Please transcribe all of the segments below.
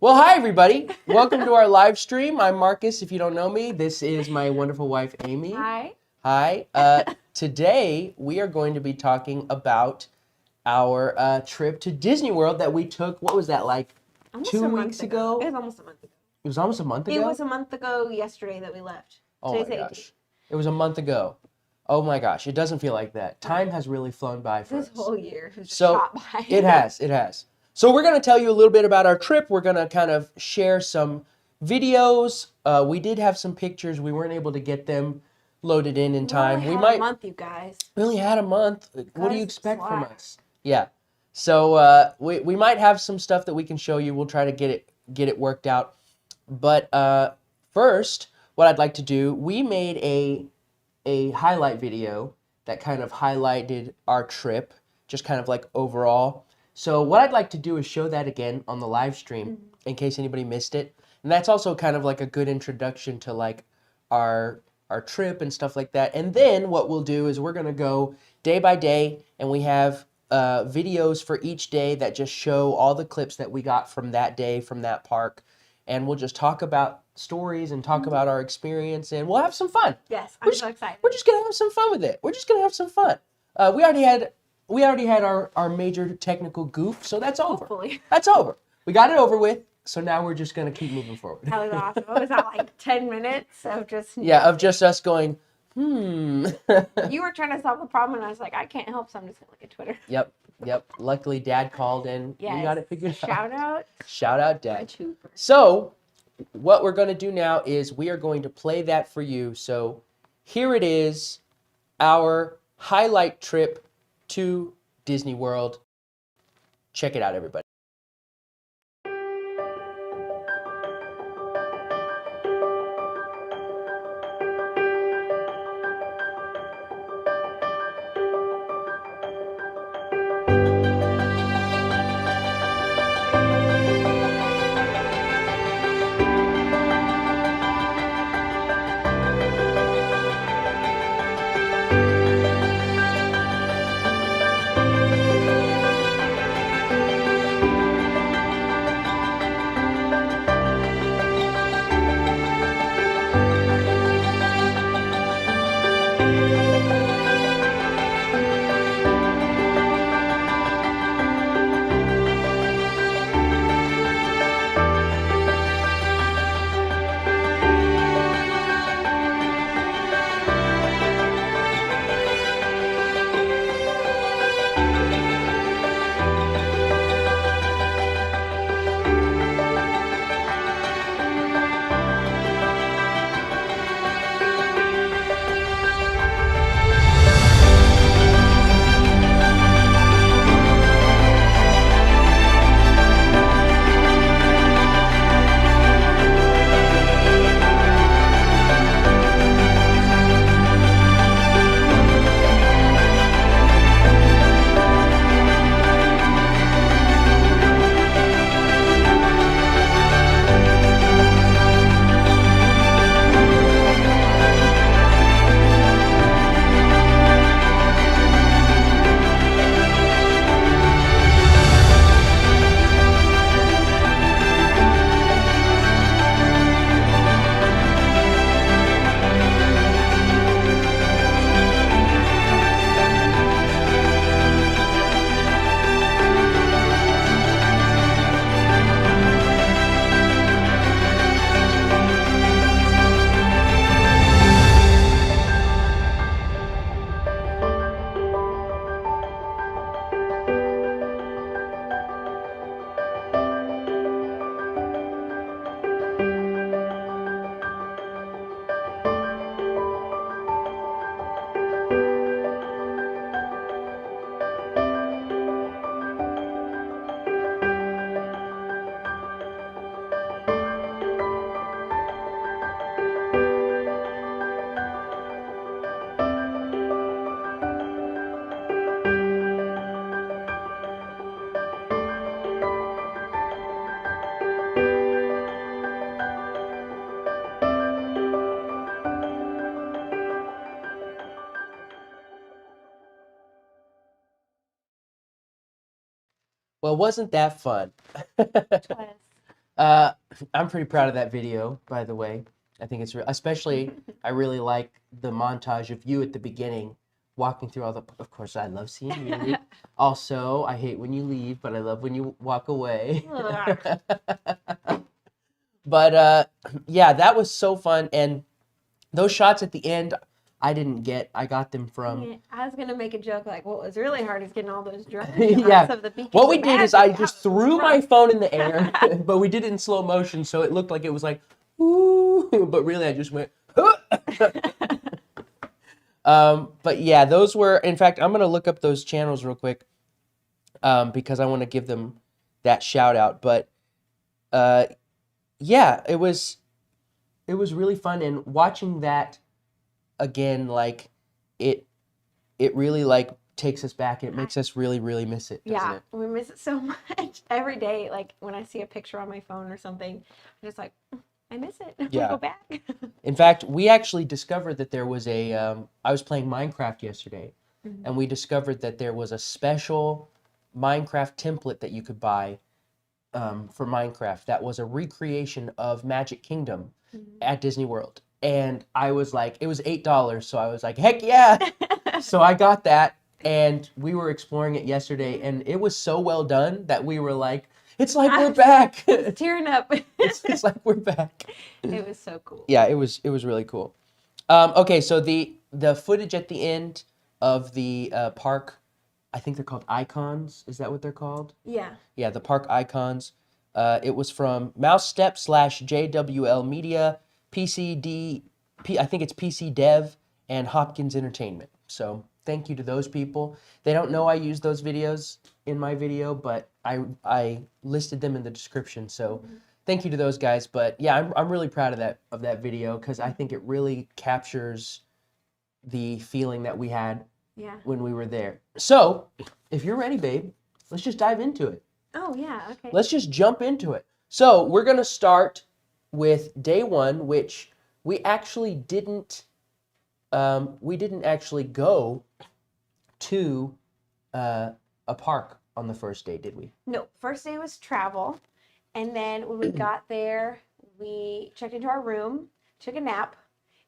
Well, hi, everybody. Welcome to our live stream. I'm Marcus, if you don't know me. This is my wonderful wife, Amy. Hi. Hi. Today, we are going to be talking about our trip to Disney World that we took, what was that, like Almost 2 a month weeks ago? It was almost a month ago. It was almost a month ago? It was a month ago yesterday that we left. Oh my Today's the gosh. 18th. It was a month ago. Oh my gosh, it doesn't feel like that. Time has really flown by for us. This whole year has just So, shot by. It has. So we're going to tell you a little bit about our trip. We're going to kind of share some videos. We did have some pictures. We weren't able to get them loaded in time. We had a month, you guys. We only had a month. What do you Guys, expect from slack. us? Yeah. So we might have some stuff that we can show you. We'll try to get it worked out. But first, what I'd like to do, we made a highlight video that kind of highlighted our trip, just kind of like overall. So what I'd like to do is show that again on the live stream in case anybody missed it. And that's also kind of like a good introduction to like our trip and stuff like that. And then what we'll do is we're going to go day by day, and we have videos for each day that just show all the clips that we got from that day, from that park. And we'll just talk about stories and talk about our experience, and we'll have some fun. Yes, I'm so excited. We're just gonna have some fun with it. We're just gonna have some fun. We already had our major technical goof, so that's over. Hopefully. That's over. We got it over with. So now we're just gonna keep moving forward. That was awesome. What was that, like 10 minutes of just... Yeah, of just us going, You were trying to solve a problem, and I was like, I can't help, so I'm just going to look at Twitter. Yep. Luckily, Dad called in. Yes. We got it figured out. Shout out, Dad. Trooper. So, what we're going to do now is we are going to play that for you. So, here it is, our highlight trip to Disney World. Check it out, everybody. Well, wasn't that fun? I'm pretty proud of that video, by the way. I think it's especially, I really like the montage of you at the beginning walking through all the, of course, I love seeing you. Also, I hate when you leave, but I love when you walk away. But yeah, that was so fun. And those shots at the end, I didn't get. I got them from. Yeah, I was gonna make a joke like, what was really hard is getting all those drone Yeah. shots of the beach. What we did is I Magic. just threw my phone in the air, but we did it in slow motion, so it looked like it was like, ooh, but really I just went. But yeah, those were. In fact, I'm gonna look up those channels real quick, because I want to give them that shout out. But yeah, it was really fun, and watching that again, like it really like takes us back, and it makes us really, really miss it, doesn't Yeah, it? we miss it so much every day. Like when I see a picture on my phone or something, I'm just like, I miss it. I Yeah. go back. In fact, we actually discovered that there was a. I was playing Minecraft yesterday, Mhm. and we discovered that there was a special Minecraft template that you could buy for Minecraft that was a recreation of Magic Kingdom at Disney World. And I was like, it was $8, so I was like, heck yeah! So I got that, and we were exploring it yesterday, and it was so well done that we were like, it's like we're back. Tearing up. It's like we're back. It was so cool. Yeah, it was really cool. Okay, so the footage at the end of the park, I think they're called icons. Is that what they're called? Yeah. Yeah, the park icons. It was from Mouse Step / JWL Media, I think it's PC Dev, and Hopkins Entertainment. So thank you to those people. They don't know I use those videos in my video, but I listed them in the description. So thank you to those guys. But yeah, I'm really proud of that video, because I think it really captures the feeling that we had Yeah. when we were there. So if you're ready, babe, let's just dive into it. Oh yeah. Okay. Let's just jump into it. So we're gonna start with day one, which we actually didn't. We didn't actually go to a park on the first day, did we? No, first day was travel. And then when we got there, we checked into our room, took a nap,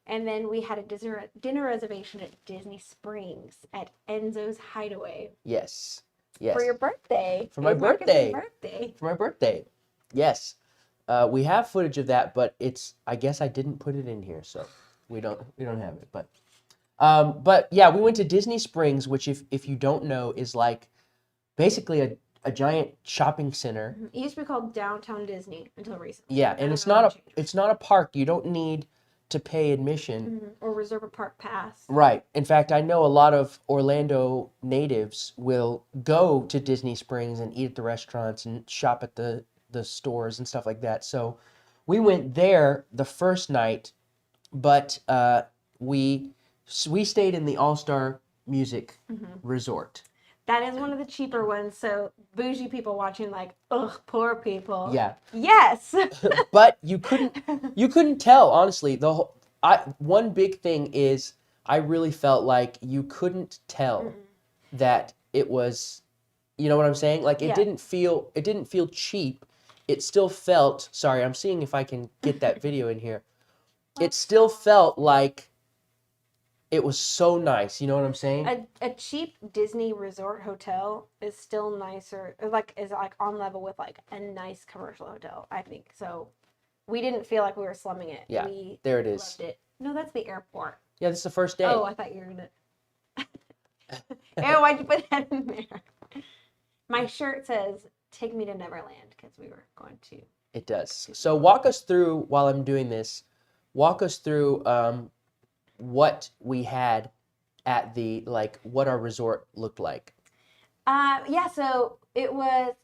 and then we had a dinner reservation at Disney Springs at Enzo's Hideaway. Yes. Yes. For your birthday. For my It was Marcus's birthday. birthday. For my birthday. Yes. We have footage of that, but I guess I didn't put it in here, so we don't have it. But yeah, we went to Disney Springs, which if you don't know is like basically a giant shopping center. It used to be called Downtown Disney until recently. Yeah, and it's not a park. You don't need to pay admission. Or reserve a park pass. Right. In fact, I know a lot of Orlando natives will go to Disney Springs and eat at the restaurants and shop at the stores and stuff like that. So we went there the first night, but we stayed in the All-Star Music Resort. That is one of the cheaper ones. So bougie people watching like, ugh, poor people. Yeah. Yes. But you couldn't tell, honestly. One big thing is I really felt like you couldn't tell that it was, you know what I'm saying? Like it didn't feel cheap. It still felt, sorry, I'm seeing if I can get that video in here. It still felt like it was so nice. You know what I'm saying? A cheap Disney resort hotel is still nicer, is on level with like a nice commercial hotel, I think. So we didn't feel like we were slumming it. Yeah, We there it is. loved it. No, that's the airport. Yeah, this is the first day. Oh, I thought you were gonna. Ew, why'd you put that in there? My shirt says "Take me to Neverland" because we were going to. It does. So walk us through, while I'm doing this, walk us through what we had at what our resort looked like. Yeah, so it was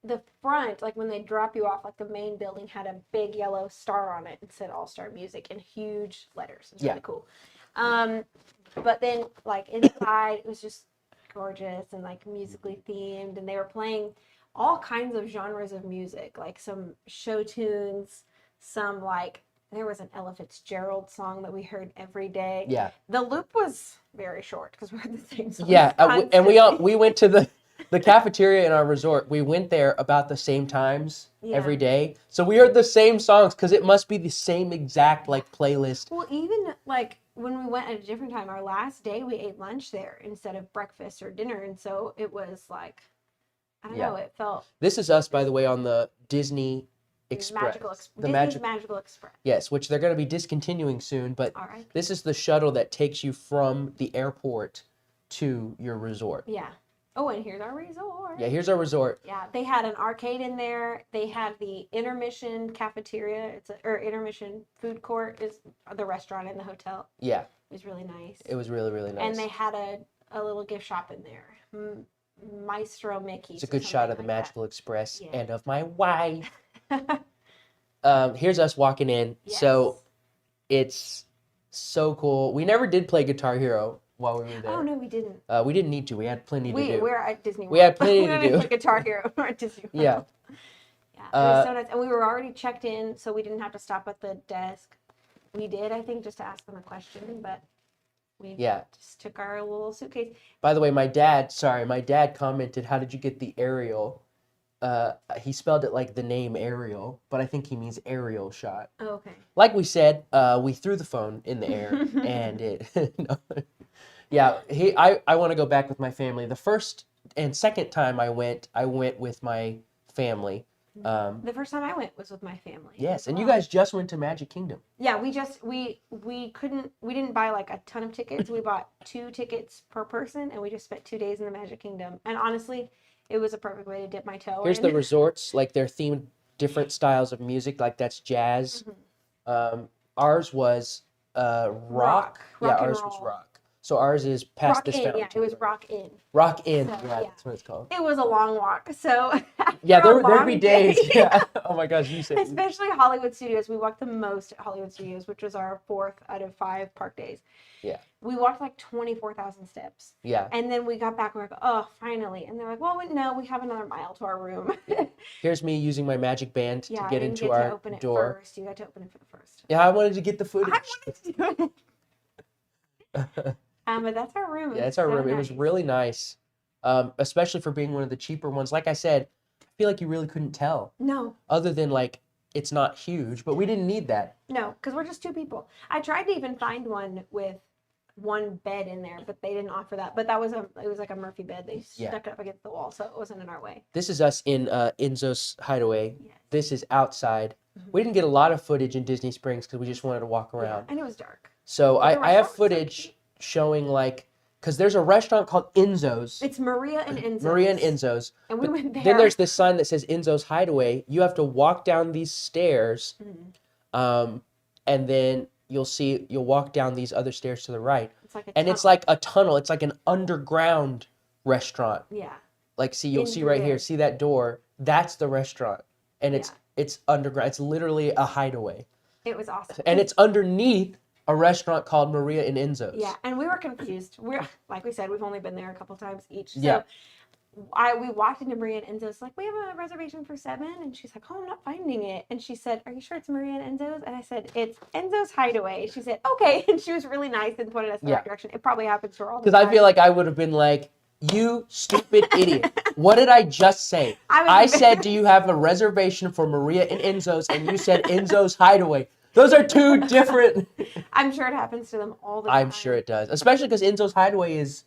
the front, like when they drop you off, like the main building had a big yellow star on it and said All-Star Music in huge letters. It's really cool. But then like inside it was just gorgeous and like musically themed, and they were playing all kinds of genres of music, like some show tunes, some like there was an Ella Fitzgerald song that we heard every day. Yeah. The loop was very short because we heard the same song. Yeah, and we went to The cafeteria in our resort, we went there about the same times Yeah. every day. So we heard the same songs because it must be the same exact like playlist. Well, even like when we went at a different time, our last day we ate lunch there instead of breakfast or dinner, and so it was like, I don't know, it felt This is us, by the way, on the Disney Express. Disney's Magical Express. Yes, which they're going to be discontinuing soon, but All right. this is the shuttle that takes you from the airport to your resort. Yeah. Oh, and here's our resort. Yeah, here's our resort. Yeah, they had an arcade in there. They had the intermission cafeteria. Or intermission food court is the restaurant in the hotel. Yeah. It was really nice. It was really, really nice. And they had a little gift shop in there. Maestro Mickey. It's a good shot of the Magical Express Yeah. and of my wife. Here's us walking in. Yes. So it's so cool. We never did play Guitar Hero while we were there. Oh, no, we didn't. We didn't need to. We had plenty to do. We're at Disney World. We had plenty to We do. didn't play Guitar Hero. We're at Disney World. Yeah. Yeah, it was so nice. And we were already checked in, so we didn't have to stop at the desk. We did, I think, just to ask them a question, but we just took our little suitcase. By the way, my dad commented, "How did you get the Ariel?" He spelled it like the name Ariel, but I think he means aerial shot. Oh, okay. Like we said, we threw the phone in the air and it. No. Yeah, I want to go back with my family. The first and second time I went with my family. The first time I went was with my family. Yes, and you guys just went to Magic Kingdom. Yeah, we didn't buy like a ton of tickets. We bought 2 tickets per person, and we just spent 2 days in the Magic Kingdom. And honestly, it was a perfect way to dip my toe Here's in. the resorts, like they're themed different styles of music, like that's jazz. Ours was rock. Yeah, ours was rock. So ours is past Rock this In, fountain. yeah, it was Rock In. Rock In, So, yeah, that's what it's called. It was a long walk, so Yeah, after a there'd long be days. day- Yeah. Oh my gosh, you said. Especially Hollywood Studios. We walked the most at Hollywood Studios, which was our 4th out of 5 park days. Yeah. We walked like 24,000 steps. Yeah. And then we got back and we're like, oh, finally. And they're like, well, no, we have another mile to our room. Here's me using my magic band to get into to our open it door. first. You got to open it for the first. Yeah, I wanted to get the footage. I wanted to do it. But that's our room. Yeah, it's our room. It was really nice, especially for being one of the cheaper ones. Like I said, I feel like you really couldn't tell. No. Other than like, it's not huge, but we didn't need that. No, because we're just 2 people. I tried to even find one with 1 bed in there, but they didn't offer that. But it was like a Murphy bed. They stuck it up against the wall, so it wasn't in our way. This is us in Enzo's Hideaway. Yes. This is outside. We didn't get a lot of footage in Disney Springs because we just wanted to walk around. And it was dark. So But the I have restaurant was so footage cute. showing like, because there's a restaurant called Enzo's. It's Maria and Enzo's. Maria and Enzo's. And we went there. Then there's this sign that says Enzo's Hideaway. You have to walk down these stairs, and then you'll walk down these other stairs to the right. It's like a and it's like a tunnel. It's like an underground restaurant. Yeah. Like, you'll see Into right it. here. See that door? That's the restaurant, and it's underground. It's literally a hideaway, It was awesome. and it's underneath a restaurant called Maria and Enzo's. Yeah, and we were confused. We're like we said, we've only been there a couple times each. So Yeah. we walked into Maria and Enzo's like, we have a reservation for 7, and she's like, oh, I'm not finding it. And she said, are you sure it's Maria and Enzo's? And I said, it's Enzo's Hideaway. She said, okay, and she was really nice and pointed us in the right direction. It probably happens to her all the time. Because I feel like I would have been like, you stupid idiot. What did I just say? I said, do you have a reservation for Maria and Enzo's? And you said Enzo's Hideaway. Those are 2 different. I'm sure it happens to them all the time. I'm sure it does. Especially because Enzo's Hideaway is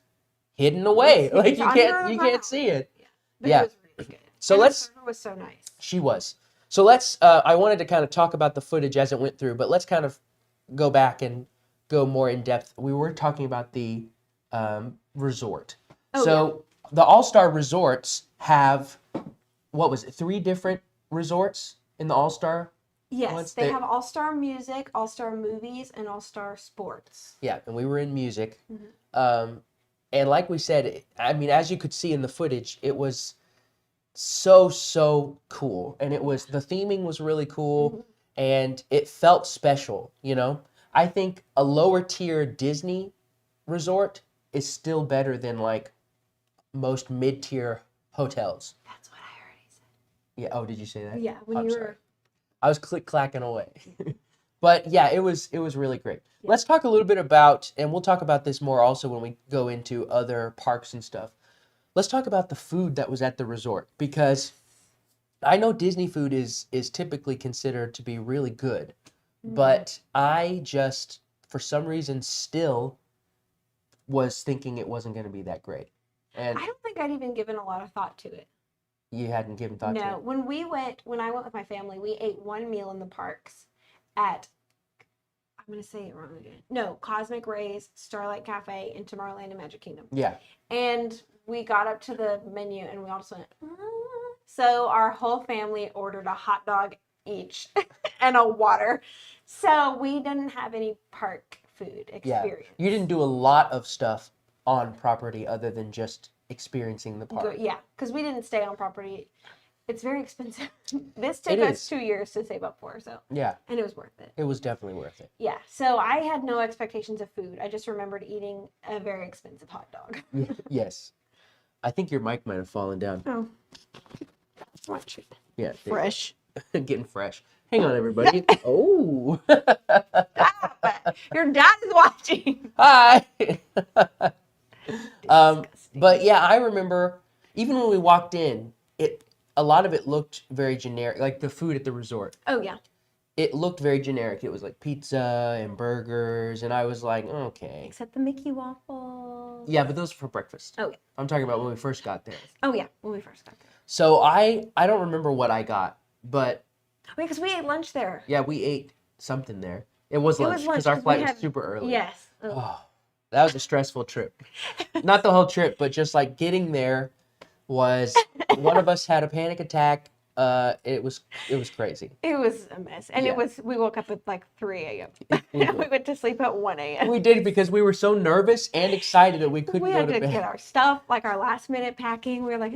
hidden away. Like, you can't see it. Yeah. But Yeah. it was really good. So And let's. the server was so nice. She was. So let's. I wanted to kind of talk about the footage as it went through, but let's kind of go back and go more in depth. We were talking about the resort. The All-Star resorts have, what was it, 3 different resorts in the All-Star? Yes, they have All-Star Music, All-Star Movies, and All-Star Sports. Yeah, and we were in music. And like we said, I mean, as you could see in the footage, it was so cool. And the theming was really cool, and it felt special, you know? I think a lower tier Disney resort is still better than like most mid-tier hotels. That's what I already said. Yeah, oh, did you say that? Yeah, when I'm you sorry. were... I was clacking away. But yeah, it was really great. Yeah. Let's talk a little bit about, and we'll talk about this more also when we go into other parks and stuff. let's talk about the food that was at the resort, because I know Disney food is typically considered to be really good, but I just, for some reason, still was thinking it wasn't going to be that great. And I don't think I'd even given a lot of thought to it. you hadn't given thought to No, it. when I went with my family, we ate one meal in the parks at, I'm going to say it wrong again. No, Cosmic Rays, Starlight Cafe, and Tomorrowland and Magic Kingdom. Yeah. And we got up to the menu and we all just went, So our whole family ordered a hot dog each and a water. So we didn't have any park food experience. You didn't do a lot of stuff on property other than just experiencing the park. Yeah, because we didn't stay on property. It's very expensive. This took It us is. 2 years to save up for, so. Yeah. And it was worth it. It was definitely worth it. Yeah, so I had no expectations of food. I just remembered eating a very expensive hot dog. Yes. I think your mic might have fallen down. Oh. Watch it. Yeah. Fresh. Getting fresh. Hang on, everybody. Oh. Stop. Your dad is watching. Hi. Disgusting. But yeah, I remember even when we walked in, a lot of it looked very generic, like the food at the resort. Oh, yeah. It looked very generic. It was like pizza and burgers, and I was like, okay. Except the Mickey waffles. Yeah, but those are for breakfast. Oh, yeah. I'm talking about when we first got there. Oh, yeah, when we first got there. So I don't remember what I got, but Because we ate lunch there. yeah, we ate something there. It was lunch because 'cause our we flight was had- super early. Yes. Oh, that was a stressful trip. Not the whole trip, but just like getting there was, one of us had a panic attack. It was crazy. It was a mess. And Yeah. we woke up at like 3 a.m. We went to sleep at 1 a.m. We did because we were so nervous and excited that we couldn't We go had to to bed. get our stuff, like our last minute packing. We were like,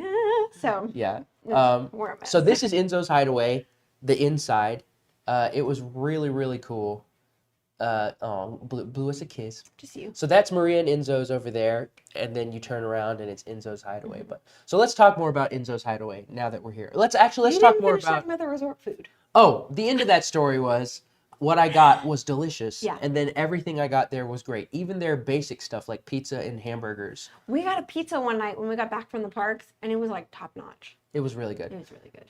so Yeah. we're a mess. So this is Enzo's Hideaway, the inside. It was really, really cool. Blew us a kiss. Just you. So that's Maria and Enzo's over there, and then you turn around and it's Enzo's Hideaway. But so let's talk more about Enzo's Hideaway now that we're here. Let's You talk didn't more finish about. talking about the resort food. Oh, the end of that story was what I got was delicious. Yeah. And then everything I got there was great. Even their basic stuff like pizza and hamburgers. We got a pizza one night when we got back from the parks, and it was like top notch. It was really good. It was really good.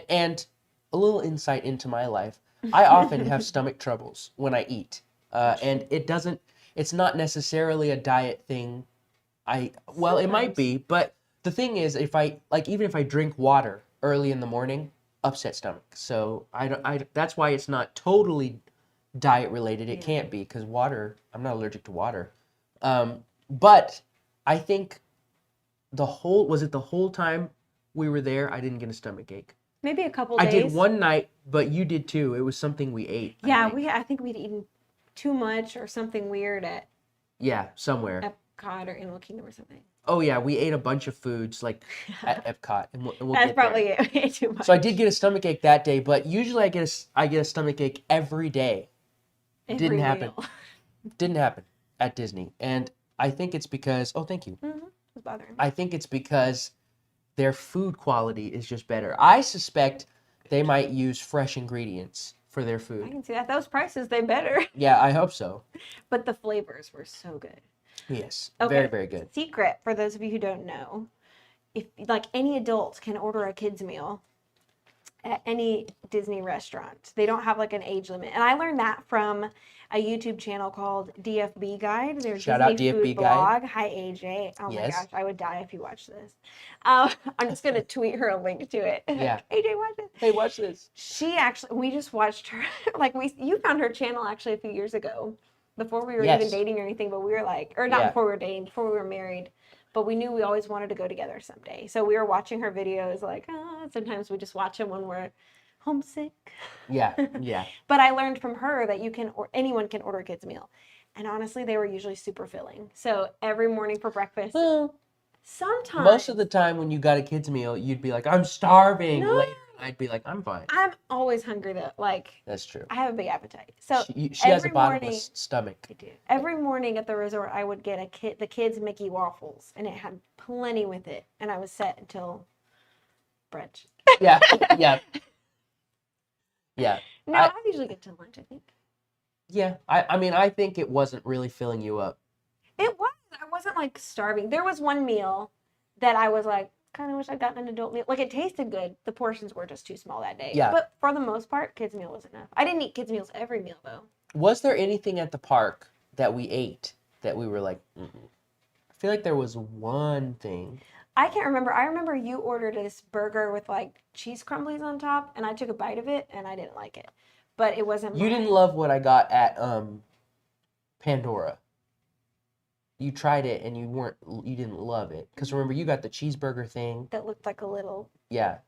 And a little insight into my life. I often have stomach troubles when I eat. And it's not necessarily a diet thing. Well, it might be, but the thing is, even if I drink water early in the morning, upset stomach. So that's why it's not totally diet related. It can't be, because I'm not allergic to water. But I think was it the whole time we were there, I didn't get a stomach ache. Maybe a couple days. I did one night, but you did too. It was something we ate. Yeah, I think we'd eaten too much or something weird at somewhere. Epcot or Animal Kingdom or something. Oh yeah, we ate a bunch of foods like at Epcot, and we'll That's get there. probably it. We ate too much. So I did get a stomach ache that day, but usually I get a stomach ache every day. Every Didn't happen. meal. Didn't happen at Disney, and I think it's because thank you. It was bothering me. I think it's because their food quality is just better. I suspect they might use fresh ingredients for their I food. can see that. Those prices, they better. Yeah, I hope so. But the flavors were so good. Yes, Okay. very, very good. Secret for those of you who don't know, if like any adult can order a kids meal at any Disney restaurant. They don't have like an age limit. And I learned that from a YouTube channel called DFB Guide. Their Shout out Disney DFB food Guide. blog. Hi AJ. Oh Yes. my gosh, I would die if you watched this. I'm just gonna tweet her a link to it. Yeah. AJ, watch it. Hey, watch this. She actually, we just watched her. You found her channel actually a few years ago, before we were Yes. even dating or anything. But we were like, or not Yeah. before we were dating, before we were married. But we knew we always wanted to go together someday. So we were watching her videos. Like, sometimes we just watch them when we're homesick. Yeah, yeah. But I learned from her that anyone can order a kid's meal, and honestly, they were usually super filling. So every morning for breakfast, Well, sometimes most of the time when you got a kid's meal, you'd be like, I'm starving. No. Later, I'd be like, I'm fine. I'm always hungry though. Like, That's true. I have a big appetite. So She has a every bottomless morning- stomach. I do. Every morning at the resort, I would get the kids' Mickey waffles, and it had plenty with it, and I was set until brunch. Yeah, yeah. Yeah, No, I- I usually get to lunch, I think. yeah. I mean, I think it wasn't really filling you up. It was. I wasn't like starving. There was one meal that I was like, kind of wish I'd gotten an adult meal. Like, it tasted good. The portions were just too small that day. Yeah. But for the most part, kids' meal was enough. I didn't eat kids' meals every meal, though. Was there anything at the park that we ate that we were like, mm-mm? I feel like there was one thing. I can't remember. I remember you ordered this burger with, like, cheese crumblies on top, and I took a bite of it, and I didn't like it. But it wasn't You didn't love what I got at Pandora. You tried it and you didn't love it. Because remember, you got the cheeseburger thing. That looked like a little Yeah.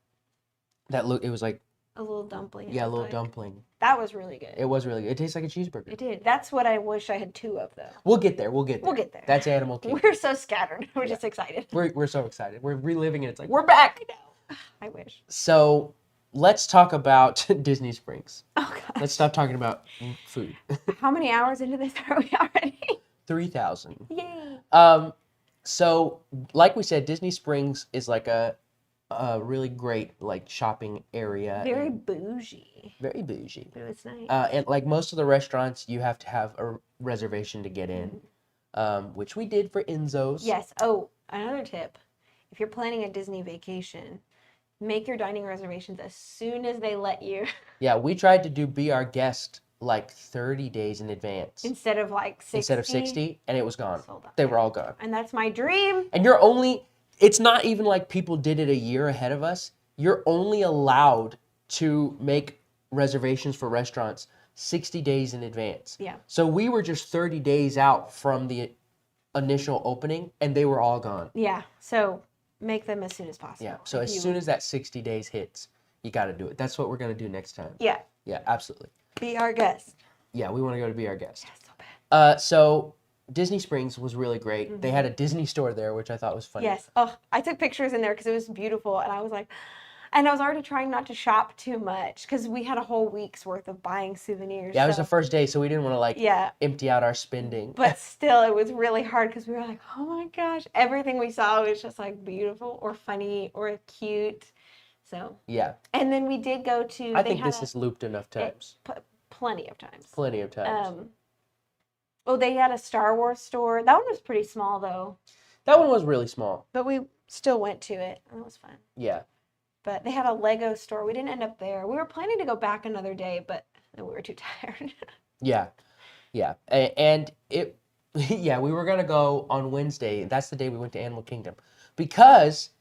It was like, a little dumpling. yeah, a little dumpling. That was really good. It was really good. It tastes like a cheeseburger. It did. That's what I wish I had 2 of, though. We'll get there. We'll get there. That's Animal Kingdom. We're so scattered. We're just excited. We're so excited. We're reliving it. It's like, We're back now. I wish. So let's talk about Disney Springs. Oh, God. Let's stop talking about food. How many hours into this are we already? 3,000. Yay. So like we said, Disney Springs is like a really great like shopping area. Very bougie. Very bougie. But it was nice. And like most of the restaurants, you have to have a reservation to get in, which we did for Enzo's. Yes. Oh, another tip. If you're planning a Disney vacation, make your dining reservations as soon as they let you. Yeah, we tried to do Be Our Guest like 30 days in advance. Instead of like 60. Instead of 60, and it was gone. Sold out. They were all gone. And that's my dream. And it's not even like people did it a year ahead of us. You're only allowed to make reservations for restaurants 60 days in advance. Yeah. So we were just 30 days out from the initial opening, and they were all gone. Yeah. So make them as soon as possible. Yeah. So as soon as that 60 days hits, you got to do it. That's what we're going to do next time. Yeah. Yeah, absolutely. Be our guest. Yeah, we want to go to Be Our Guest. That's so bad. So Disney Springs was really great. They had a Disney store there, which I thought was funny. Yes. Oh, I took pictures in there because it was beautiful. And I was like, and I was already trying not to shop too much because we had a whole week's worth of buying souvenirs. Yeah, it was the first day, so we didn't want to empty out our spending. But still, it was really hard because we were like, oh my gosh, everything we saw was just like beautiful or funny or cute. So. Yeah. And then we did go to. I think this is looped enough times. Plenty of times. Plenty of times. They had a Star Wars store. That one was pretty small though. That one was really small. But we still went to it. And it was fun. Yeah. But they had a Lego store. We didn't end up there. We were planning to go back another day, but we were too tired. Yeah. Yeah. And we were going to go on Wednesday. That's the day we went to Animal Kingdom. Because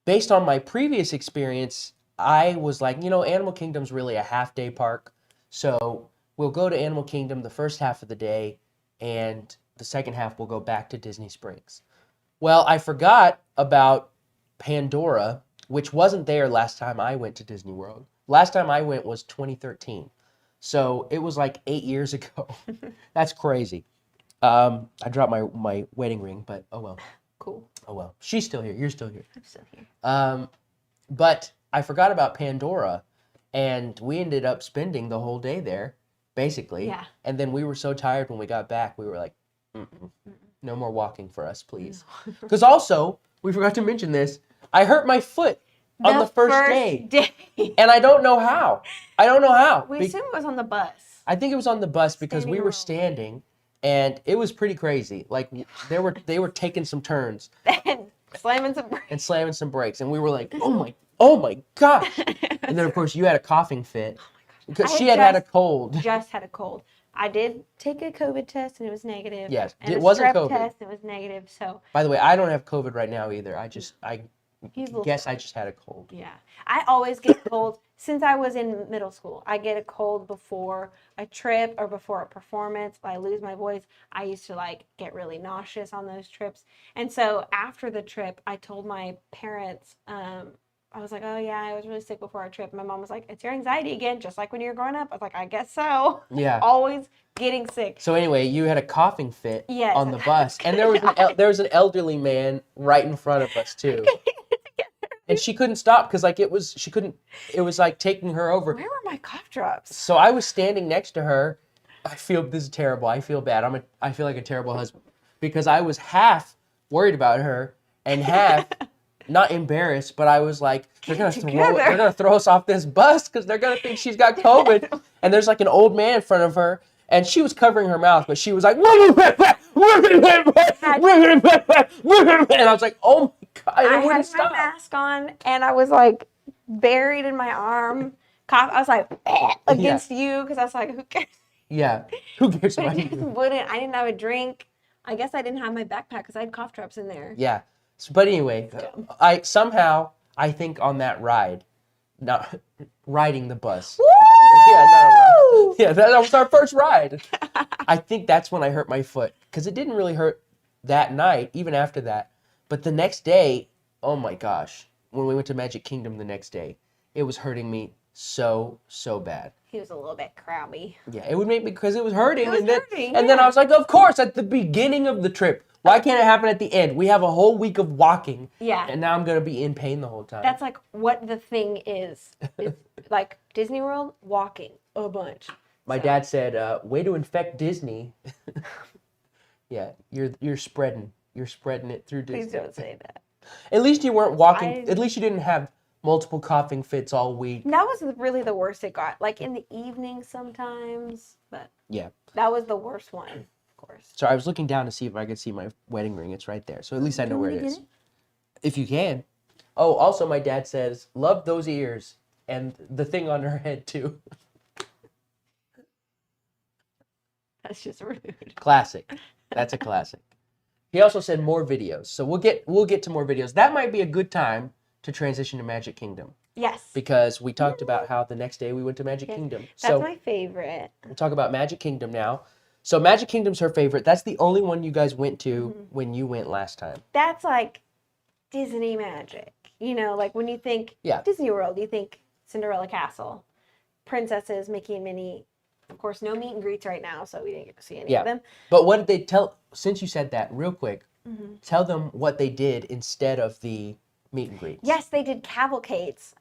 based on my previous experience, I was like, Animal Kingdom's really a half-day park. So we'll go to Animal Kingdom the first half of the day, and the second half we'll go back to Disney Springs. Well, I forgot about Pandora, which wasn't there last time I went to Disney World. Last time I went was 2013. So it was like 8 years ago. That's crazy. I dropped my wedding ring, but oh well. Cool. Oh well. She's still here. You're still here. I'm still here. But I forgot about Pandora, and we ended up spending the whole day there, basically. Yeah. And then we were so tired when we got back, we were like, no more walking for us, please. Because also, we forgot to mention this, I hurt my foot on the first day. And I don't know how. We assume it was on the bus. I think it was on the bus because we were standing, and it was pretty crazy. Like, they were taking some turns. And slamming some brakes. And we were like, oh my gosh. And then, of course, you had a coughing fit. Because she had a cold. Just had a cold. I did take a COVID test, and it was negative. Yes, and it wasn't strep COVID. test, and it was negative. So. By the way, I don't have COVID right now either. I guess I just had a cold. Yeah. I always get a cold. Since I was in middle school, I get a cold before a trip or before a performance. If I lose my voice, I used to get really nauseous on those trips. And so after the trip, I told my parents, I was like, oh yeah, I was really sick before our trip. My mom was like, it's your anxiety again, just like when you were growing up. I was like, I guess so. Yeah. Always getting sick. So anyway, you had a coughing fit Yes. on the bus, and there was an elderly man right in front of us too. And she couldn't stop because it was taking her over. Where were my cough drops? So I was standing next to her. This is terrible. I feel bad. I feel like a terrible husband because I was half worried about her and half not embarrassed, but I was like, they're gonna throw us off this bus because they're gonna think she's got COVID. And there's an old man in front of her, and she was covering her mouth, but she was like, and I was like, oh my God, I it had my wouldn't stop. mask on, and I was like buried in my arm. I was like against you because I was like, who cares? Yeah. Who cares But about it just you? wouldn't. I didn't have a drink. I guess I didn't have my backpack because I had cough drops in there. Yeah. But anyway, Dumb. I think on that ride, not riding the bus. Woo! Yeah, not a ride. Yeah, that was our first ride. I think that's when I hurt my foot because it didn't really hurt that night, even after that. But the next day, oh my gosh, when we went to Magic Kingdom the next day, it was hurting me so bad. He was a little bit crabby. Yeah, it would make me because it was hurting. It was hurting, and then yeah. I was like, of course, at the beginning of the trip. Why can't it happen at the end? We have a whole week of walking. Yeah. And now I'm gonna be in pain the whole time. That's like what the thing is. It's like Disney World walking a bunch. My dad said, "Way to infect Disney." Yeah, you're spreading it through Disney. Please don't say that. At least you weren't walking. At least you didn't have multiple coughing fits all week. That was really the worst it got. Like in the evening sometimes, but Yeah. that was the worst one, of course. So I was looking down to see if I could see my wedding ring. It's right there. So at least I know where it is. If you can. Oh, also my dad says, "Love those ears and the thing on her head too." That's just rude. Classic. That's a classic. He also said more videos. So we'll get to more videos. That might be a good time to transition to Magic Kingdom. Yes. Because we talked about how the next day we went to Magic Kingdom. That's my favorite. We'll talk about Magic Kingdom now. So Magic Kingdom's her favorite. That's the only one you guys went to when you went last time. That's like Disney magic. You know, like when you think Disney World, you think Cinderella Castle, princesses, Mickey and Minnie. Of course, no meet and greets right now, so we didn't get to see any of them. But what did they tell, since you said that, real quick, tell them what they did instead of the meet and greets. Yes, they did cavalcades.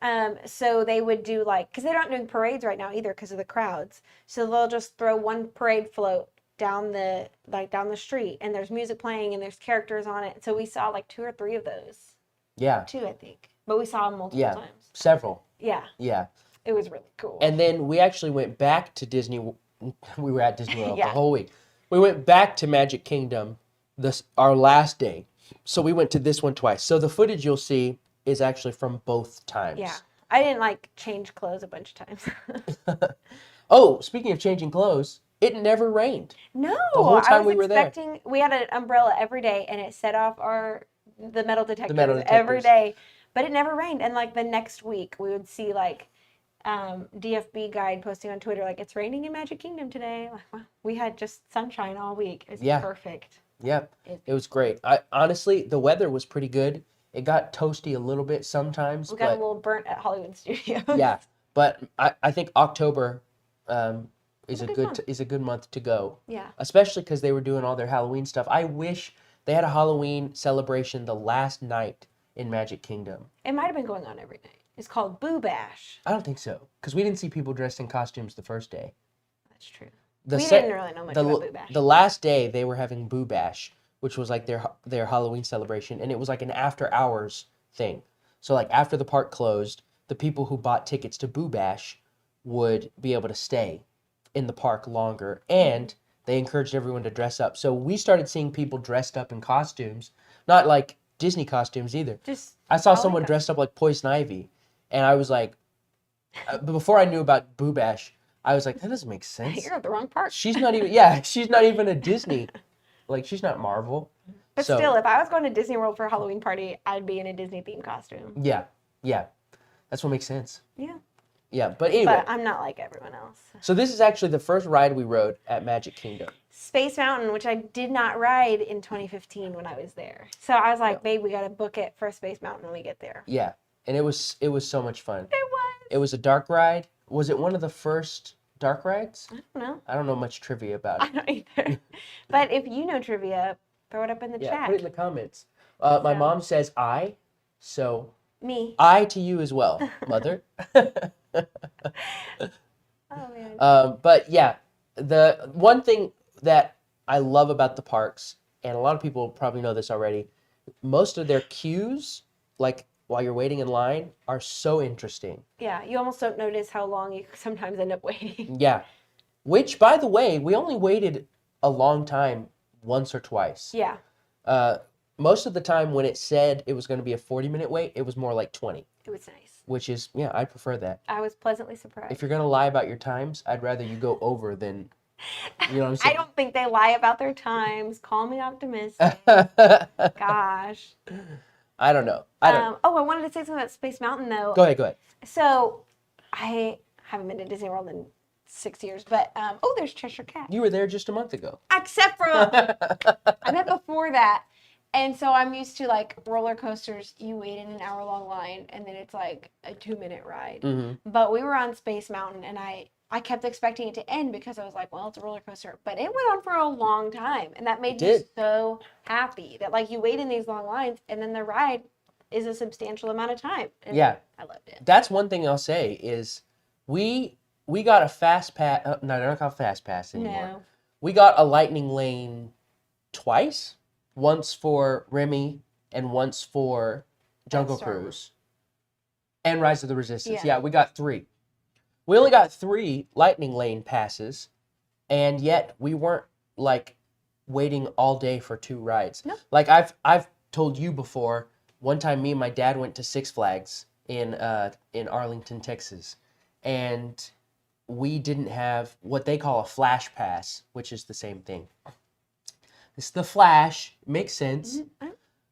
So they would do because they're not doing parades right now either because of the crowds. So they'll just throw one parade float down the street, and there's music playing and there's characters on it. So we saw 2 or 3 of those. Yeah. 2, I think. But we saw them multiple times. Several. Yeah. Yeah. It was really cool. And then we actually went back to Disney. We were at Disney World the Yeah. whole week. We went back to Magic Kingdom our last day. So we went to this one twice. So the footage you'll see is actually from both times. Yeah. I didn't change clothes a bunch of times. Oh, speaking of changing clothes, it never rained. No. The whole time we were there. We had an umbrella every day and it set off the metal detectors, detectors every day. But it never rained. And the next week we would see DFB guide posting on Twitter it's raining in Magic Kingdom today. Well, we had just sunshine all week. It was perfect. Yep. It was great. Honestly, the weather was pretty good. It got toasty a little bit sometimes. We got a little burnt at Hollywood Studios. Yeah, but I think October is a good month to go. Yeah. Especially because they were doing all their Halloween stuff. I wish they had a Halloween celebration the last night in Magic Kingdom. It might have been going on every night. It's called Boo Bash. I don't think so, because we didn't see people dressed in costumes the first day. That's true. We didn't really know much about Boo Bash. The last day they were having Boo Bash, which was their Halloween celebration, and it was an after hours thing. So after the park closed, the people who bought tickets to Boo Bash would be able to stay in the park longer, and they encouraged everyone to dress up. So we started seeing people dressed up in costumes, not Disney costumes either. I saw someone dressed up like Poison Ivy, and I was like, before I knew about Boo Bash, I was like, that doesn't make sense. You're at the wrong park. She's not even a Disney. She's not Marvel. But still, if I was going to Disney World for a Halloween party, I'd be in a Disney themed costume. Yeah. That's what makes sense. Yeah. Yeah, but anyway. But I'm not like everyone else. So this is actually the first ride we rode at Magic Kingdom. Space Mountain, which I did not ride in 2015 when I was there. So I was like, babe, we got to book it for Space Mountain when we get there. Yeah, and it was so much fun. It was. It was a dark ride. Was it one of the first dark rides? I don't know. I don't know much trivia about it. I don't either. But if you know trivia, throw it up in the chat. Yeah, put it in the comments. My mom says I, so... Me. I to you as well, mother. Oh, man. But yeah, the one thing that I love about the parks, and a lot of people probably know this already, most of their queues, while you're waiting in line, are so interesting. Yeah, you almost don't notice how long you sometimes end up waiting. Yeah. Which, by the way, we only waited a long time once or twice. Yeah. most of the time when it said it was going to be a 40-minute wait, it was more like 20. It was nice. Which is, yeah, I prefer that. I was pleasantly surprised. If you're going to lie about your times, I'd rather you go over than, you know what I'm saying? I don't think they lie about their times. Call me optimistic. Gosh. I don't know. I wanted to say something about Space Mountain, though. Go ahead. So, I haven't been to Disney World in 6 years, but, there's Cheshire Cat. You were there just a month ago. Except for, I meant before that. And so I'm used to, like, roller coasters. You wait in an hour-long line, and then it's, like, a 2-minute ride. Mm-hmm. But we were on Space Mountain, and I kept expecting it to end because I was like, well, it's a roller coaster. But it went on for a long time, and that made me so happy that, like, you wait in these long lines, and then the ride is a substantial amount of time. And yeah. I loved it. That's one thing I'll say is we got a fast pass. No, they're not called fast pass anymore. No. We got a lightning lane twice. Once for Remy and once for Jungle Cruise. And Rise of the Resistance. Yeah, we got 3. We only got 3 lightning lane passes, and yet we weren't, like, waiting all day for 2 rides. No. Like, I've told you before, one time me and my dad went to Six Flags in Arlington, Texas, and we didn't have what they call a flash pass, which is the same thing. It's the Flash. Makes sense.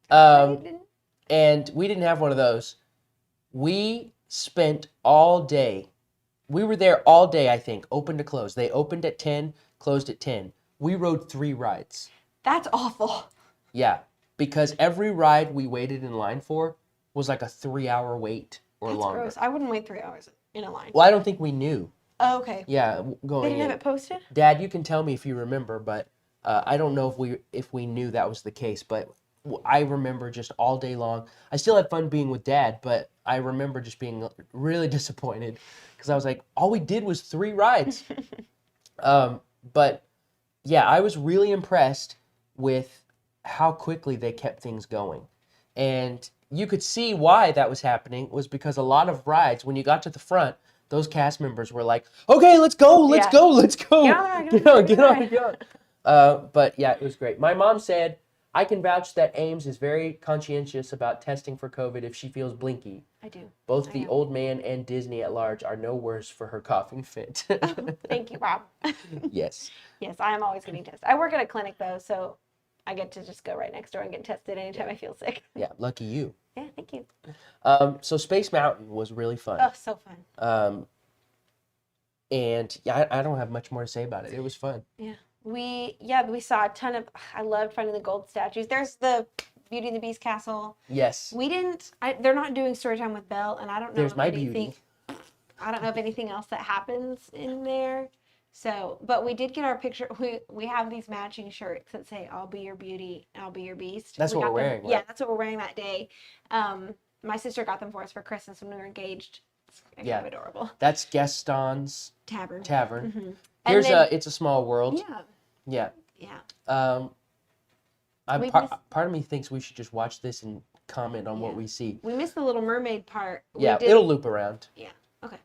And we didn't have one of those. We spent all day. We were there all day, I think, open to close. They opened at 10, closed at 10. We rode 3 rides. That's awful. Yeah, because every ride we waited in line for was like a 3-hour wait or longer. That's gross. I wouldn't wait 3 hours in a line. Well, I don't think we knew. Oh, okay. Yeah, going They didn't in. have it posted? Dad, you can tell me if you remember, but I don't know if we knew that was the case, but I remember just all day long. I still had fun being with Dad, but I remember just being really disappointed because I was like, all we did was 3 rides. But yeah, I was really impressed with how quickly they kept things going. And you could see why that was happening was because a lot of rides, when you got to the front, those cast members were like, okay, let's go. Get on. But yeah, it was great. My mom said, I can vouch that Ames is very conscientious about testing for COVID if she feels blinky. I do. Both the old man and Disney at large are no worse for her coughing fit. Thank you, Bob. Yes. Yes, I am always getting tested. I work at a clinic, though, so I get to just go right next door and get tested anytime I feel sick. Yeah, lucky you. Yeah, thank you. So Space Mountain was really fun. Oh, so fun. And yeah, I don't have much more to say about it. It was fun. Yeah. We saw a ton of, I loved finding the gold statues. There's the Beauty and the Beast castle. Yes. They're not doing story time with Belle, and I don't know There's my beauty. I don't know of anything else that happens in there. So, but we did get our picture. We have these matching shirts that say, I'll be your beauty, I'll be your beast. That's what we're wearing, right? Yeah, that's what we're wearing that day. My sister got them for us for Christmas when we were engaged. It's kind of adorable. That's Gaston's Tavern. Mm-hmm. Here's It's a Small World. Yeah. Part of me thinks we should just watch this and comment on what we see. We missed the Little Mermaid part. Yeah, it'll loop around. Yeah. Okay.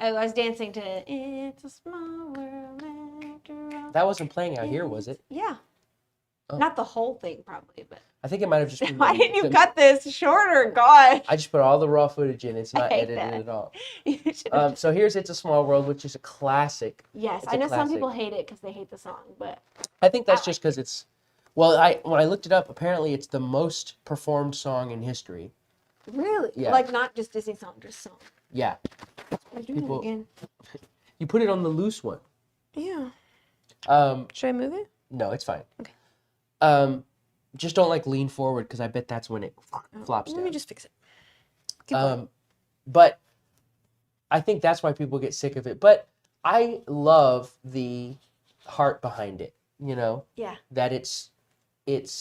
I was dancing to It's a Small World After All. That wasn't playing out here, was it? Yeah. Oh. It. Not the whole thing, probably, but. I think it might have just been. Why didn't you cut this shorter? God. I just put all the raw footage in. It's not edited at all. So here's It's a Small World, which is a classic. Yes, I know some people hate it because they hate the song, but. I think that's just because it's. Well, when I looked it up, apparently it's the most performed song in history. Really? Yeah. Like not just Disney song, just song. Yeah. I'm doing it again. You put it on the loose one. Yeah. Should I move it? No, it's fine. Okay. Just don't lean forward because I bet that's when it flops down. Let me just fix it. Keep going. But I think that's why people get sick of it. But I love the heart behind it. You know? Yeah. That it's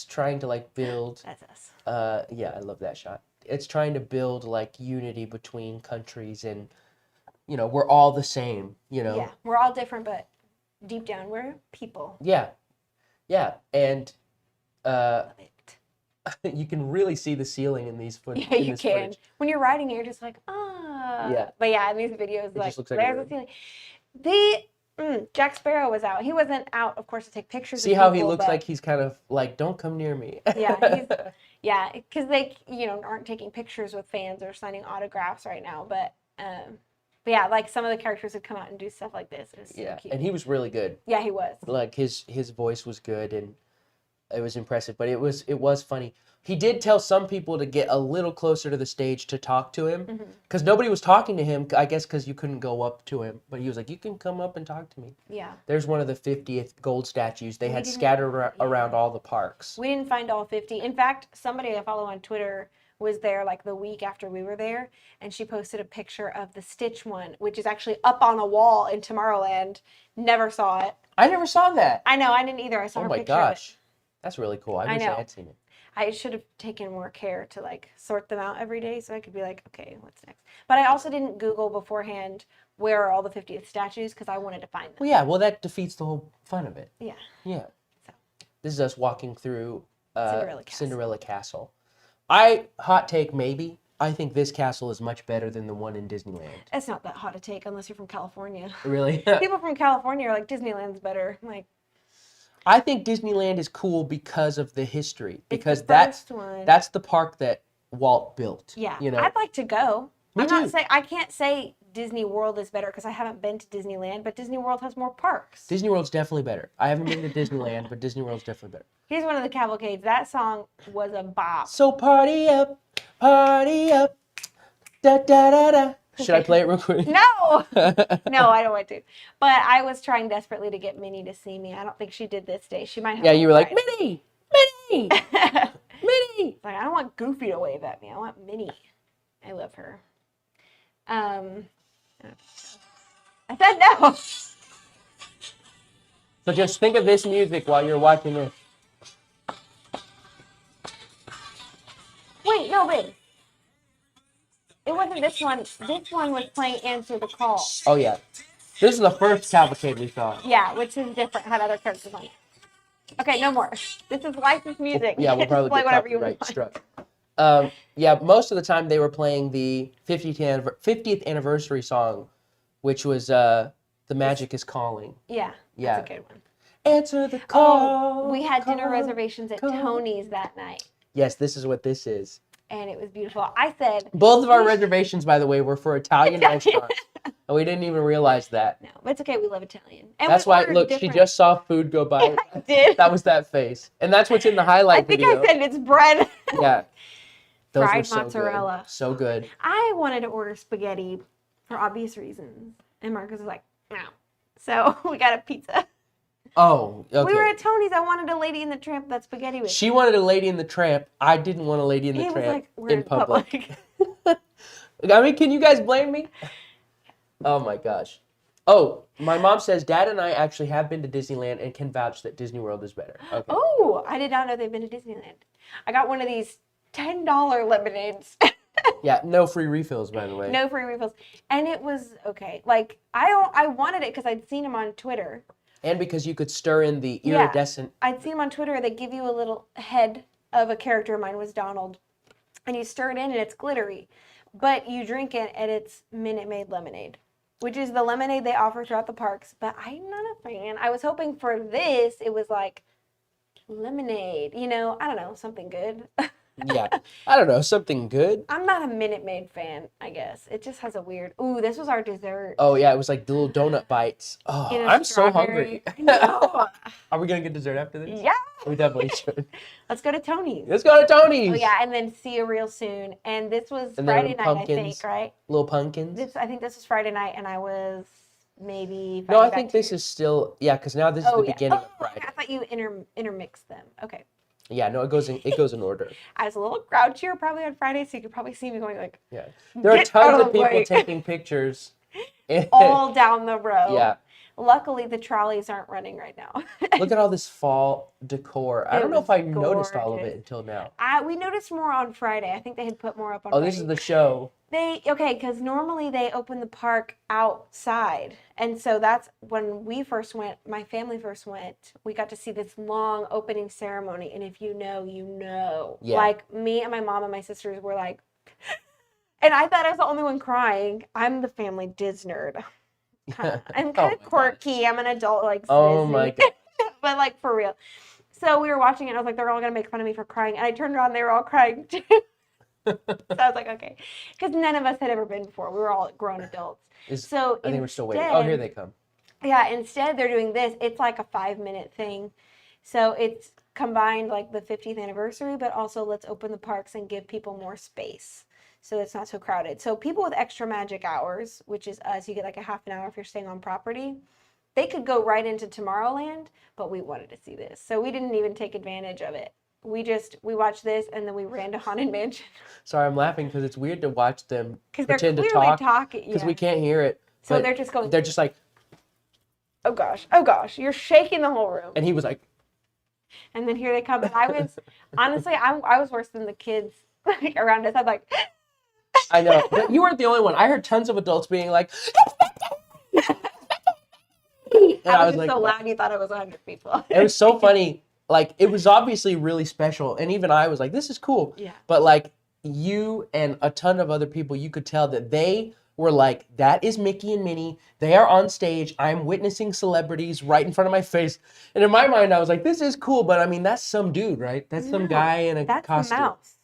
trying to build. That's us. Yeah, I love that shot. It's trying to build unity between countries and we're all the same, Yeah, we're all different, but deep down we're people. Yeah. Yeah, and Love it. you can really see the ceiling in these footage. Yeah, you can. Footage. When you're riding it, you're just like, ah. Yeah. But yeah, in these videos, It just looks like there's the ceiling. Jack Sparrow was out. He wasn't out, of course, to take pictures. See of how people, he looks but like he's kind of like, don't come near me. yeah, because they, aren't taking pictures with fans or signing autographs right now. But yeah, like some of the characters would come out and do stuff like this. It was super cute. And he was really good. Yeah, he was. Like his voice was good and it was impressive, but it was funny. He did tell some people to get a little closer to the stage to talk to him because nobody was talking to him, I guess because you couldn't go up to him. But he was like, you can come up and talk to me. Yeah. There's one of the 50th gold statues they had scattered around all the parks. We didn't find all 50. In fact, somebody I follow on Twitter was there like the week after we were there, and she posted a picture of the Stitch one, which is actually up on a wall in Tomorrowland. Never saw it. I never saw that. I know, I didn't either. I saw her picture of it. Oh my gosh. That's really cool. I wish I had seen it. I should have taken more care to like sort them out every day so I could be like, okay, what's next? But I also didn't Google beforehand where are all the 50th statues because I wanted to find them. Well, yeah, that defeats the whole fun of it. Yeah. Yeah. So. This is us walking through Cinderella Castle. Hot take maybe. I think this castle is much better than the one in Disneyland. It's not that hot a take unless you're from California. Really? People from California are like, Disneyland's better. I'm like, I think Disneyland is cool because of the history. Because that's the park that Walt built. Yeah. I'd like to go. Me too. I can't say Disney World is better because I haven't been to Disneyland, but Disney World has more parks. Disney World's definitely better. I haven't been to Disneyland, but Disney World's definitely better. Here's one of the cavalcades. That song was a bop. So party up, da da da da. Should I play it real quick? No! No, I don't want to. But I was trying desperately to get Minnie to see me. I don't think she did this day. She might have. Yeah, you were like, Minnie! Minnie! Minnie! Like, I don't want Goofy to wave at me. I want Minnie. I love her. I said no! So just think of this music while you're watching this. Wait, no, wait. It wasn't this one. This one was playing Answer the Call. Oh, yeah. This is the first cavalcade we saw. Yeah, which is different. Had other characters on it. Okay, no more. This is licensed music. Yeah, we'll probably play get whatever you copyright want. struck. Yeah, most of the time they were playing the 50th anniversary song, which was The Magic is Calling. Yeah, that's a good one. Answer the call. Oh, we had dinner reservations at Tony's that night. Yes, this is what this is. And it was beautiful. I said... Both of our reservations, by the way, were for Italian restaurants. And we didn't even realize that. No, but it's okay. We love Italian. And that's why, look, she just saw food go by. I did. That was that face. And that's what's in the highlight video. I think I said it's bread. Yeah. Those Fried were so mozzarella. Good. So good. I wanted to order spaghetti for obvious reasons. And Marcus was like, no. So we got a pizza. Oh, okay. We were at Tony's. I wanted a Lady in the Tramp that spaghetti with. She wanted a Lady in the Tramp. I didn't want a Lady in the Tramp was like, we're in public. I mean, can you guys blame me? Oh my gosh. Oh, my mom says Dad and I actually have been to Disneyland and can vouch that Disney World is better. Okay. Oh, I did not know they've been to Disneyland. I got one of these $10 lemonades. Yeah, no free refills, by the way. No free refills. And it was okay. Like, I wanted it because I'd seen them on Twitter. And because you could stir in the iridescent. Yeah, I'd seen them on Twitter. They give you a little head of a character. Mine was Donald. And you stir it in and it's glittery. But you drink it and it's Minute Maid lemonade, which is the lemonade they offer throughout the parks. But I'm not a fan. I was hoping for this. It was like lemonade. I don't know, something good. Yeah, I don't know, something good. I'm not a Minute Maid fan, I guess. It just has a weird... Ooh, this was our dessert. Oh, yeah, it was like the little donut bites. Oh, I'm so hungry. No. Are we going to get dessert after this? Yeah. We definitely should. Let's go to Tony's. Let's go to Tony's. Oh, yeah, and then see you real soon. And this was Friday night, I think, right? Little pumpkins. I think this was Friday night, and I was maybe... No, I think this is still... Yeah, because now this is the beginning of Friday. I thought you intermixed them. Okay. Yeah, no, it goes in order. I was a little grouchier probably on Friday, so you could probably see me going like... Yeah. There are tons of people taking pictures. All down the road. Yeah. Luckily, the trolleys aren't running right now. Look at all this fall decor. I don't know if I noticed all of it until now. We noticed more on Friday. I think they had put more up on Friday. Oh, this is the show. Because normally they open the park outside. And so that's when we first went, my family first went, we got to see this long opening ceremony. And if you know, you know. Yeah. Like me and my mom and my sisters were like, and I thought I was the only one crying. I'm the family Disney nerd. I'm Oh kind of my quirky. I'm an adult, like Oh my Disney. god. But like for real. So we were watching it. I was like, they're all gonna make fun of me for crying. And I turned around, they were all crying too. So I was like, okay, because none of us had ever been before. We were all grown adults. So I think we're still waiting. Oh, here instead, they come. yeah, instead they're doing this. It's like a 5 minute thing. So it's combined like the 50th anniversary, but also let's open the parks and give people more space so it's not so crowded. So people with extra magic hours, which is us, you get like a half an hour if you're staying on property. They could go right into Tomorrowland, but we wanted to see this. So we didn't even take advantage of it. We watched this and then we ran to Haunted Mansion Sorry, I'm laughing because it's weird to watch them because they're pretend to clearly talk talking. because Yeah. we can't hear it. So but they're just going, They're just like, oh gosh, you're shaking the whole room. and he was like, And then here they come. And I was, honestly, I was worse than the kids like, around us. I'm like, I know, but you weren't the only one. I heard tons of adults being like, and I was just like, so loud you thought it was 100 people. it was so funny. Like, it was obviously really special. And even I was like, this is cool. Yeah. But like, you and a ton of other people, you could tell that they were like, that is Mickey and Minnie. They are on stage. I'm witnessing celebrities right in front of my face. And in my mind, I was like, this is cool. But I mean, that's some dude, right? That's some No, guy in a that's costume. the mouse.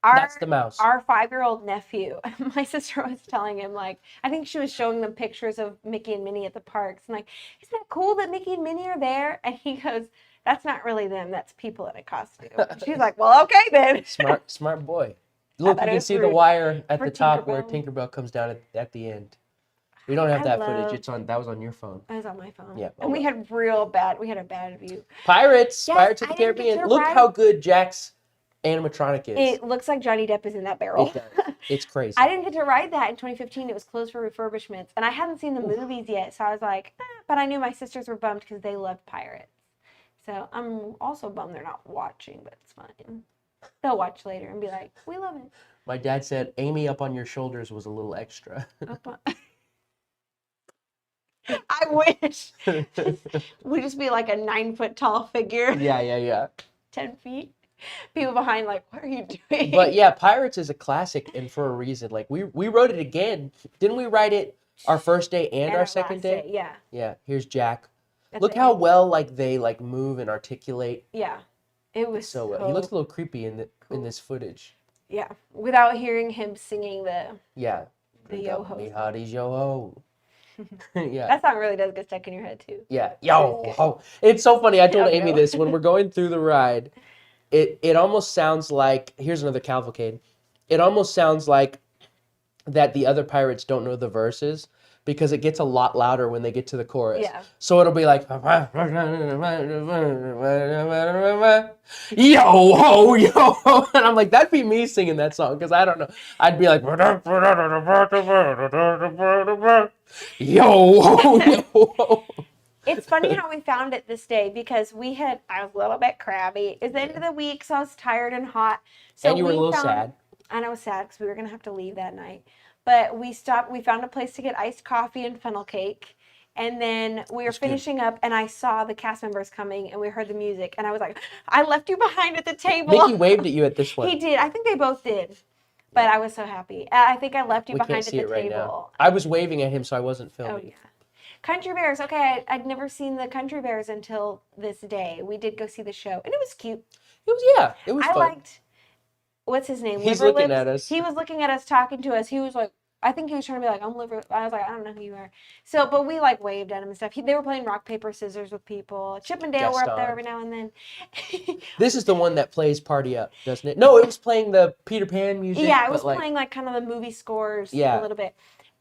That's the mouse. Our 5-year-old nephew, my sister was telling him, like, I think she was showing them pictures of Mickey and Minnie at the parks. And like, isn't that cool that Mickey and Minnie are there? And he goes, that's not really them. That's people in a costume. And she's like, well, okay then. Smart boy. Look, you thought it can was see the rude wire at for the top where Tinkerbell. Tinkerbell comes down at the end. We don't have I that love- footage. That was on your phone. I was on my phone. Yeah. And we had a bad view. Pirates! Yes, Pirates of I the didn't get Caribbean. to Look ride- how good Jack's animatronic is. It looks like Johnny Depp is in that barrel. It does. It's crazy. I didn't get to ride that in 2015. It was closed for refurbishments. And I hadn't seen the movies yet. So I was like, but I knew my sisters were bummed because they loved pirates. So I'm also bummed they're not watching, but it's fine. They'll watch later and be like, we love it. My dad said, Amy up on your shoulders was a little extra. I wish. We'd just be like a 9-foot tall figure, Yeah. 10 feet. People behind, like, what are you doing? But yeah, Pirates is a classic, and for a reason. Like, we wrote it again. Didn't we write it our first day and our second last day? Yeah. Yeah, here's Jack. That's Look it. how well like they like move and articulate Yeah. It was so well. He looks a little creepy in this footage. Yeah. Without hearing him singing the Yeah. yo-ho. Me hotties yo-ho. Yeah. That song really does get stuck in your head too. Yeah. Yo-ho. It's so funny. I told Yo-yo. Amy this when we're going through the ride. It almost sounds like, here's another cavalcade. It almost sounds like that the other pirates don't know the verses because it gets a lot louder when they get to the chorus. Yeah. So it'll be like, yo ho, yo ho. And I'm like, that'd be me singing that song because I don't know. I'd be like, yo ho, yo ho. It's funny how we found it this day because I was a little bit crabby. It's the end of the week, so I was tired and hot. So And you were a we little found- sad. And I was sad because we were going to have to leave that night. But we found a place to get iced coffee and funnel cake. And then we were finishing up, and I saw the cast members coming, and we heard the music. And I was like, I left you behind at the table. Mickey waved at you at this one. He did. I think they both did. But I was so happy. I think I left you We behind can't at see the it right table. now. I was waving at him, so I wasn't Oh, filming. yeah. Country Bears. Okay, I'd never seen the Country Bears until this day. We did go see the show, and it was cute. It was I fun. liked, what's his name? He's Liver looking Lips. at us. He was looking at us, talking to us. He was like, I think he was trying to be like, I'm Liver. I was like, I don't know who you are. So, but we like waved at him and stuff. They were playing rock, paper, scissors with people. Chip and Dale were up there Gaston. every now and then. This is the one that plays Party Up, doesn't it? No, it was playing the Peter Pan music. Yeah, it but was like, playing like kind of the movie scores Yeah. a little bit.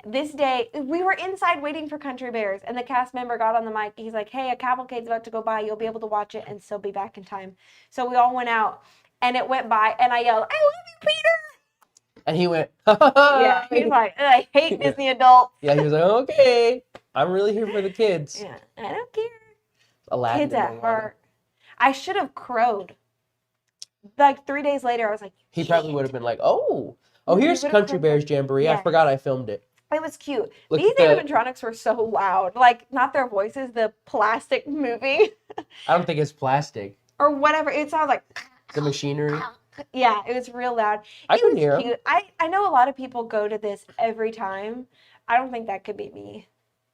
This day, we were inside waiting for Country Bears, and the cast member got on the mic. He's like, hey, a cavalcade's about to go by. You'll be able to watch it and still be back in time. So we all went out, and it went by, and I yelled, I love you, Peter! And he went, Yeah, he's like, I hate Disney adults. Yeah, he was like, okay, I'm really here for the kids. Yeah, I don't care. Aladdin Kids and at Moana. heart. I should have crowed. Like 3 days later, I was like, He probably would have been like, oh, He here's would've Country crowed. Bears Jamboree. I Yes. forgot I filmed it. it was cute. Look These at the- animatronics were so loud. Like, not their voices, the plastic moving I don't think it's plastic. or whatever. It sounds like, The machinery. yeah, it was real loud. I It couldn't was hear 'em. cute. I know a lot of people go to this every time. I don't think that could be me.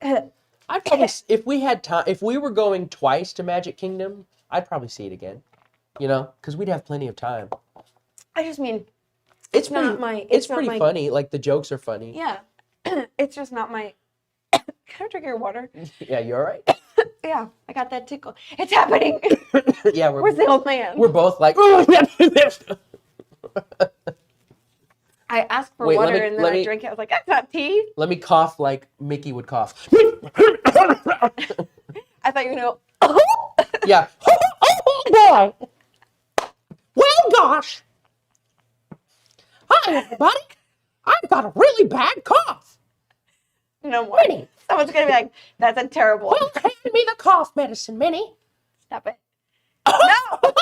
I'd probably, if we had time, if we were going twice to Magic Kingdom, I'd probably see it again. You know, because we'd have plenty of time. I just mean, It's not pretty, my. it's not pretty my, funny. Like the jokes are funny. Yeah, it's just not my. Can I drink your water? Yeah, you all right? Yeah, I got that tickle. It's happening. Yeah, Where's the old man? we're both like. I asked for Wait, water and then I drank it. I was like, that's not tea. Let me cough like Mickey would cough. I thought you know. Yeah. Oh boy. Well, gosh. Hi, everybody. I've got a really bad cough. No more. Minnie. Someone's gonna be like, that's a terrible. Well, hand me the cough medicine, Minnie. Stop it. No.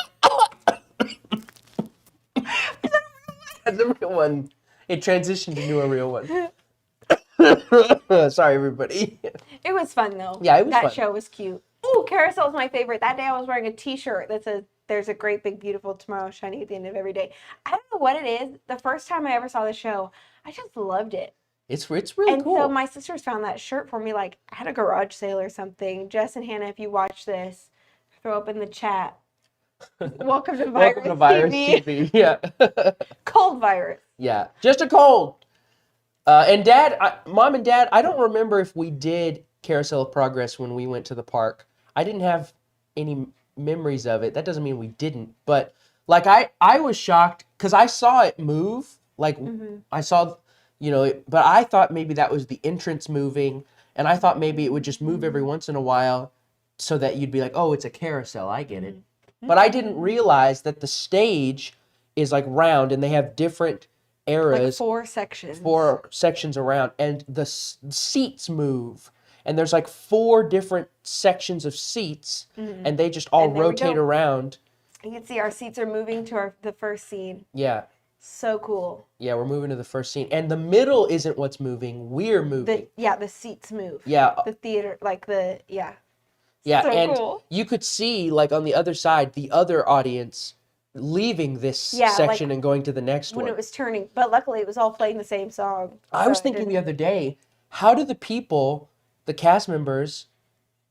That's a real one. It transitioned into a real one. Sorry, everybody. It was fun though. Yeah, it was that fun. show was cute. Ooh, Carousel is my favorite. That day I was wearing a t-shirt that says, there's a great big beautiful tomorrow shining at the end of every day. I don't know what it is. The first time I ever saw the show, I just loved it. It's really And cool. so my sisters found that shirt for me like at a garage sale or something. Jess and Hannah, if you watch this, throw up in the chat. Welcome to Virus TV. Yeah. Cold virus. Yeah. Just a cold. And Mom and Dad, I don't remember if we did Carousel of Progress when we went to the park. I didn't have any memories of it. That doesn't mean we didn't. But like I was shocked because I saw it move. Like I saw, but I thought maybe that was the entrance moving. And I thought maybe it would just move every once in a while so that you'd be like, oh, it's a carousel. I get it. But I didn't realize that the stage is like round and they have different eras. Like 4 sections around, and the seats move. And there's like 4 different sections of seats, and they just all rotate around. You can see our seats are moving to the first scene. Yeah. So cool. Yeah, we're moving to the first scene. And the middle isn't what's moving. We're moving. The seats move. Yeah. The theater, yeah. Yeah, so and cool. You could see, like, on the other side, the other audience leaving this section and going to the next one. When it was turning. But luckily, it was all playing the same song. I was thinking the other day, how do the cast members,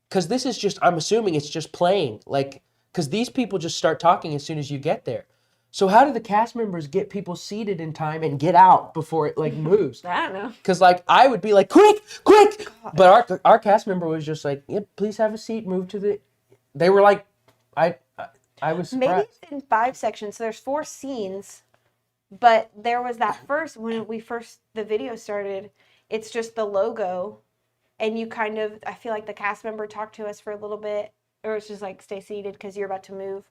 because this is just, I'm assuming it's just playing, like, because these people just start talking as soon as you get there. So how do the cast members get people seated in time and get out before it, like, moves? I don't know. Because, like, I would be like, quick! God. But our cast member was just like, yep, please have a seat, move to the... They were like, I was surprised. Maybe it's in 5 sections, so there's 4 scenes, but there was that first, when the video started, it's just the logo, and you kind of, I feel like the cast member talked to us for a little bit, or it's just like, stay seated because you're about to move.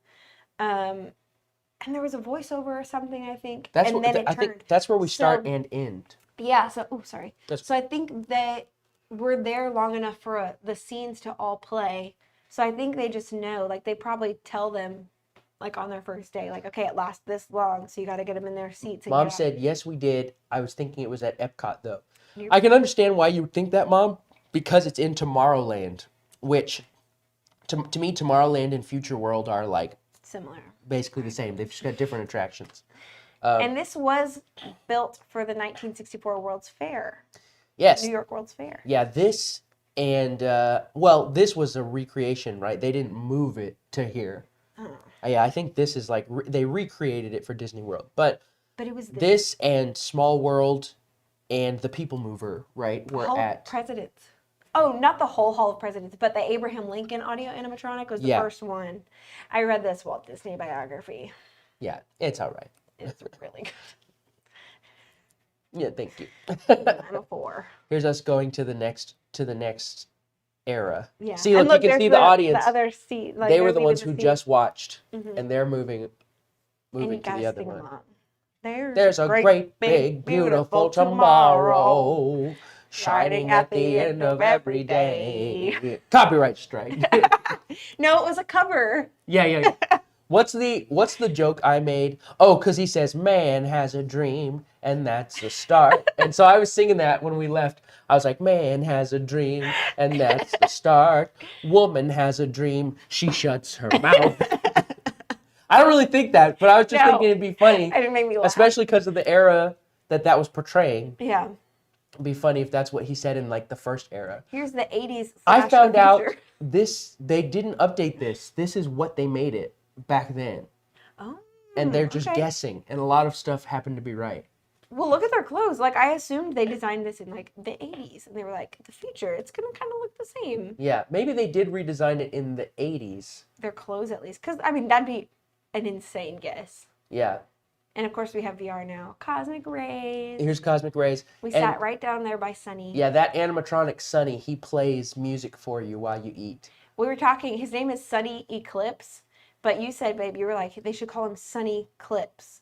And there was a voiceover or something, I think. I think that's where we start and end. Yeah, so, sorry. So I think that we're there long enough for the scenes to all play. So I think they just know, like, they probably tell them, like, on their first day, like, okay, it lasts this long, so you got to get them in their seats. And Mom said, yes, we did. I was thinking it was at Epcot, though. I can understand why you would think that, Mom, because it's in Tomorrowland, which, to me, Tomorrowland and Future World are, like, similar. Basically the same. They've just got different attractions. And this was built for the 1964 World's Fair. Yes. New York World's Fair. Yeah, this and, this was a recreation, right? They didn't move it to here. Oh. Yeah, I think this is like, they recreated it for Disney World. But it was this and Small World and the People Mover, right, were Hall at... Presidents. Oh, not the whole Hall of Presidents, but the Abraham Lincoln audio animatronic was the first one. I read this Walt Disney biography. Yeah, it's all right. It's really good. Yeah, thank you. I'm a 4. Here's us going to the next era. Yeah. See, look, you can see the audience. The other seat. Like, they were the ones who just watched, and they're moving to the other one. There's a great, big, beautiful tomorrow. Shining at the end of every day. Copyright strike. No, it was a cover. Yeah. What's the joke I made? Oh, because he says, man has a dream, and that's the start. And so I was singing that when we left. I was like, man has a dream, and that's the start. Woman has a dream, she shuts her mouth. I don't really think that, but I was just thinking it'd be funny. It made me laugh. Especially because of the era that was portraying. Yeah. be funny if that's what he said in like the first era. Here's the 80s. I slash found the out future. they didn't update this. This is what they made it back then. Oh. And they're just okay. guessing. And a lot of stuff happened to be right. Well, look at their clothes. Like, I assumed they designed this in, like, the 80s. And they were like, the future, it's going to kind of look the same. Yeah, maybe they did redesign it in the 80s. Their clothes, at least. Because, I mean, that'd be an insane guess. Yeah. And, of course, we have VR now. Cosmic Rays. Here's Cosmic Rays. We sat right down there by Sunny. Yeah, that animatronic Sunny, he plays music for you while you eat. We were talking, his name is Sunny Eclipse. But you said, babe, you were like, they should call him Sunny Clips.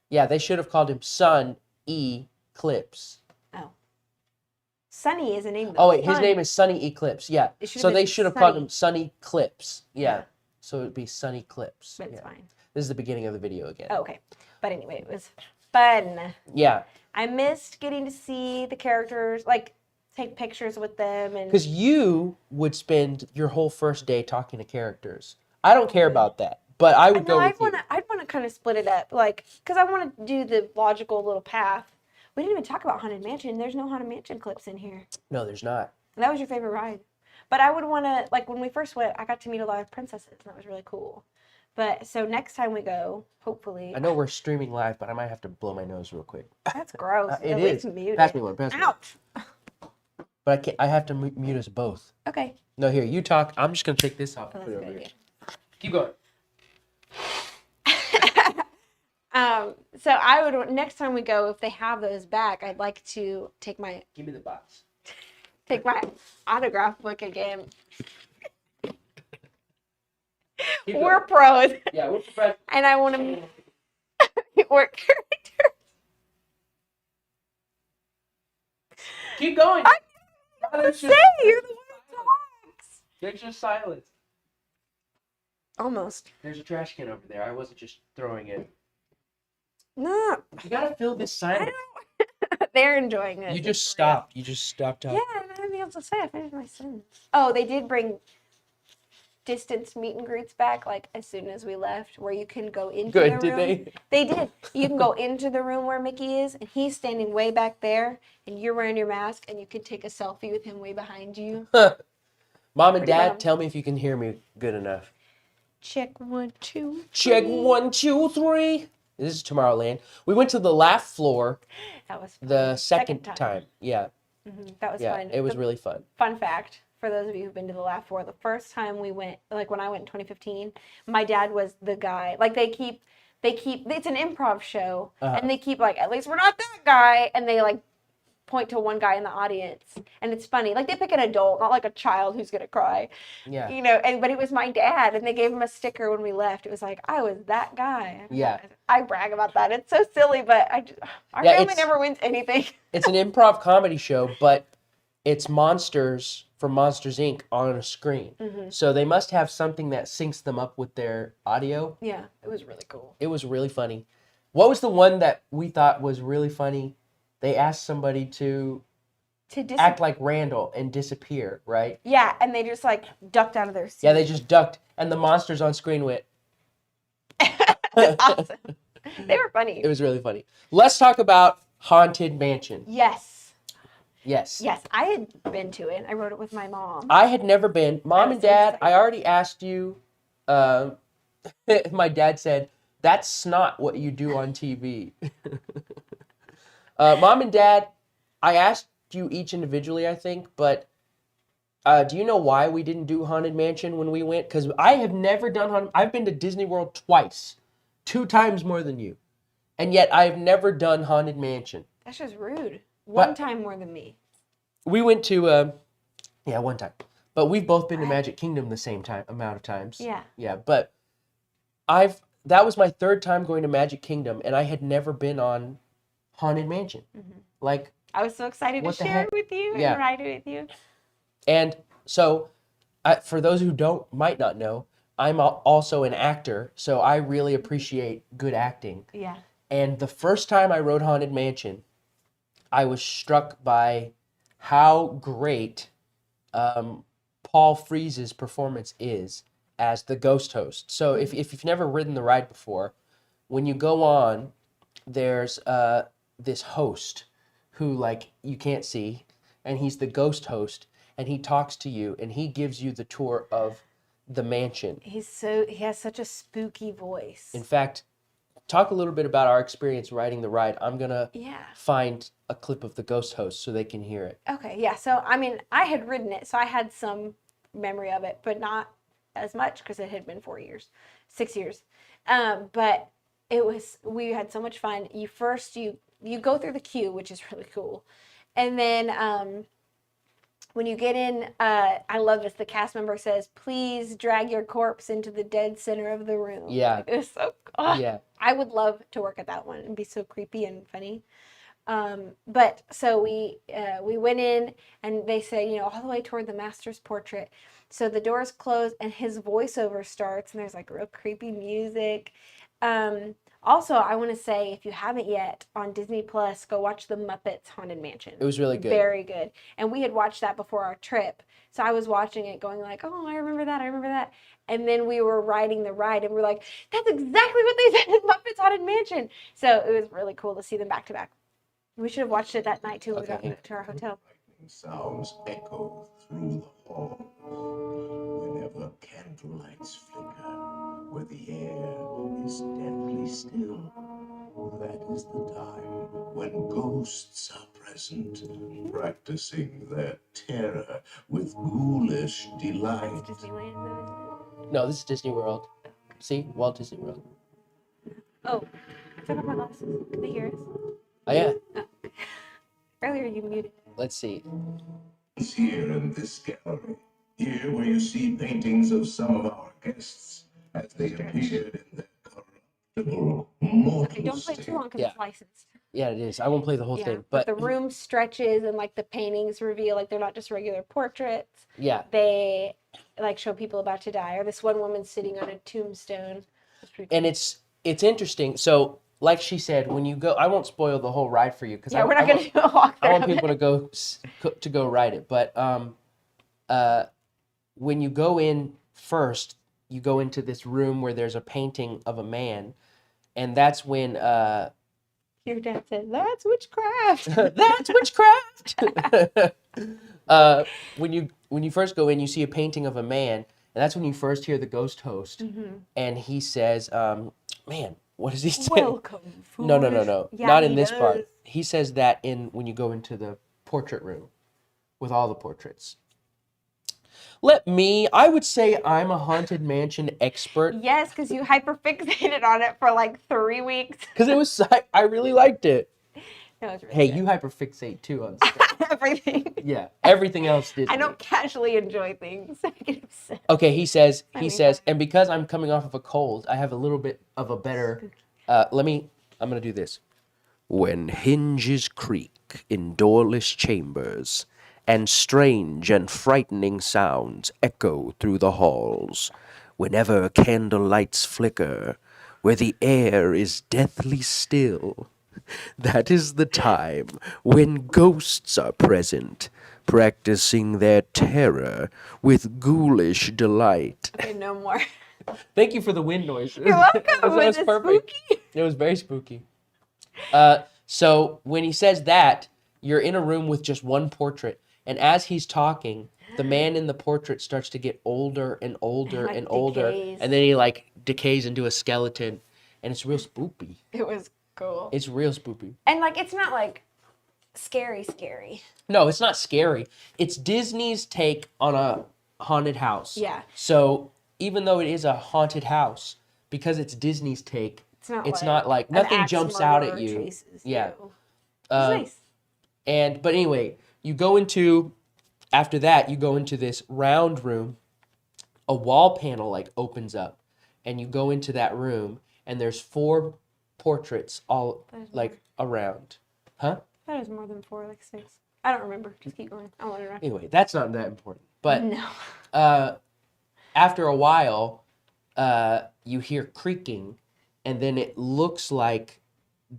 Yeah, they should have called him Sun Eclipse. Oh. Sunny is a name. Oh, wait, his name is Sunny Eclipse. Yeah. So they should have called him Sunny Clips. Yeah. So it would be Sunny Clips. That's fine. This is the beginning of the video again. Oh, okay. But anyway, it was fun. Yeah. I missed getting to see the characters, like take pictures with them, and because you would spend your whole first day talking to characters. I don't care about that, but I would go with you. I'd want to kind of split it up, like, because I want to do the logical little path. We didn't even talk about Haunted Mansion. There's no Haunted Mansion clips in here. No, there's not. And that was your favorite ride. But I would want to, like, when we first went, I got to meet a lot of princesses, and that was really cool. But, so next time we go, hopefully. I know we're streaming live, but I might have to blow my nose real quick. That's gross. It is. Pass me one. Pass me one. Ouch. But I have to mute us both. Okay. No, here, you talk. I'm just going to take this off. Oh, And put it that's over good, here. Keep going. So I would, next time we go, if they have those back, I'd like to take my Give me the box. Take my autograph book again. We're pros. Yeah, we're pros. And I want to meet work characters. Keep going. I didn't say you're the one that talks. There's just silence. Almost. There's a trash can over there. I wasn't just throwing it. No. You gotta fill this silence. They're enjoying it. You just stopped. You just stopped talking. Yeah, I don't have anything else to say. I finished my sentence. Oh, they did bring distance meet and greets back, like as soon as we left, where you can go into the room. Did they? They did. You can go into the room where Mickey is, and he's standing way back there, and you're wearing your mask, and you can take a selfie with him way behind you. Mom and Dad, tell me if you can hear me good enough. Check 1, 2, 3. Check 1, 2, 3. This is Tomorrowland. We went to the laugh floor. That was fun. The second time. Yeah. Mm-hmm. That was yeah, fun. It was really fun. Fun fact, for those of you who've been to the laugh floor, the first time we went, like when I went in 2015, my dad was the guy. Like they keep, it's an improv show, and they keep like, at least we're not that guy, and they like point to one guy in the audience, and it's funny. Like they pick an adult, not like a child who's gonna cry. Yeah. You know, but it was my dad, and they gave him a sticker when we left. It was like, I was that guy. Yeah. I brag about that. It's so silly, but our family never wins anything. It's an improv comedy show, but it's monsters from Monsters, Inc. on a screen. Mm-hmm. So they must have something that syncs them up with their audio. Yeah, it was really cool. It was really funny. What was the one that we thought was really funny? They asked somebody to act like Randall and disappear, right? Yeah, and they just like ducked out of their seat. Yeah, they just ducked, and the monsters on screen went. Awesome. They were funny. It was really funny. Let's talk about Haunted Mansion. Yes. Yes. Yes, I had been to it. I wrote it with my mom. I had never been. Mom and Dad, I already asked you. My dad said, that's not what you do on TV. Mom and Dad, I asked you each individually, I think, but do you know why we didn't do Haunted Mansion when we went? Because I have never done Haunted. I've been to Disney World twice, 2 times more than you, and yet I've never done Haunted Mansion. That's just rude. One time more than me. We went to, one time, but we've both been to Magic Kingdom the same amount of times. Yeah. Yeah, but that was my 3rd time going to Magic Kingdom, and I had never been on Haunted Mansion. Mm-hmm. Like, I was so excited to share it with you and ride it with you. And so, for those who might not know, I'm also an actor, so I really appreciate good acting. Yeah. And the first time I rode Haunted Mansion, I was struck by how great Paul Frees's performance is as the ghost host. So if you've never ridden the ride before, when you go on, there's this host who like you can't see, and he's the ghost host, and he talks to you, and he gives you the tour of the mansion. He has such a spooky voice. In fact, talk a little bit about our experience riding the ride. I'm gonna find a clip of the ghost host so they can hear it. Okay, yeah. So I mean, I had ridden it, so I had some memory of it, but not as much because it had been 6 years. But we had so much fun. You go through the queue, which is really cool, and then when you get in, I love this. The cast member says, "Please drag your corpse into the dead center of the room." Yeah, it was so. Yeah, I would love to work at that one and be so creepy and funny. But so we went in, and they say, all the way toward the master's portrait. So the doors close, and his voiceover starts, and there's like real creepy music. Also, I want to say, if you haven't yet, on Disney Plus, go watch the Muppets Haunted Mansion. It was really good. Very good. And we had watched that before our trip. So I was watching it going like, oh, I remember that. And then we were riding the ride, and we're like, that's exactly what they said in Muppets Haunted Mansion. So it was really cool to see them back to back. We should have watched it that night, too, when we got to our hotel. Sounds echo through the halls whenever candlelights flicker, where the air is deadly still. That is the time when ghosts are present, practicing their terror with ghoulish delight. No, this is Disney World. See? Walt Disney World. Oh, turn off my glasses. Can they hear us? Oh, yeah. Oh. Earlier you muted. Let's see. It's here in this gallery. Here where you see paintings of some of our guests as they appeared in their corruptible mortal Okay, don't play too long because it's licensed. Yeah, it is. I won't play the whole thing. But the room stretches, and like the paintings reveal like they're not just regular portraits. Yeah. They like show people about to die, or this one woman sitting on a tombstone. And it's interesting. So, like she said, when you go, I won't spoil the whole ride for you because we're not going to do a walkthrough. I want people to go ride it. But when you go in first, you go into this room where there's a painting of a man, and that's when your dad said, "That's witchcraft." That's witchcraft. When you first go in, you see a painting of a man, and that's when you first hear the ghost host, and he says, "Man, what does he say?" Welcome. No. Yeah, Not in this part. He says that when you go into the portrait room with all the portraits. I would say I'm a Haunted Mansion expert. Yes, because you hyperfixated on it for like 3 weeks. Because I really liked it. No, it's really hey, good. you hyperfixate too on stuff. Everything. Yeah, everything else Disney. I don't casually enjoy things. I get upset. Okay, he says, and because I'm coming off of a cold, I have a little bit of a better, I'm going to do this. When hinges creak in doorless chambers, and strange and frightening sounds echo through the halls, whenever candle lights flicker, where the air is deathly still, that is the time when ghosts are present, practicing their terror with ghoulish delight. Okay, no more. Thank you for the wind noises. You're welcome. Was perfect. Spooky? It was very spooky. So when he says that, you're in a room with just one portrait, and as he's talking, the man in the portrait starts to get older and older and older, and then he decays into a skeleton, and it's real spoopy. It was cool. It's real spoopy. And it's not scary. No, it's not scary. It's Disney's take on a haunted house. Yeah. So even though it is a haunted house, because it's Disney's take, it's not like nothing jumps out at you. Yeah. It's nice. But anyway, after that, you go into this round room. A wall panel opens up, and you go into that room, and there's 4 portraits all around. Huh? That is more than 4, 6. I don't remember. Just keep going. I want to know. Anyway, that's not that important. But no. After a while, you hear creaking, and then it looks like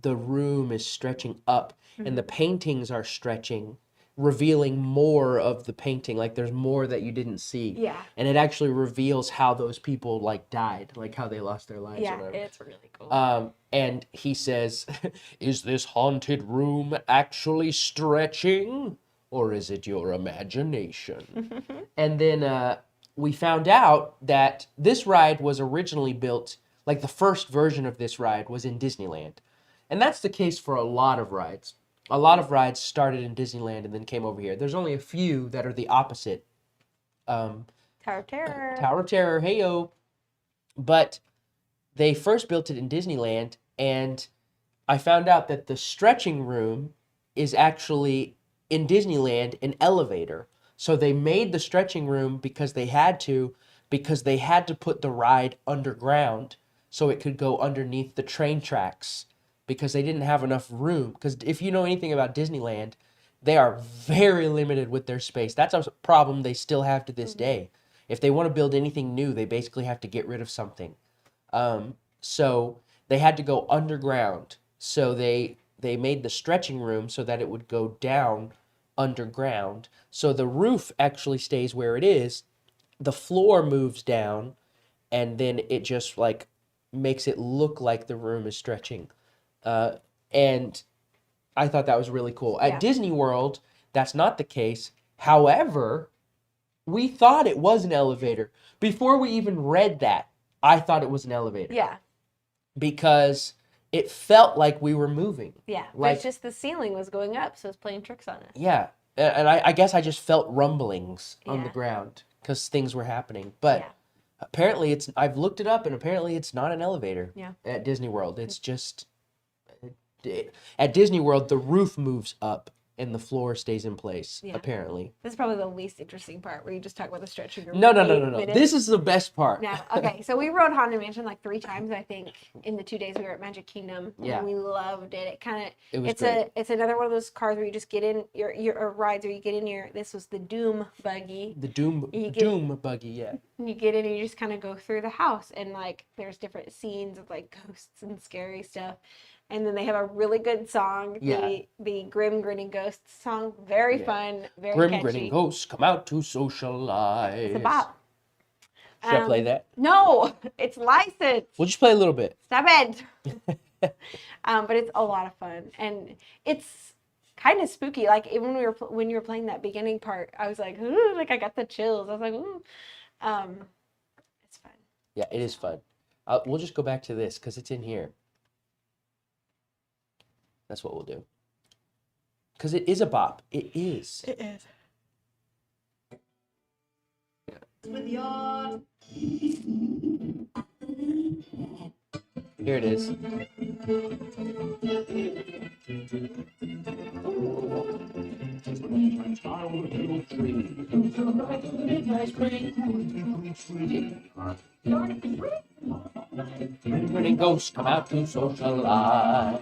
the room is stretching up, and the paintings are stretching revealing more of the painting. Like there's more that you didn't see. Yeah. And it actually reveals how those people like died, like how they lost their lives. Or Yeah, whatever. it's really cool. And he says, "Is this haunted room actually stretching, or is it your imagination?" And then we found out that this ride was originally built, like the first version of this ride was in Disneyland. And that's the case for a lot of rides. A lot of rides started in Disneyland and then came over here. There's only a few that are the opposite. Tower of Terror. Tower of Terror, heyo. But they first built it in Disneyland, and I found out that the stretching room is actually in Disneyland an elevator. So they made the stretching room because they had to put the ride underground so it could go underneath the train tracks because they didn't have enough room. Because if you know anything about Disneyland, they are very limited with their space. That's a problem they still have to this day. If they want to build anything new, they basically have to get rid of something. So they had to go underground. So they made the stretching room so that it would go down underground. So the roof actually stays where it is. The floor moves down, and then it just like makes it look like the room is stretching. And I thought that was really cool. At Disney World, that's not the case. However, we thought it was an elevator. Before we even read that, I thought it was an elevator. Yeah. Because it felt like we were moving. Yeah. But Like, it's just the ceiling was going up, so it's playing tricks on us. yeah. And I guess I just felt rumblings on the Yeah. ground because things were happening. But Yeah. apparently I've looked it up, and apparently it's not an elevator Yeah. at Disney World. It's just, at Disney World, the roof moves up and the floor stays in place, Yeah. apparently. This is probably the least interesting part where you just talk about the stretching room. No. for 8 minutes. This is the best part. No, okay. So we rode Haunted Mansion like 3 times, I think, in the 2 days we were at Magic Kingdom. Yeah. And we loved it. It kind of It was it's another one of those cars where you just get in your rides where you get in this was the Doom buggy. The Doom buggy, yeah. You get in and you just kind of go through the house, and like there's different scenes of like ghosts and scary stuff. And then they have a really good song, the Grinning Ghosts song. Very fun, very catchy. Grinning Ghosts come out to socialize. It's a bop. Should I play that? No, it's licensed. We'll just play a little bit. Stop it. But it's a lot of fun, and it's kind of spooky. Like even when you were playing that beginning part, I was like, ooh, like I got the chills. I was like, ooh. It's fun. Yeah, it is fun. We'll just go back to this because it's in here. That's what we'll do. Because it is a bop. It is. It is. Here it is. Grinning Ghosts come out to socialize.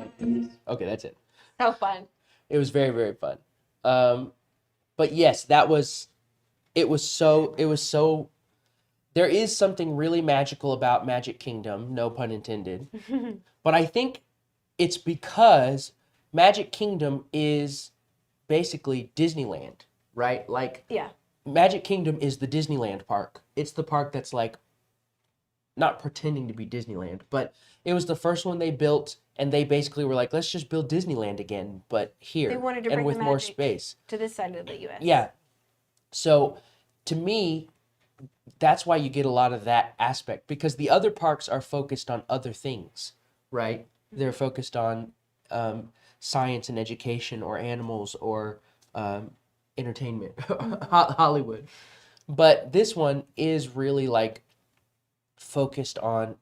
Okay, that's it. So fun. It was very, very fun. But yes, it was so, there is something really magical about Magic Kingdom, no pun intended. But I think it's because Magic Kingdom is basically Disneyland, right? Like, Yeah. Magic Kingdom is the Disneyland park. It's the park that's like, not pretending to be Disneyland, but it was the first one they built, and they basically were like, let's just build Disneyland again, but here, They wanted to and bring with the more magic space. to this side of the U.S. Yeah. So, to me, that's why you get a lot of that aspect, because the other parks are focused on other things, right? They're focused on science and education, or animals, or entertainment, Hollywood. But this one is really like focused on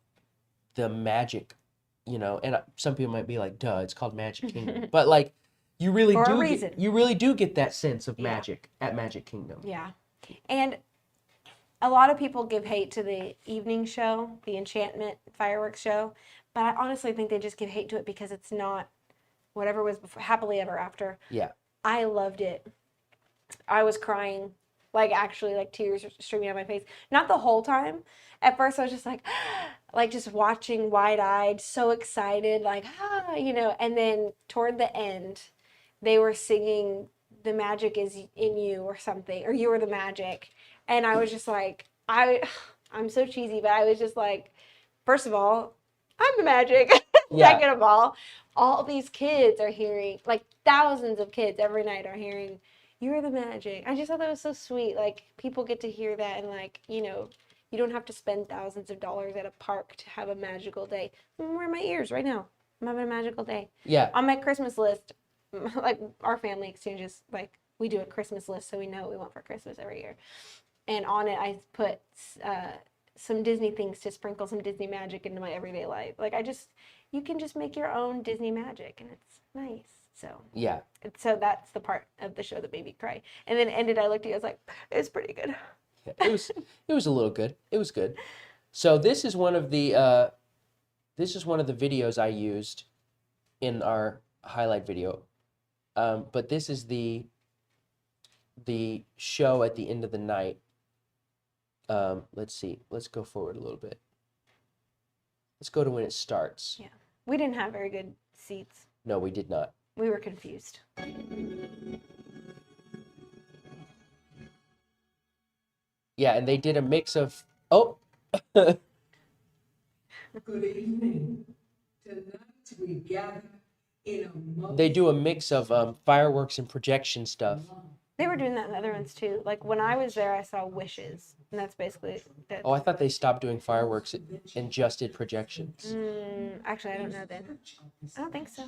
the magic, and some people might be like, duh, it's called Magic Kingdom. But like, you really For a do reason. you really do get that sense of magic at Magic Kingdom. Yeah. And a lot of people give hate to the evening show, the enchantment fireworks show, but I honestly think they just give hate to it because it's not whatever was before, happily ever after. Yeah. I loved it. I was crying, like actually like tears streaming down my face. Not the whole time. At first I was just like just watching wide-eyed, so excited, like, and then toward the end, they were singing the magic is in you or something, or you're the magic. And I was just like, I'm so cheesy, but I was just like, first of all, I'm the magic. Yeah. Second of all these kids are hearing, like thousands of kids every night are hearing, you're the magic. I just thought that was so sweet. Like, people get to hear that, and like, you know, you don't have to spend thousands of dollars at a park to have a magical day. I'm wearing my ears right now. I'm having a magical day. Yeah. On my Christmas list, like our family exchanges, like we do a Christmas list so we know what we want for Christmas every year. And on it, I put some Disney things to sprinkle some Disney magic into my everyday life. Like, you can just make your own Disney magic, and it's nice. So Yeah. so that's the part of the show that made me cry. And then ended, I looked at you, I was like, it's pretty good. It was a little good. It was good. So this is one of the videos I used in our highlight video. But this is the show at the end of the night. Let's see. Let's go forward a little bit. Let's go to when it starts. Yeah. We didn't have very good seats. No, we did not. We were confused. Yeah, and they did a mix of Good evening. Tonight we gather in a most they do a mix of fireworks and projection stuff. They were doing that in the other ones too. Like when I was there, I saw wishes, and that's basically that. Oh, I thought they stopped doing fireworks and just did projections. Actually, I don't know then. I don't think so.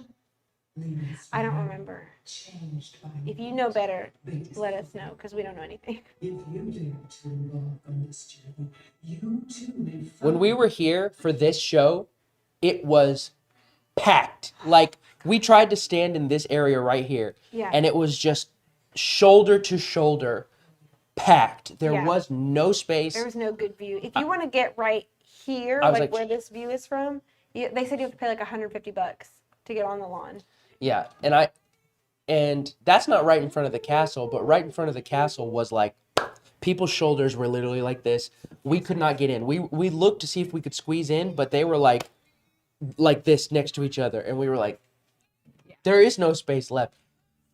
I don't remember. changed by If you know better, let us know, because we don't know anything. If you dare to embark on this journey, you too may find When we were here for this show, it was packed. Like, we tried to stand in this area right here, Yeah. and it was just shoulder to shoulder packed. There Yeah. was no space. There was no good view. If you want to get right here, I was like like- where this view is from, they said you have to pay like $150 to get on the lawn. Yeah, and that's not right in front of the castle, but right in front of the castle was like people's shoulders were literally like this. We could not get in. We looked to see if we could squeeze in, but they were like this next to each other, and we were like, there is no space left.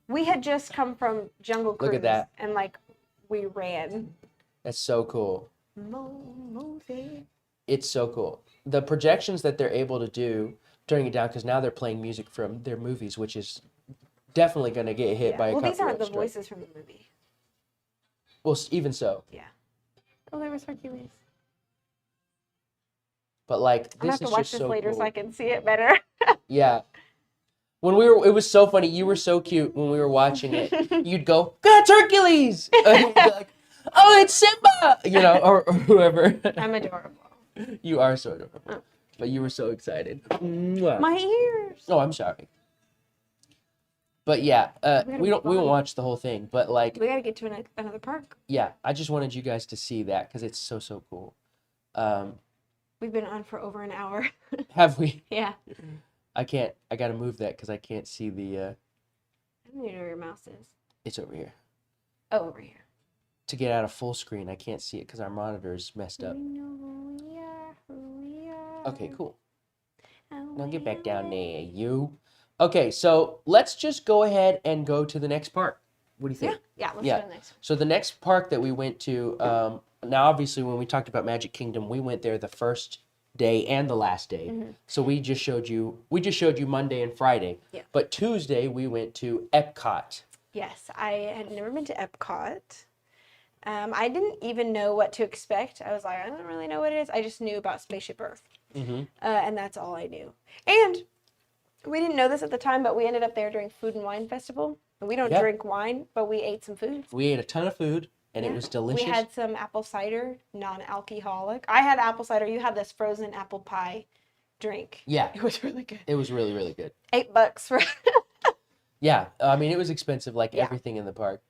We had just come from Jungle Cruise. Look at that. And like we ran. That's so cool. Mosey. It's so cool. The projections that they're able to do, turning it down because now they're playing music from their movies, which is definitely going to get hit by a Well, these aren't copyright the strike. voices from the movie. Well, even so, Yeah. Oh, there was Hercules. but like I'm gonna this have to is watch just this so later cool. so I can see it better. Yeah. It was so funny. You were so cute when we were watching it. You'd go, "That's Hercules!" And you'd be like, "Oh, it's Simba!" You know, or whoever. I'm adorable. You are so adorable. But you were so excited. Mwah. My ears. Oh, I'm sorry. But yeah, gotta we move won't on. watch the whole thing. But like, We got to get to another park. yeah, I just wanted you guys to see that because it's so cool. We've been on for over an hour. Have we? Yeah. I gotta move that because I can't see the. I don't even know where your mouse is. It's over here. Oh, over here. To get out of full screen, I can't see it because our monitor is messed up. We know who we are, who we are. Okay, cool. and Now get we back are down ready. there, you. Okay, so let's just go ahead and go to the next park. What do you think? Yeah, let's Yeah. go to the next one. So the next park that we went to, now obviously when we talked about Magic Kingdom, we went there the first day and the last day. So we just showed you Monday and Friday. Yeah. But Tuesday we went to Epcot. Yes, I had never been to Epcot. I didn't even know what to expect. I was like, I don't really know what it is. I just knew about Spaceship Earth. And that's all I knew. And we didn't know this at the time, but we ended up there during Food and Wine Festival. And we don't Yeah. drink wine, but we ate some food. We ate a ton of food and it Yeah. was delicious. We had some apple cider, non-alcoholic. I had apple cider. You had this frozen apple pie drink. Yeah. It was really good. It was really, really good. $8 for. Yeah, I mean it was expensive like Yeah. everything in the park.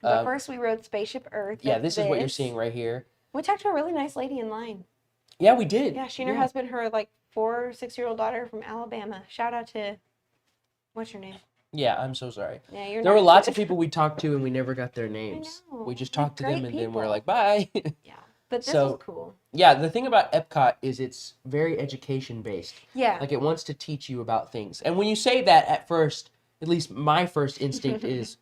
But first we rode Spaceship Earth. Yeah, like this is what you're seeing right here. We talked to a really nice lady in line. Yeah, we did. Yeah, she and her husband, her like 4 or 6-year-old daughter from Alabama. Shout out to, what's your name? Yeah, I'm so sorry. Yeah, you're. There were not- lots of people we talked to and we never got their names. know. We just They're talked to them great and then we're people. like, bye. Yeah, but this So- was cool. Yeah, the thing about Epcot is it's very education based. Yeah. Like it wants to teach you about things. And when you say that at first, at least my first instinct is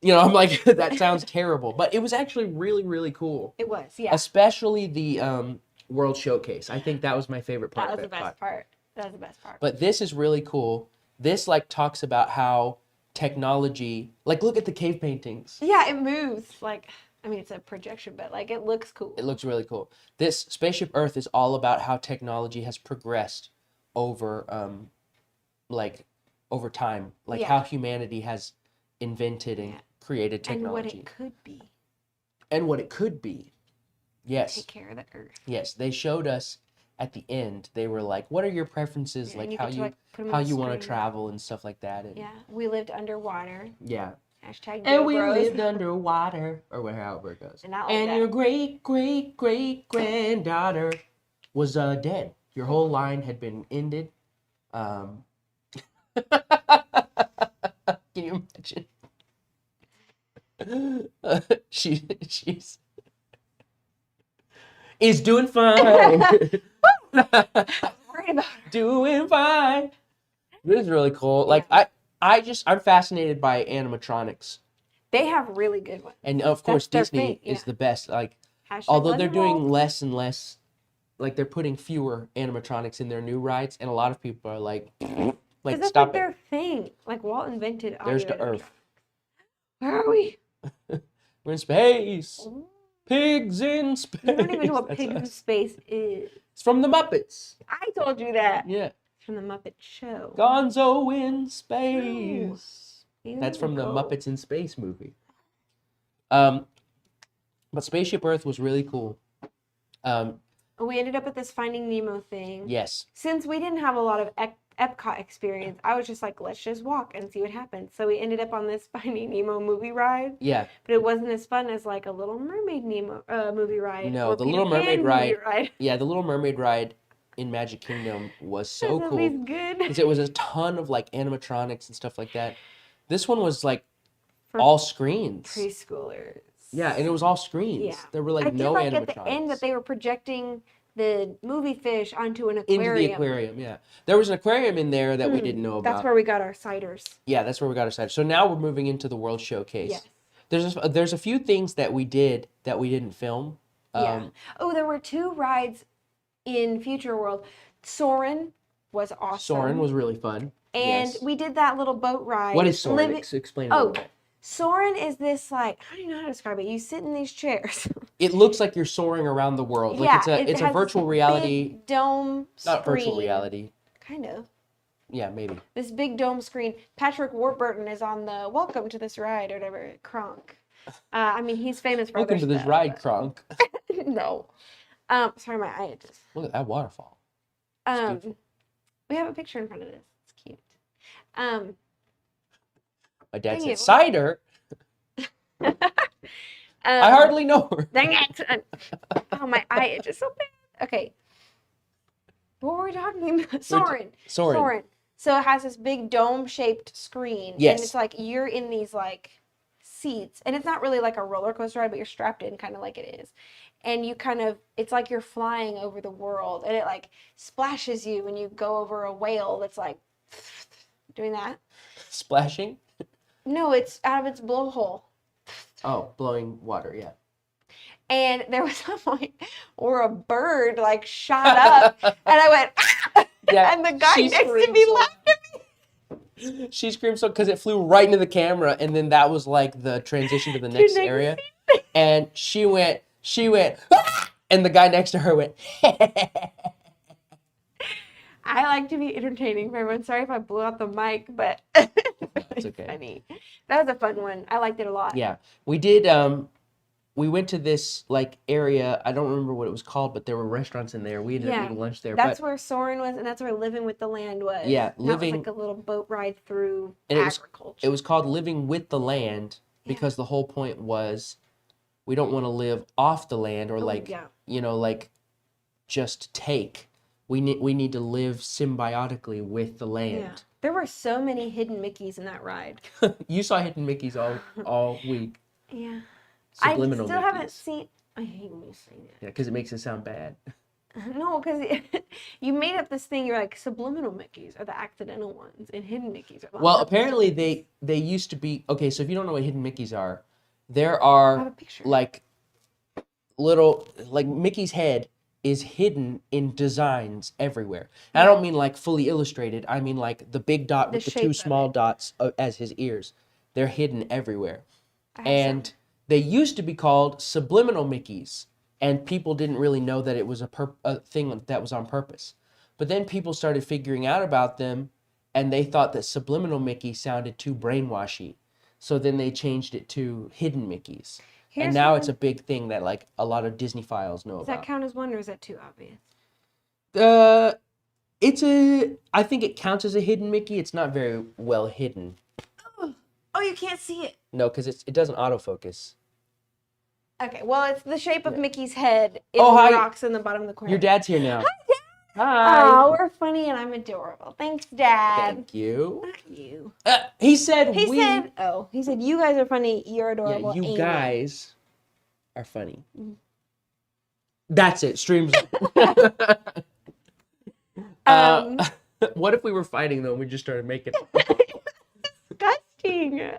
You know, I'm like, that sounds terrible. But it was actually really, really cool. It was, yeah. Especially the World Showcase. I think that was my favorite part That was of the Epcot. best part. That was the best part. But this is really cool. This like talks about how technology, like look at the cave paintings. Yeah, it moves. Like, I mean, it's a projection, but like it looks cool. It looks really cool. This Spaceship Earth is all about how technology has progressed over like over time. Like Yeah. how humanity has invented and Yeah. created And what technology. it could be. And what it could be. Yes. Take care of the earth. Yes. They showed us at the end. They were like, what are your preferences? Yeah, and like you get to, like, put 'em how on the you want to screen. travel and stuff like that. And, Yeah, we lived underwater. yeah. Hashtag And we bros. lived underwater, or however it goes. And I like And that. your great granddaughter was dead. Your whole line had been ended. Can you imagine? She's is doing fine. Worried about her. Doing fine. This is really cool. Like I'm fascinated by animatronics. They have really good ones. And of course, their Disney thing, is yeah. the best. Like, Hashtag although let they're them doing roll. less and less, like they're putting fewer animatronics in their new rides, and a lot of people are like, 'Cause that's stop like it. their thing. Like Walt invented audio. There's the animatronics. Earth. Where are we? We're in space. Pigs in space. You don't even know what That's Pigs in us. Space is. It's from the Muppets. I told you that. Yeah. It's from the Muppet Show. Gonzo in space. You That's from the go. Muppets in Space movie. But Spaceship Earth was really cool. We ended up at this Finding Nemo thing. Yes. Since we didn't have a lot of Epcot experience, I was just like, let's just walk and see what happens. So we ended up on this Finding Nemo movie ride, Yeah. but it wasn't as fun as like a Little Mermaid Nemo movie ride. No, or the Peter Little Mermaid Pan movie ride. Yeah, the Little Mermaid ride in Magic Kingdom was so That's cool. always good. Because it was a ton of like animatronics and stuff like that. This one was like For all screens. preschoolers. Yeah, and it was all screens. Yeah. There were like I no did like animatronics. at the end that they were projecting the movie fish onto an Into aquarium. the aquarium, yeah. There was an aquarium in there that we didn't know about. That's where we got our ciders. Yeah, that's where we got our side. So now we're moving into the World Showcase. Yes. There's a few things that we did that we didn't film. Yeah. Oh, there were 2 rides in Future World. Soarin' was awesome. Soarin' was really fun. And yes. we did that little boat ride. What is Soarin'? Explain it a little bit. Soarin' is this like, I don't even know how to describe it. You sit in these chairs. It looks like you're soaring around the world. Like it's a has virtual this reality. big dome Not screen. virtual reality. Kind of. Yeah, maybe. This big dome screen. Patrick Warburton is on the welcome to this ride or whatever. Kronk. I mean, he's famous for Welcome other to this stuff, ride, but- Kronk. No. Sorry, my eye just. Look at that waterfall. We have a picture in front of this. It's cute. My dad Dang said it. cider. I hardly know her. Dang it! Oh, my eye itches so bad. Okay. What were we talking about? Soarin'. Soarin'. So it has this big dome-shaped screen. Yes. And it's like you're in these like seats, and it's not really like a roller coaster ride, but you're strapped in, kind of like it is. And you kind of, it's like you're flying over the world, and it like splashes you when you go over a whale that's like doing that. Splashing? No, it's out of its blowhole. Oh, blowing water, yeah. And there was a point where a bird like shot up, and I went, ah! Yeah, And the guy she next to screamed me so- laughed at me. She screamed so because it flew right into the camera, and then that was like the transition to the next next area. And she went, ah! And the guy next to her went, I like to be entertaining for everyone. Sorry if I blew out the mic, but it's okay. funny. That was a fun one. I liked it a lot. Yeah, we did. We went to this like area. I don't remember what it was called, but there were restaurants in there. We ended up eating lunch there. That's but where Soarin' was, and that's where Living with the Land was. Yeah, That Living- was like a little boat ride through And it was- agriculture. it was called Living with the Land because the whole point was we don't want to live off the land or like yeah. like just take. We need to live symbiotically with the Yeah. land. There were so many hidden Mickeys in that ride. You saw Hidden Mickeys all week. Yeah. Subliminal I still haven't Mickeys. seen. I hate when you say that. Yeah, because it makes it sound bad. No, because you made up this thing. You're like subliminal Mickeys are the accidental ones, and hidden Mickeys are the Well, on purpose apparently ones. they used to be okay. So if you don't know what hidden Mickeys are, there I have a are picture. like little like Mickey's head is hidden in designs everywhere. And I don't mean like fully illustrated. I mean like the big dot The with the shape two of small it. dots as his ears. They're hidden everywhere. I have And they used to be called subliminal Mickeys, and people didn't really know that it was a thing that was on purpose. But then people started figuring out about them, and they thought that subliminal Mickey sounded too brainwashy. So then they changed it to hidden Mickeys. And Here's now one. it's a big thing that like a lot of Disney files know Does that about. count as one, or is that too obvious? I think it counts as a hidden Mickey. It's not very well hidden. Oh, you can't see it. No, because it doesn't autofocus. Okay, well, it's the shape of Yeah. Mickey's head in Oh, the hi. rocks in the bottom of the corner. Your dad's here now. Hi, Dad. Hi. Oh, we're funny and I'm adorable. Thanks, Dad. Thank you. Not you. He said He said, you guys are funny, you're adorable. Yeah, you Amy." guys are funny. That's it. Streams. Um, What if we were fighting though and we just started making disgusting.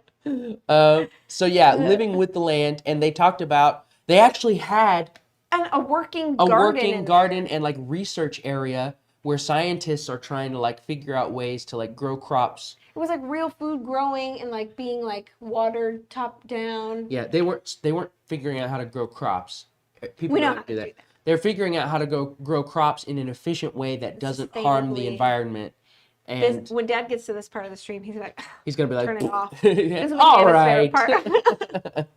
so yeah, living with the land, and they talked about they actually had And a working a garden. working in garden there. and like research area where scientists are trying to like figure out ways to like grow crops. It was like real food growing and like being like watered top down. Yeah, they weren't figuring out how to grow crops. People We know don't how to do that. They're figuring out how to grow crops in an efficient way that doesn't harm the Sustainably. environment. And When Dad gets to this part of the stream, he's like, he's gonna be like, turn it off. Yeah, This is all McDana's right. favorite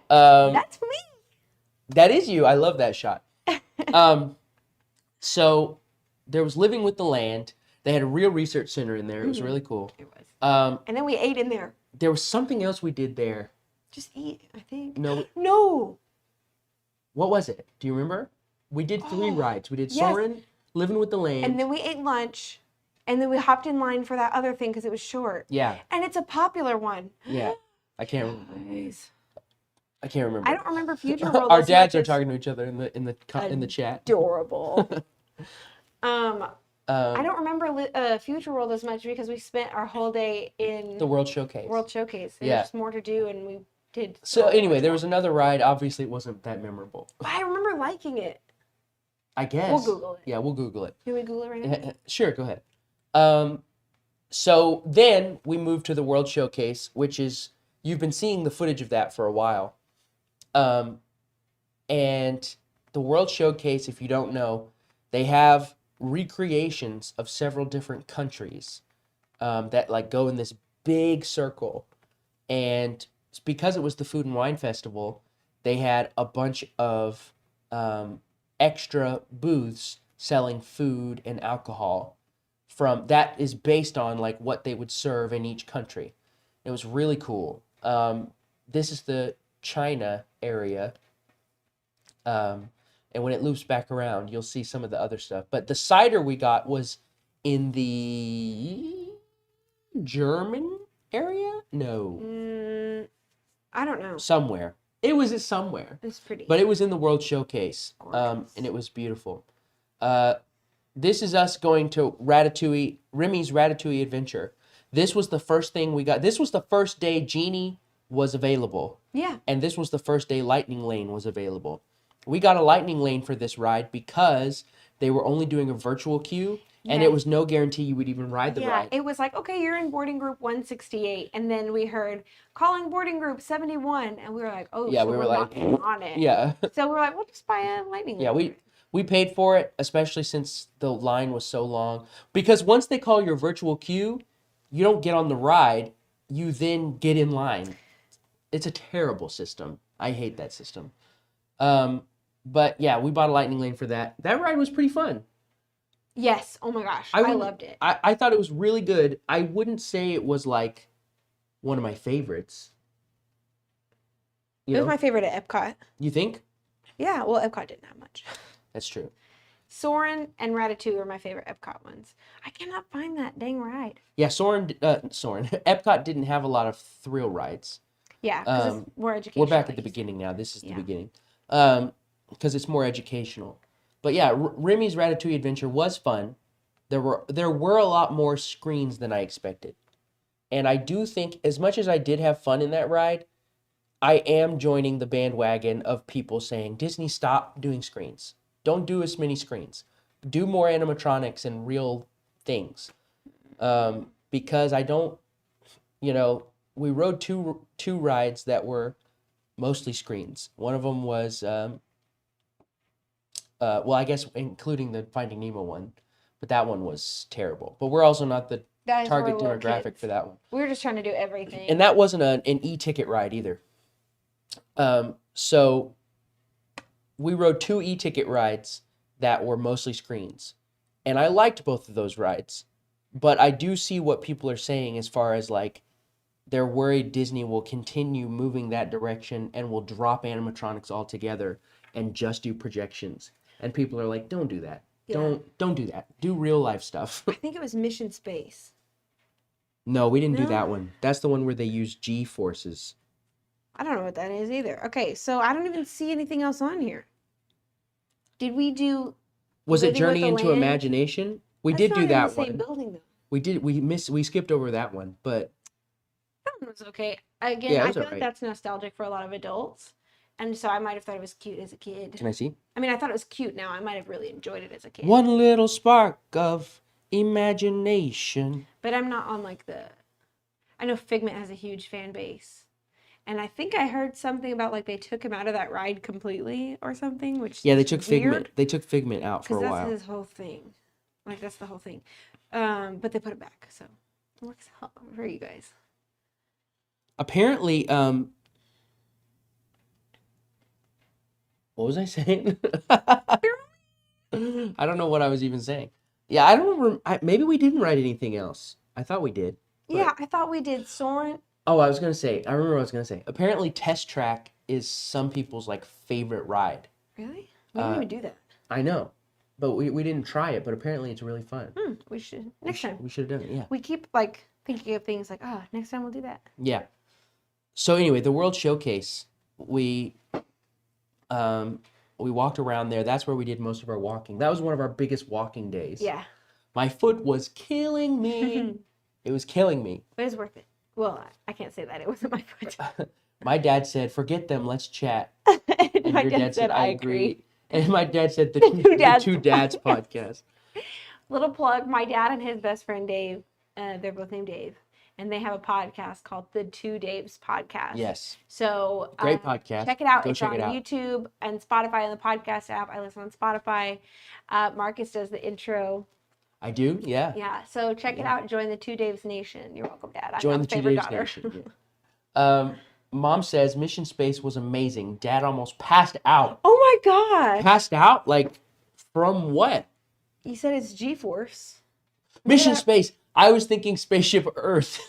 part. That's me. That is you. I love that shot. So there was living with the land. They had a real research center in there. It was really cool. It was. And then we ate in there. There was something else we did there. Just eat, I think. No, No. what was it? Do you remember? We did 3 rides. We did Yes. Soarin', living with the land. And then we ate lunch. And then we hopped in line for that other thing because it was short. Yeah, And it's a popular one. yeah. I can't remember. I can't remember. I don't remember Future World. Our as dads much are as talking to each other in the chat. Adorable. I don't remember Future World as much because we spent our whole day in The World Showcase. World Showcase. There's Yeah. just more to do, and we did. So anyway, there was another ride. Obviously, it wasn't that memorable. But I remember liking it. I guess. We'll Google it. Yeah, we'll Google it. Can we Google it right now? Sure, go ahead. So then we moved to the World Showcase, which is, you've been seeing the footage of that for a while. And the World Showcase, if you don't know, they have recreations of several different countries that like go in this big circle. And it's because it was the Food and Wine Festival, they had a bunch of extra booths selling food and alcohol that is based on like what they would serve in each country. It was really cool. This is the China area. And when it loops back around, you'll see some of the other stuff. But the cider we got was in the German area? No. I don't know. Somewhere. It was somewhere. It's pretty. But it was in the World Showcase. Gorgeous. And it was beautiful. This is us going to Remy's Ratatouille Adventure. This was the first thing we got. This was the first day Genie was available. Yeah. And this was the first day Lightning Lane was available. We got a Lightning Lane for this ride because they were only doing a virtual queue, and it was no guarantee you would even ride the ride. It was like, okay, you're in boarding group 168, and then we heard calling boarding group 71, and we were like, oh, Yeah, so we were we're like, not on it. Yeah. So we were like, we'll just buy a lightning. Yeah, lane. we paid for it, especially since the line was so long. Because once they call your virtual queue, you don't get on the ride, you then get in line. It's a terrible system. I hate that system. But yeah, we bought a Lightning Lane for that. That ride was pretty fun. Yes. Oh my gosh, I wouldn't- loved it. I thought it was really good. I wouldn't say it was like one of my favorites. It was my favorite at Epcot. You think? Yeah, well, Epcot didn't have much. That's true. Soarin' and Ratatouille were my favorite Epcot ones. I cannot find that dang ride. Yeah, Soarin', Epcot didn't have a lot of thrill rides. Yeah, because it's more educational. We're back at like the you said. beginning now. This is the Yeah. beginning. Because it's more educational. But yeah, Remy's Ratatouille Adventure was fun. There were a lot more screens than I expected. And I do think, as much as I did have fun in that ride, I am joining the bandwagon of people saying, Disney, stop doing screens. Don't do as many screens. Do more animatronics and real things. Because I don't, we rode two rides that were mostly screens. One of them was, I guess including the Finding Nemo one, but that one was terrible. But we're also not the Guys, target we're little demographic kids. for that one. We were just trying to do everything. And that wasn't an e-ticket ride either. So we rode two e-ticket rides that were mostly screens. And I liked both of those rides. But I do see what people are saying as far as like they're worried Disney will continue moving that direction and will drop animatronics altogether and just do projections. And people are like, don't do that. Yeah. Don't do that. Do real life stuff. I think it was Mission Space. No, we didn't do No? that one. That's the one where they use G forces. I don't know what that is either. Okay, so I don't even see anything else on here. Did we do? Was it Living with Journey the into Land? Imagination? We That's did not do in that the same one. building though. We did. We skipped over that one, but That one was okay. Again, Yeah, it I was feel alright. like that's nostalgic for a lot of adults, and so I might have thought it was cute as a kid. can I see? I mean, I thought it was cute. Now I might have really enjoyed it as a kid. One little spark of imagination. But I'm not on like the. I know Figment has a huge fan base, and I think I heard something about like they took him out of that ride completely or something. Which Yeah, they is took weird, Figment. They took Figment out for because a that's while. his whole thing. Like that's the whole thing. But they put it back, so it works out for you guys. Apparently, what was I saying? I don't know what I was even saying. Yeah, I don't remember. Maybe we didn't write anything else. I thought we did. Yeah, I thought we did Soarin'. Oh, I was gonna say. I remember what I was gonna say. Apparently, Test Track is some people's like favorite ride. Really? We didn't even do that. I know, but we didn't try it. But apparently, it's really fun. We should next time. We should have done it. Yeah. We keep like thinking of things like, oh, next time we'll do that. Yeah. So anyway, the World Showcase, we walked around there. That's where we did most of our walking. That was one of our biggest walking days. Yeah, My foot was killing me. It was killing me. but it's worth it. Well, I can't say that. It wasn't my foot. My dad said, "Forget them, let's chat." And my your dad said, I agree. And my dad said, "The Two Dads Two Dads podcast." Little plug, my dad and his best friend Dave, they're both named Dave, and they have a podcast called The Two Daves Podcast. Yes. So Great podcast. Check it out. Go It's check on it out. YouTube and Spotify on the podcast app. I listen on Spotify. Marcus does the intro. I do. Yeah. Yeah. So check it out. Join the Two Daves Nation. You're welcome, Dad. I'm Join your the Two favorite Days daughter. Nation. Yeah. Mom says Mission Space was amazing. Dad almost passed out. Oh my God. Passed out? Like, from what? You said it's G-Force. Mission Yeah. Space. I was thinking Spaceship Earth.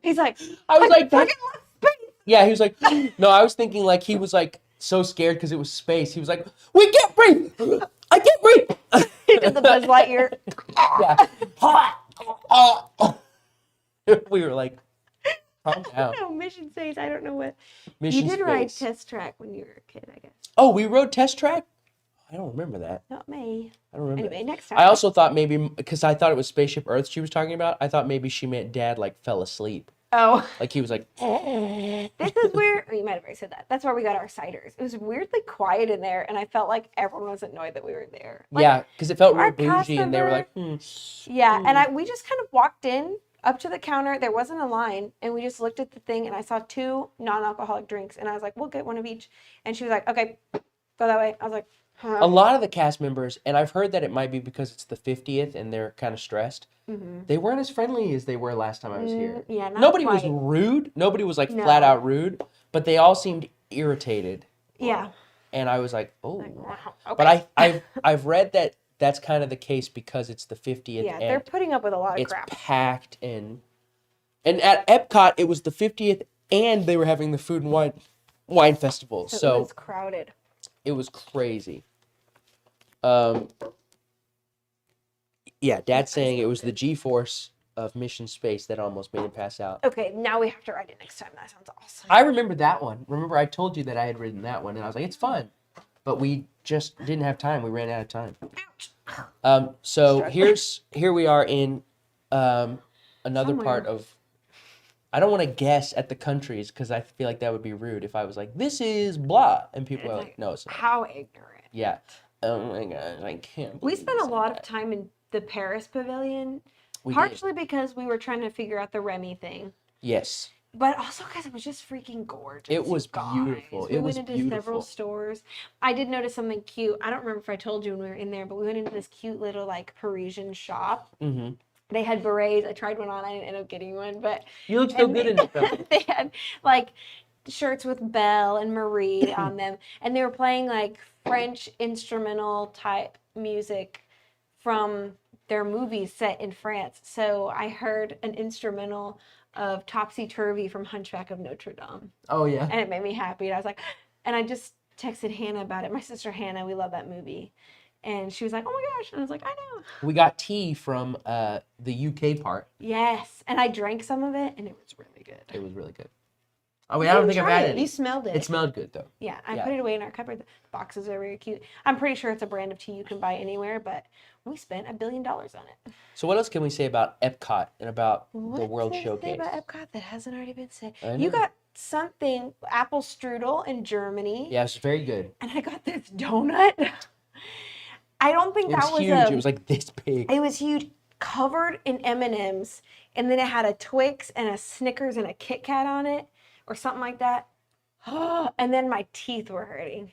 He's like, I was like, fucking love space. yeah, he was like, no, I was thinking like he was like so scared because it was space. He was like, we can't breathe. I can't breathe. He did the Buzz Lightyear. Yeah. We were like, calm down. No, Mission Space. I don't know what. Mission You did ride Space. Test Track when you were a kid, I guess. Oh, we rode Test Track? I don't remember that. Not me. I don't remember. Anyway, next time. I also thought maybe, because I thought it was Spaceship Earth she was talking about, I thought maybe she meant Dad like fell asleep. Oh. Like he was like, This is where you might have already said that. That's where we got our ciders. It was weirdly quiet in there, and I felt like everyone was annoyed that we were there. Like, yeah, because it felt our real bougie, and they were like, yeah, and we just kind of walked in up to the counter. There wasn't a line, and we just looked at the thing, and I saw 2 non-alcoholic drinks, and I was like, "We'll get one of each." And she was like, "Okay, go that way." I was like, "Huh." A lot of the cast members, and I've heard that it might be because it's the 50th and they're kind of stressed. They weren't as friendly as they were last time I was here. Yeah, not Nobody was quite. rude. Nobody was like No. flat out rude, but they all seemed irritated. Yeah. And I was like, oh. Wow. But Okay. I've read that that's kind of the case because it's the 50th. Yeah, and they're putting up with a lot of it's crap. packed and at Epcot it was the 50th and they were having the food and wine festival. So So it was crowded. it was crazy. Yeah, Dad's saying it was the G-force of Mission Space that almost made him pass out. Okay, now we have to ride it next time. That sounds awesome. I remember that one. Remember I told you that I had ridden that one and I was like, it's fun. but we just didn't have time. We ran out of time. So here we are in another part Somewhere. of. I don't want to guess at the countries because I feel like that would be rude if I was like, this is blah, and people It's are like, like, no, it's not. how ignorant. Yeah. Oh my gosh, I can't. We believe spent you a said lot of that. time in the Paris Pavilion, We did. partially because we were trying to figure out the Remy thing, Yes. but also because it was just freaking gorgeous. It was you guys. beautiful. We It was went into several beautiful. stores. I did notice something cute. I don't remember if I told you when we were in there, but we went into this cute little like Parisian shop. Mm-hmm. They had berets. I tried one on. I didn't end up getting one, but You look so and good they, in it, though. they had like shirts with Belle and Marie on them, and they were playing like French instrumental type music from their movies set in France. So I heard an instrumental of Topsy Turvy from Hunchback of Notre Dame, Oh yeah. and it made me happy. And I was like, and I just texted Hannah about it. My sister Hannah, we love that movie. And she was like, oh my gosh. And I was like, I know. We got tea from the UK part. Yes. And I drank some of it, and it was really good. It was really good. Oh wait, You I don't didn't think I've try had it. any. You smelled it. It smelled good though. Yeah, I Yeah. put it away in our cupboard. The boxes are very cute. I'm pretty sure it's a brand of tea you can buy anywhere, but we spent $1 billion on it. So what else can we say about Epcot and about the What World did I say Showcase? about Epcot that hasn't already been said? I You know. got something, apple strudel in Germany, Yeah, it's very good. and I got this donut. I don't think It was that was huge. It was like this big. It was huge, covered in M&Ms, and then it had a Twix and a Snickers and a Kit Kat on it, or something like that. And then my teeth were hurting.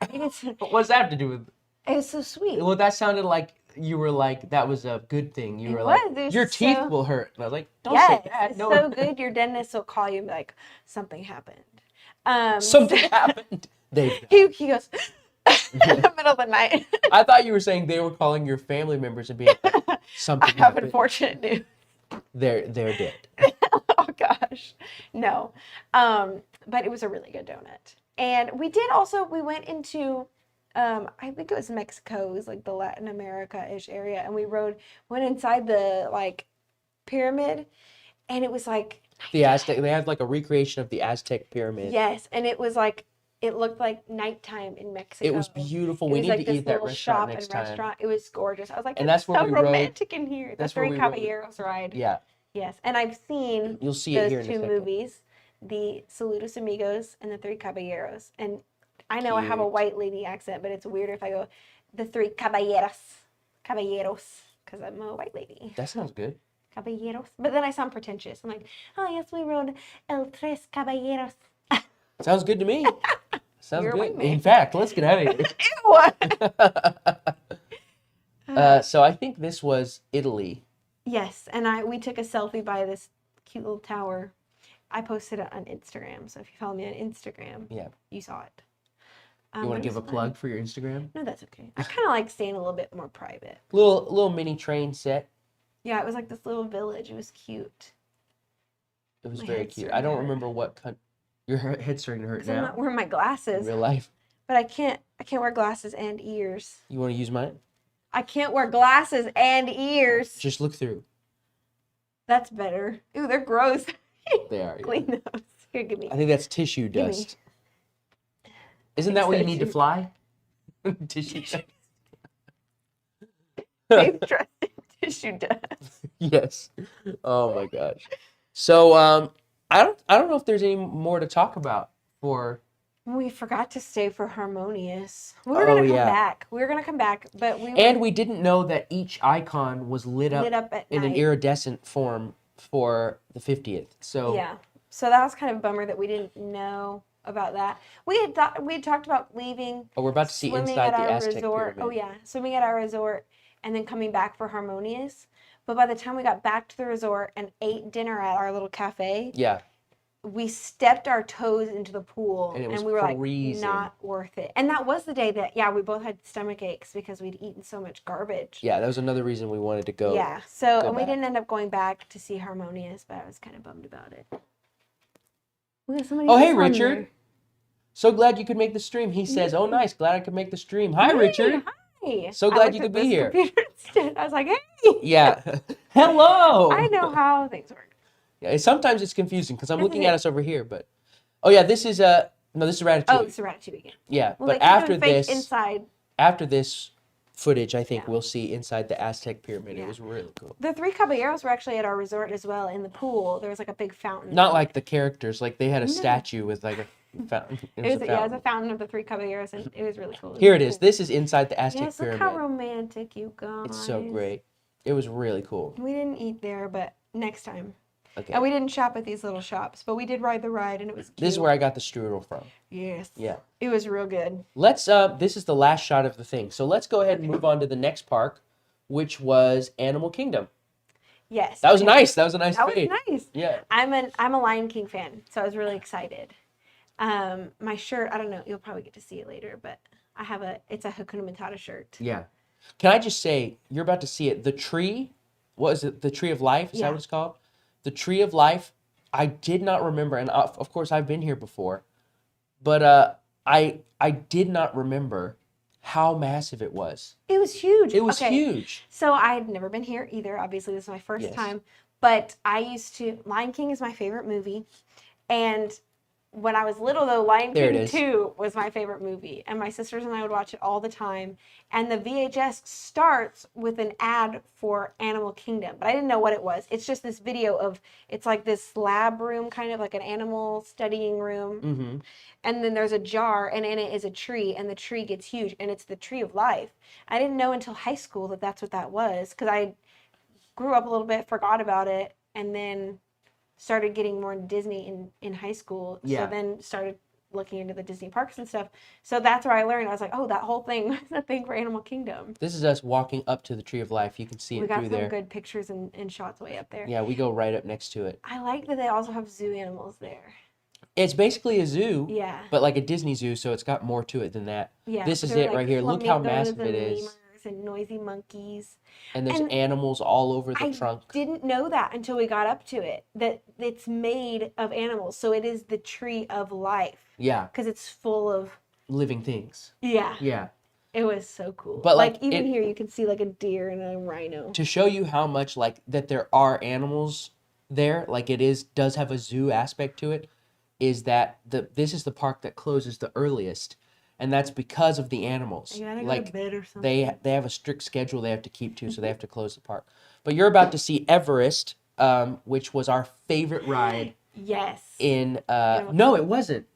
I think it's What does that have to do with? it was so sweet. Well, that sounded like you were like that was a good thing. You It were was. like It was your teeth so- will hurt, and I was like, don't Yes, say that. it's No, so good. Your dentist will call you and be like, something happened. something happened. They. He goes in the middle of the night. I thought you were saying they were calling your family members and being like, I something have happened. unfortunate news. They're dead. Oh gosh, no. But it was a really good donut. And we went into, I think it was Mexico, it was like the Latin America-ish area, and went inside the like pyramid, and it was like The Aztec. They had like a recreation of the Aztec pyramid. yes, and it was like it looked like nighttime in Mexico. It was beautiful. It We was need like to this eat that little restaurant shop next and time. restaurant. It was gorgeous. I was like, And it's that's where so we rode- romantic in here. that's That's where Three we rode- Caballeros ride. Yeah, Yes, and I've seen you'll see it those here in a two second. movies, the Saludos Amigos and the Three Caballeros. And I know I have a Cute. white lady accent, but it's weird if I go the Three Caballeros, because I'm a white lady. That sounds good. Caballeros. But then I sound pretentious. I'm like, oh yes, we rode El Tres Caballeros. Sounds good to me. Sounds You're a good. white man. In fact, let's get out of Ew. here. So I think this was Italy. Yes, and we took a selfie by this cute little tower. I posted it on Instagram, so if you follow me on Instagram, Yeah. you saw it. You But want it to give a was plug fun. for your Instagram? No, that's okay. I kind of like staying a little bit more private. Little mini train set. Yeah, it was like this little village. It was cute. It was My very head's cute. starting I to don't hurt. remember what your head's starting to hurt 'Cause I'm now. not wearing my In glasses, real life. but I can't wear glasses and ears. You want to use mine? I can't wear glasses and ears. Just look through. That's better. Ooh, they're gross. They are. Yeah. Clean those. Here, give me. I think that's tissue Give me. dust. Isn't that what you need to Tissue. fly? Tissue dust. They've trusted tissue dust. Yes. Oh my gosh. So I don't know if there's any more to talk about for We forgot to stay for Harmonious. We were Oh, gonna come yeah. back. We were gonna come back, but we and were we didn't know that each icon was lit up at in an night. iridescent form for the 50th. So Yeah. So that was kind of a bummer that we didn't know about that. We had talked about leaving, we're about to see swimming inside at the our Aztec resort. pyramid. Oh yeah, swimming at our resort, and then coming back for Harmonious. But by the time we got back to the resort and ate dinner at our little cafe, Yeah. we stepped our toes into the pool, And it was we were freezing. like, not worth it. And that was the day that we both had stomach aches because we'd eaten so much garbage. Yeah, that was another reason we wanted to go. Yeah. So go and we back. didn't end up going back to see Harmonious, but I was kind of bummed about it. We got somebody Oh, hey, else on Richard. there. So glad you could make the stream. He says, "Oh, nice. Glad I could make the stream." Hi, Hey, Richard. Hi. So I glad looked you at could be this here. computer instead. I was like, hey. Yeah. Hello. I know how things work. Yeah, sometimes it's confusing because I'm This is looking it. at us over here, but oh yeah, this is No, this is Oh, Ratatouille. it's a Ratatouille again. Yeah, Well, but they keep after doing fake this, inside. after this footage, I think Yeah. we'll see inside the Aztec pyramid. Yeah. It was really cool. The three caballeros were actually at our resort as well in the pool. There was like a big fountain. Not like the characters, like they had a No. statue with like a fountain. It was, a yeah, it was fountain. a fountain of the three caballeros, and it was really cool. Here it is. This is inside the Aztec Yes, look pyramid. how romantic you guys. It's so great. It was really cool. We didn't eat there, but next time. Okay. And we didn't shop at these little shops, but we did ride the ride, and it was cute. This is where I got the strudel from. Yes. Yeah. It was real good. Let's this is the last shot of the thing. So let's go ahead and move on to the next park, which was Animal Kingdom. Yes. That was nice. That was a nice That fade. was nice. Yeah. I'm a Lion King fan, so I was really excited. My shirt, I don't know, you'll probably get to see it later, but it's a Hakuna Matata shirt. Yeah. Can I just say, you're about to see it. The tree, what is it? The Tree of Life? Is that Yeah. what it's called? The Tree of Life. I did not remember, and of course I've been here before, but I did not remember how massive it was. It was huge. It was Okay, huge. So I had never been here either. Obviously, this is my first Yes. time. But Lion King is my favorite movie. And when I was little, though, Lion There it King is. 2 was my favorite movie. And my sisters and I would watch it all the time. And the VHS starts with an ad for Animal Kingdom. But I didn't know what it was. It's just this video of, it's like this lab room, kind of like an animal studying room. Mm-hmm. And then there's a jar, and in it is a tree, and the tree gets huge, and it's the Tree of Life. I didn't know until high school that that's what that was, because I grew up a little bit, forgot about it, and then started getting more into Disney in high school. Yeah. So then started looking into the Disney parks and stuff. So that's where I learned. I was like, oh, that whole thing was a thing for Animal Kingdom. This is us walking up to the Tree of Life. You can see We it got through some there. good pictures and shots way up there. Yeah, we go right up next to it. I like that they also have zoo animals there. It's basically a zoo, Yeah. but like a Disney zoo, so it's got more to it than that. Yeah. This is there were, it like, right here. Look how flamingos massive it and is. lemurs and noisy monkeys. And there's And animals all over the I trunk. didn't know that until we got up to it, that it's made of animals. So it is the Tree of Life Yeah, because it's full of, living things. yeah, Yeah. it was so cool. But, like, even it- here, you can see like a deer and a rhino. To show you how much like that there are animals there, like does have a zoo aspect to it, is that this is the park that closes the earliest, and that's because of the animals. You gotta go Like to bed or something. they have a strict schedule they have to keep to, so they have to close the park. But you're about to see Everest, which was our favorite ride Yes. in. No, it wasn't.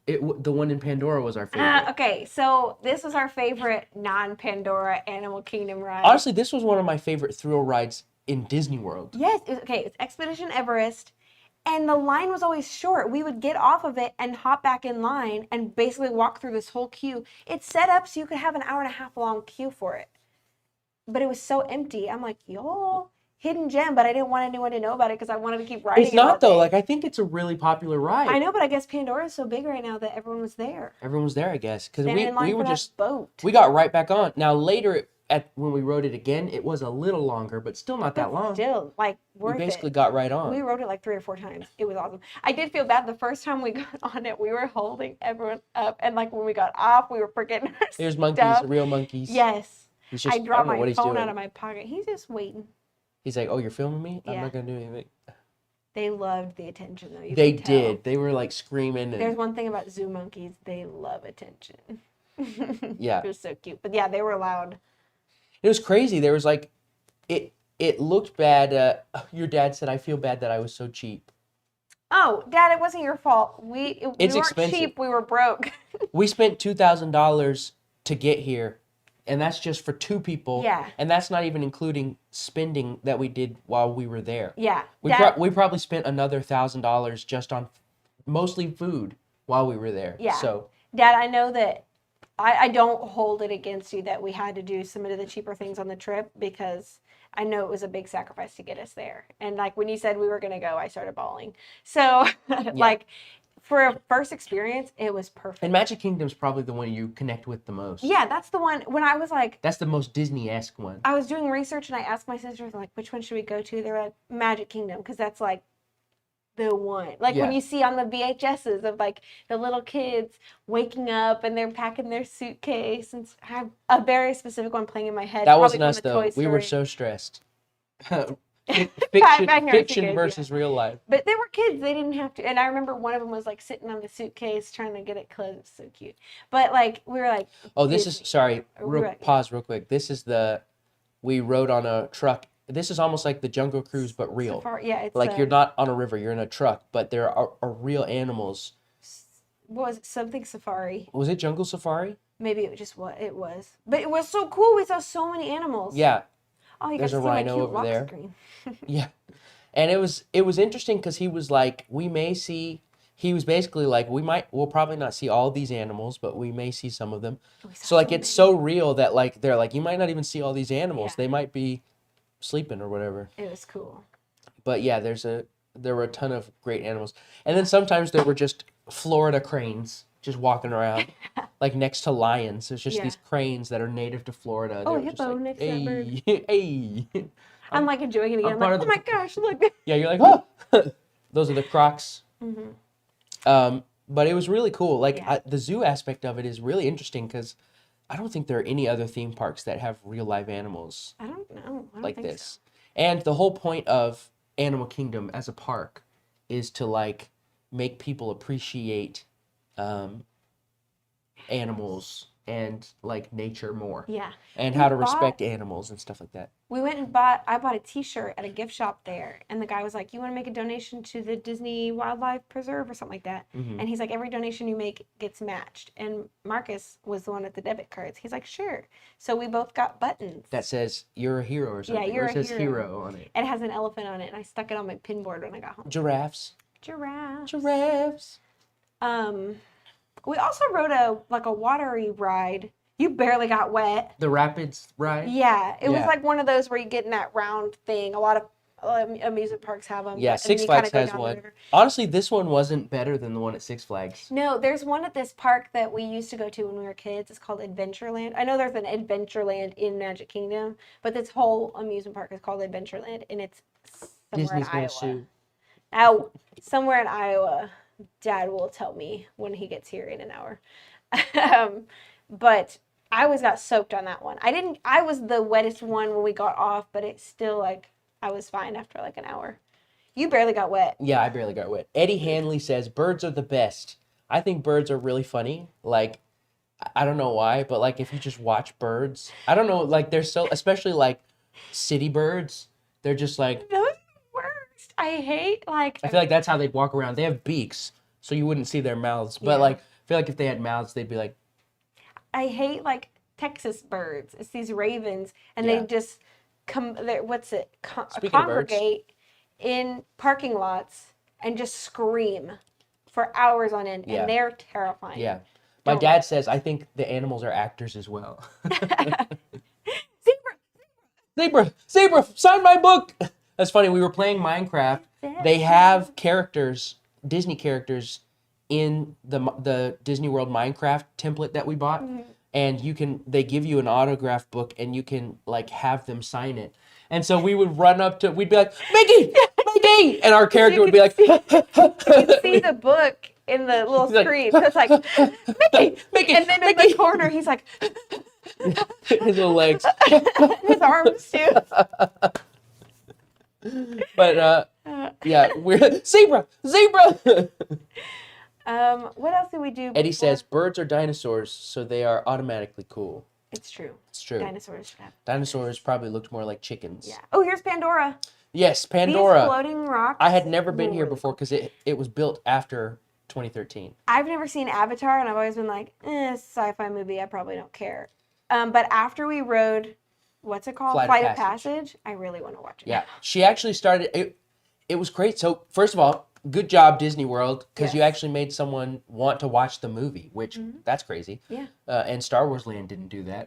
The one in Pandora was our favorite. Okay, so this was our favorite non-Pandora Animal Kingdom ride. Honestly, this was one of my favorite thrill rides in Disney World. Yes, it's Expedition Everest, and the line was always short. We would get off of it and hop back in line and basically walk through this whole queue. It's set up so you could have an hour and a half long queue for it. But it was so empty. I'm like, y'all, hidden gem, but I didn't want anyone to know about it because I wanted to keep riding It's it all not though. day. Like I think it's a really popular ride. I know, but I guess Pandora is so big right now that everyone was there. Everyone was there, I guess, because Standing in line we for were that just boat. we got right back on. Now later when we rode it again, it was a little longer, but still not that long. Still, like, We worth basically it. got right on. We rode it like 3 or 4 times. It was awesome. I did feel bad the first time we got on it. We were holding everyone up, and like when we got off, we were forgetting our There's monkeys, stuff. real monkeys. Yes. He's just, I I dropped don't know what my he's phone doing. out of my pocket. He's just waiting. He's like, "Oh, you're filming me? I'm Yeah. not gonna do anything." They loved the attention, though. You They could tell. did. They were like screaming There's and one thing about zoo monkeys. They love attention. Yeah. They're so cute. But yeah, they were loud. it was crazy. There was like, it looked bad. Your dad said, "I feel bad that I was so cheap." Oh, Dad, it wasn't your fault. We It's weren't expensive. cheap. We were broke. We spent $2,000 to get here, and that's just for 2 people. Yeah. And that's not even including spending that we did while we were there. Yeah. We, Dad, we probably spent another $1,000 just on mostly food while we were there. Yeah. So Dad, I know that I don't hold it against you that we had to do some of the cheaper things on the trip because I know it was a big sacrifice to get us there. And like when you said we were going to go, I started bawling. So like for a first experience, it was perfect. and Magic Kingdom's probably the one you connect with the most. Yeah, that's the one. When I was like, That's the most Disney-esque one. I was doing research and I asked my sisters like, which one should we go to? They were like, Magic Kingdom, because that's like the one. Like when Yeah. you see on the VHSs of like the little kids waking up and they're packing their suitcase, and I have a very specific one playing in my head. That probably wasn't from us the though. Toy We were Story. so stressed. Fiction, Magnificent fiction kids, versus real life. But they were kids. They didn't have to. And I remember one of them was like sitting on the suitcase trying to get it closed. It's so cute. But like we were like, Oh, this is Disney. sorry. We were like- Pause real quick. This is we rode on a truck. This is almost like the Jungle Cruise, but real. Yeah, it's Like you're not on a river, you're in a truck, but there are real animals. What was it? Something safari. Was it Jungle Safari? Maybe it was just what it was. But it was so cool. We saw so many animals. Yeah, Oh, you there's got a to see my rhino cute over lock there. screen. yeah. And it was interesting because he was like, he was basically like, we'll probably not see all these animals, but we may see some of them. We saw So like so it's many. so real that like they're like, you might not even see all these animals. Yeah. They might be sleeping or whatever. It was cool. But yeah, there were a ton of great animals. And then sometimes there were just Florida cranes just walking around, like next to lions. There's just Yeah. these cranes that are native to Florida. Oh, They were just hippo like, next to that bird. hey, hey. I'm like enjoying it again. I'm I'm part like, of oh my gosh, look. Yeah, you're like, oh, those are the Crocs. Mm-hmm. But it was really cool. Like Yeah. the zoo aspect of it is really interesting because I don't think there are any other theme parks that have real live animals I don't know. I don't like think this. And the whole point of Animal Kingdom as a park is to like make people appreciate animals and like nature more, So. Yeah. and We how to bought- respect animals and stuff like that. We went and I bought a t-shirt at a gift shop there. And the guy was like, you want to make a donation to the Disney Wildlife Preserve or something like that? Mhm. And he's like, every donation you make gets matched. And Marcus was the one with the debit cards. He's like, sure. So we both got buttons. That says you're a hero or something. you're or it a says hero. on it. It has an elephant on it. And I stuck it on my pin board when I got home. Giraffes. Giraffes. We also rode a watery ride. You barely got wet. The Rapids ride. Yeah, it was Yeah. like one of those where you get in that round thing. A lot of amusement parks have them. Yeah, but- and Six you kinda Flags go has down the one. river. Honestly, this one wasn't better than the one at Six Flags. No, there's one at this park that we used to go to when we were kids. It's called Adventureland. I know there's an Adventureland in Magic Kingdom, but this whole amusement park is called Adventureland, and it's somewhere Disney's in gonna Iowa. sue. Out somewhere in Iowa. Dad will tell me when he gets here in an hour. But I always got soaked on that one. I was the wettest one when we got off, but it's still like I was fine after like an hour. You barely got wet. Yeah, I barely got wet. Eddie Hanley says birds are the best. I think birds are really funny. Like, I don't know why, but like if you just watch birds, I don't know, like they're so, especially like city birds, they're just like, Those are the worst. I hate like I feel like that's how they walk around. They have beaks, so you wouldn't see their mouths. But Yeah. like, I feel like if they had mouths, they'd be like, I hate like Texas birds. It's these ravens, and Yeah. they just come. What's it? Speaking of birds. Congregate in parking lots and just scream for hours on end, Yeah. and they're terrifying. yeah. My Don't dad like says, I think the animals are actors as well. Zebra. Zebra, sign my book. That's funny. We were playing Minecraft. They have characters, Disney characters, in the Disney World Minecraft template that we bought, and they give you an autograph book, and you can like have them sign it. And so we would run up to, we'd be like, Mickey, Mickey, and our character would be like, You can see the book in the little He's like, screen. So it's like Mickey, Mickey, and then in Mickey. the corner he's like his little legs. his arms too. But yeah, we're zebra. What else did we do? Eddie before? says birds are dinosaurs, so they are automatically cool. It's true. It's true. Dinosaurs should have. Dinosaurs probably looked more like chickens. Yeah. Oh, here's Pandora. Yes, These Pandora. floating rocks. I had never been here Really before because it was built after 2013. I've never seen Avatar, and I've always been like, sci-fi movie. I probably don't care. But after we rode, what's it called? Flight of of Passage. I really want to watch it. Yeah, she actually started. It was great. So first of all, good job Disney World because you Yes. actually made someone want to watch the movie, which that's crazy. Yeah. And Star Wars Land didn't do that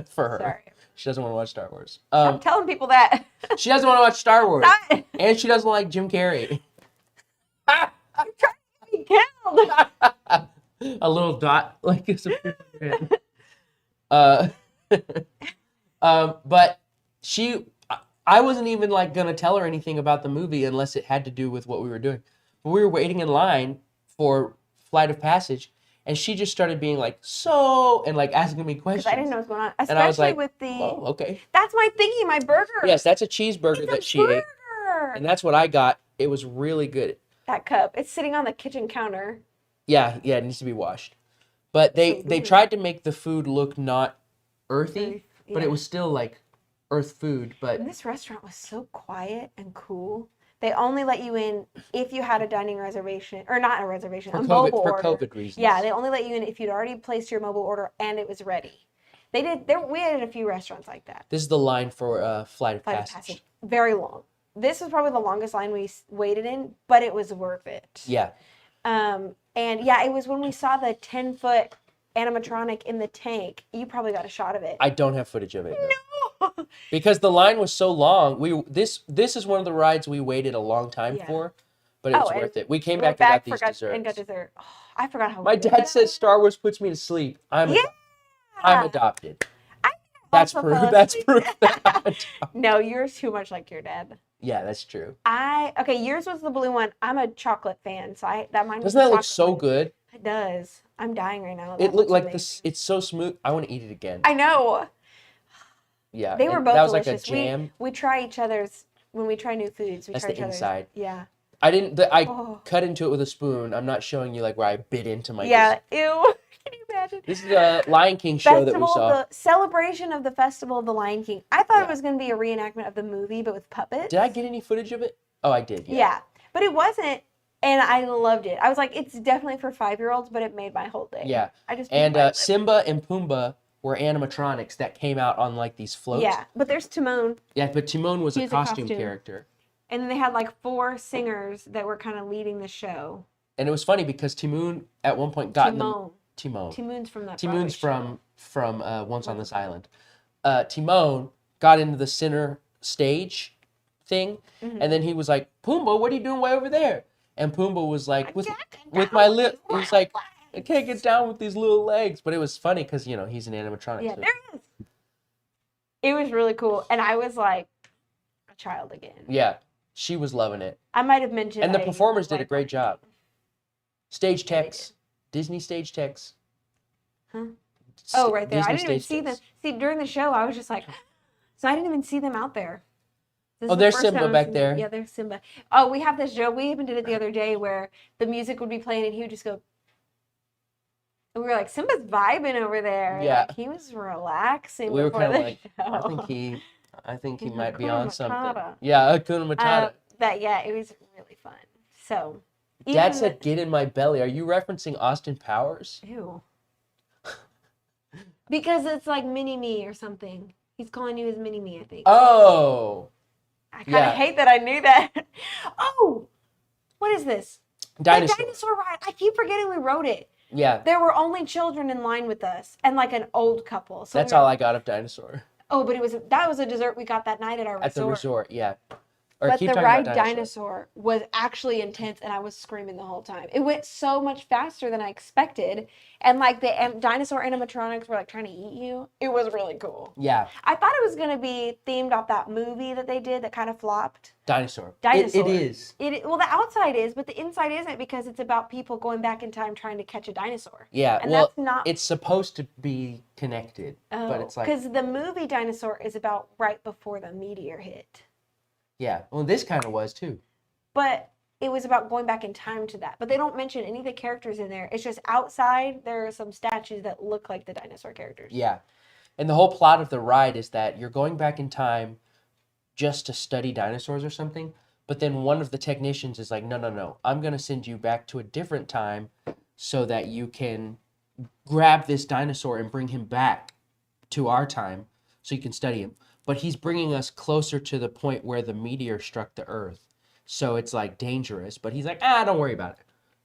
for her. Sorry. She doesn't want to watch Star Wars. I'm telling people that. She doesn't want to watch Star Wars, Stop. and she doesn't like Jim Carrey. I'm trying to be killed. A little dot like it's a but I wasn't even like gonna tell her anything about the movie unless it had to do with what we were doing. But we were waiting in line for Flight of Passage, and she just started being like, so, and like asking me questions. Because I didn't know what was going on. And I was Especially like, with the. oh, okay. That's my thingy, my burger. Yes, that's a cheeseburger It's that a she ate. burger. And that's what I got. It was really good. That cup. It's sitting on the kitchen counter. Yeah, it needs to be washed. But they good. tried to make the food look not earthy, Earth, but yeah. it was still like earth food. But And this restaurant was so quiet and cool. They only let you in if you had a dining reservation, or not a reservation, for a COVID, mobile for order. COVID reasons. Yeah, they only let you in if you'd already placed your mobile order and it was ready. They did. We had a few restaurants like that. This is the line for Flight of Flight of Passage. Passage. Very long. This was probably the longest line we waited in, but it was worth it. Yeah. And yeah, it was when we saw the 10-foot animatronic in the tank. You probably got a shot of it. I don't have footage of it. No. Because the line was so long. This is one of the rides we waited a long time Yeah. for, but it was and worth it. We came we went back and got these forgot- desserts. And got dessert. Oh, I forgot how My good dad that says was. Star Wars puts me to sleep. I'm Yeah. adopted. I That's also proof. fell That's asleep. proof that I'm adopted. No, you're too much like your dad. Yeah, that's true. Okay, yours was the blue one. I'm a chocolate fan, so that mine was Doesn't the that look chocolate so one. good? It does. I'm dying right now. It That looked looks like amazing. this. It's so smooth. I want to eat it again. I know. Yeah, They were and both that was delicious. like a jam. We try each other's when we try new foods. We That's try the each other's. inside. Yeah. I didn't. I Oh. cut into it with a spoon. I'm not showing you like where I bit into my. Yeah. Ew. Can you imagine? This is a Lion King show that we saw. The celebration of the Festival of the Lion King. I thought Yeah. it was going to be a reenactment of the movie, but with puppets. Did I get any footage of it? Oh, I did. Yeah. Yeah, but it wasn't, and I loved it. I was like, it's definitely for 5-year-olds, but it made my whole day. Yeah. I just And loved it. Simba and Pumbaa were animatronics that came out on like these floats. Yeah, but there's Timon, Yeah, but Timon was He a was a costume costume. character. and then they had like 4 singers that were kind of leading the show. And it was funny because Timon at one point got in the Timon. Timon. Timon's from that. Timon's Broadway show. from Once on this Island. Timon got into the center stage thing, Mm-hmm. and then he was like, "Pumbaa, what are you doing way over there?" And Pumbaa was like, "With can't get with down my with lip," these he's like, little "I can't get down with these little legs." But it was funny because he's an animatronic. Yeah, so- there it is. It was really cool, and I was like a child again. Yeah, she was loving it, I might have mentioned. and the I performers did a like great Lion job. King. Stage Yeah, they techs, Disney stage techs. Huh? Oh, right there. I Disney didn't even stage see them. techs. See, during the show, I was just like, so I didn't even see them out there. This Oh, is the there's first Simba time I've back seen there. them. Yeah, there's Simba. Oh, we have this joke. We even did it the other day where the music would be playing and he would just go, and we were like, Simba's vibing over there. Yeah. Like, he was relaxing We were before kind of the like, show. I think he He's might be Hakuna on something. Matata. Yeah, Hakuna Matata. Yeah, it was really fun. So, Dad even said, "Get in my belly." Are you referencing Austin Powers? ew. Because it's like mini me or something. He's calling you his mini me, I think. Oh, I kind of yeah. hate that I knew that. Oh, what is this? dinosaur. The dinosaur ride. I keep forgetting we rode it. Yeah, There were only children in line with us and like an old couple. So that's we were- all I got of dinosaur Oh, but that was a dessert we got that night at our resort. at the resort. Yeah, or But keep the talking ride about dinosaur was actually intense, and I was screaming the whole time. It went so much faster than I expected, and like the dinosaur animatronics were like trying to eat you. It was really cool. Yeah, I thought it was gonna be themed off that movie that they did that kind of flopped. dinosaur. Dinosaur. It is. Well, the outside is, but the inside isn't because it's about people going back in time trying to catch a dinosaur. Yeah, And well, that's not. it's supposed to be connected, but it's like, because the movie Dinosaur is about right before the meteor hit. yeah. Well, this kind of was too. But it was about going back in time to that. But they don't mention any of the characters in there. It's just outside there are some statues that look like the dinosaur characters. Yeah, and the whole plot of the ride is that you're going back in time just to study dinosaurs or something. But then one of the technicians is like, no, I'm gonna send you back to a different time so that you can grab this dinosaur and bring him back to our time so you can study him. But he's bringing us closer to the point where the meteor struck the Earth. So it's like dangerous, but he's like, don't worry about it.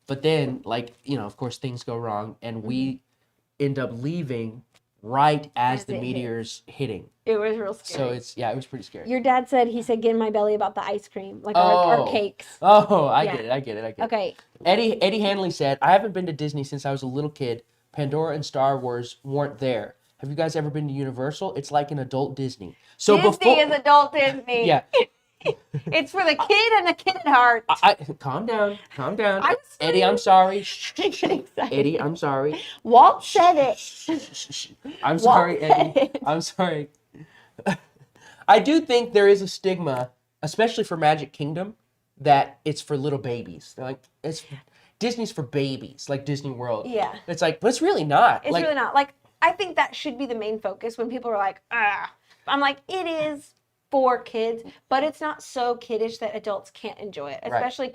But then, like, of course things go wrong and we end up leaving right as the it hits. meteor's hitting. It was real scary. So it was pretty scary. Your dad said he said get in my belly about the ice cream, like our Oh. cakes. Oh, I Yeah. get it. Okay. Eddie Hanley said, I haven't been to Disney since I was a little kid. Pandora and Star Wars weren't there. Have you guys ever been to Universal? It's like an adult Disney. So Disney before is adult Disney. Yeah. It's for the kid and the kid at heart. Calm down. Calm down. I'm Eddie, I'm sorry. I get excited. Eddie, I'm sorry. Walt said it. I'm Walt sorry, said Eddie. it. I'm sorry. I do think there is a stigma, especially for Magic Kingdom, that it's for little babies. They're like, Disney's for babies, like Disney World. Yeah. It's like, but it's really not. It's like, really not. Like, I think that should be the main focus when people are like, ah. I'm like, it is for kids, but it's not so kiddish that adults can't enjoy it, especially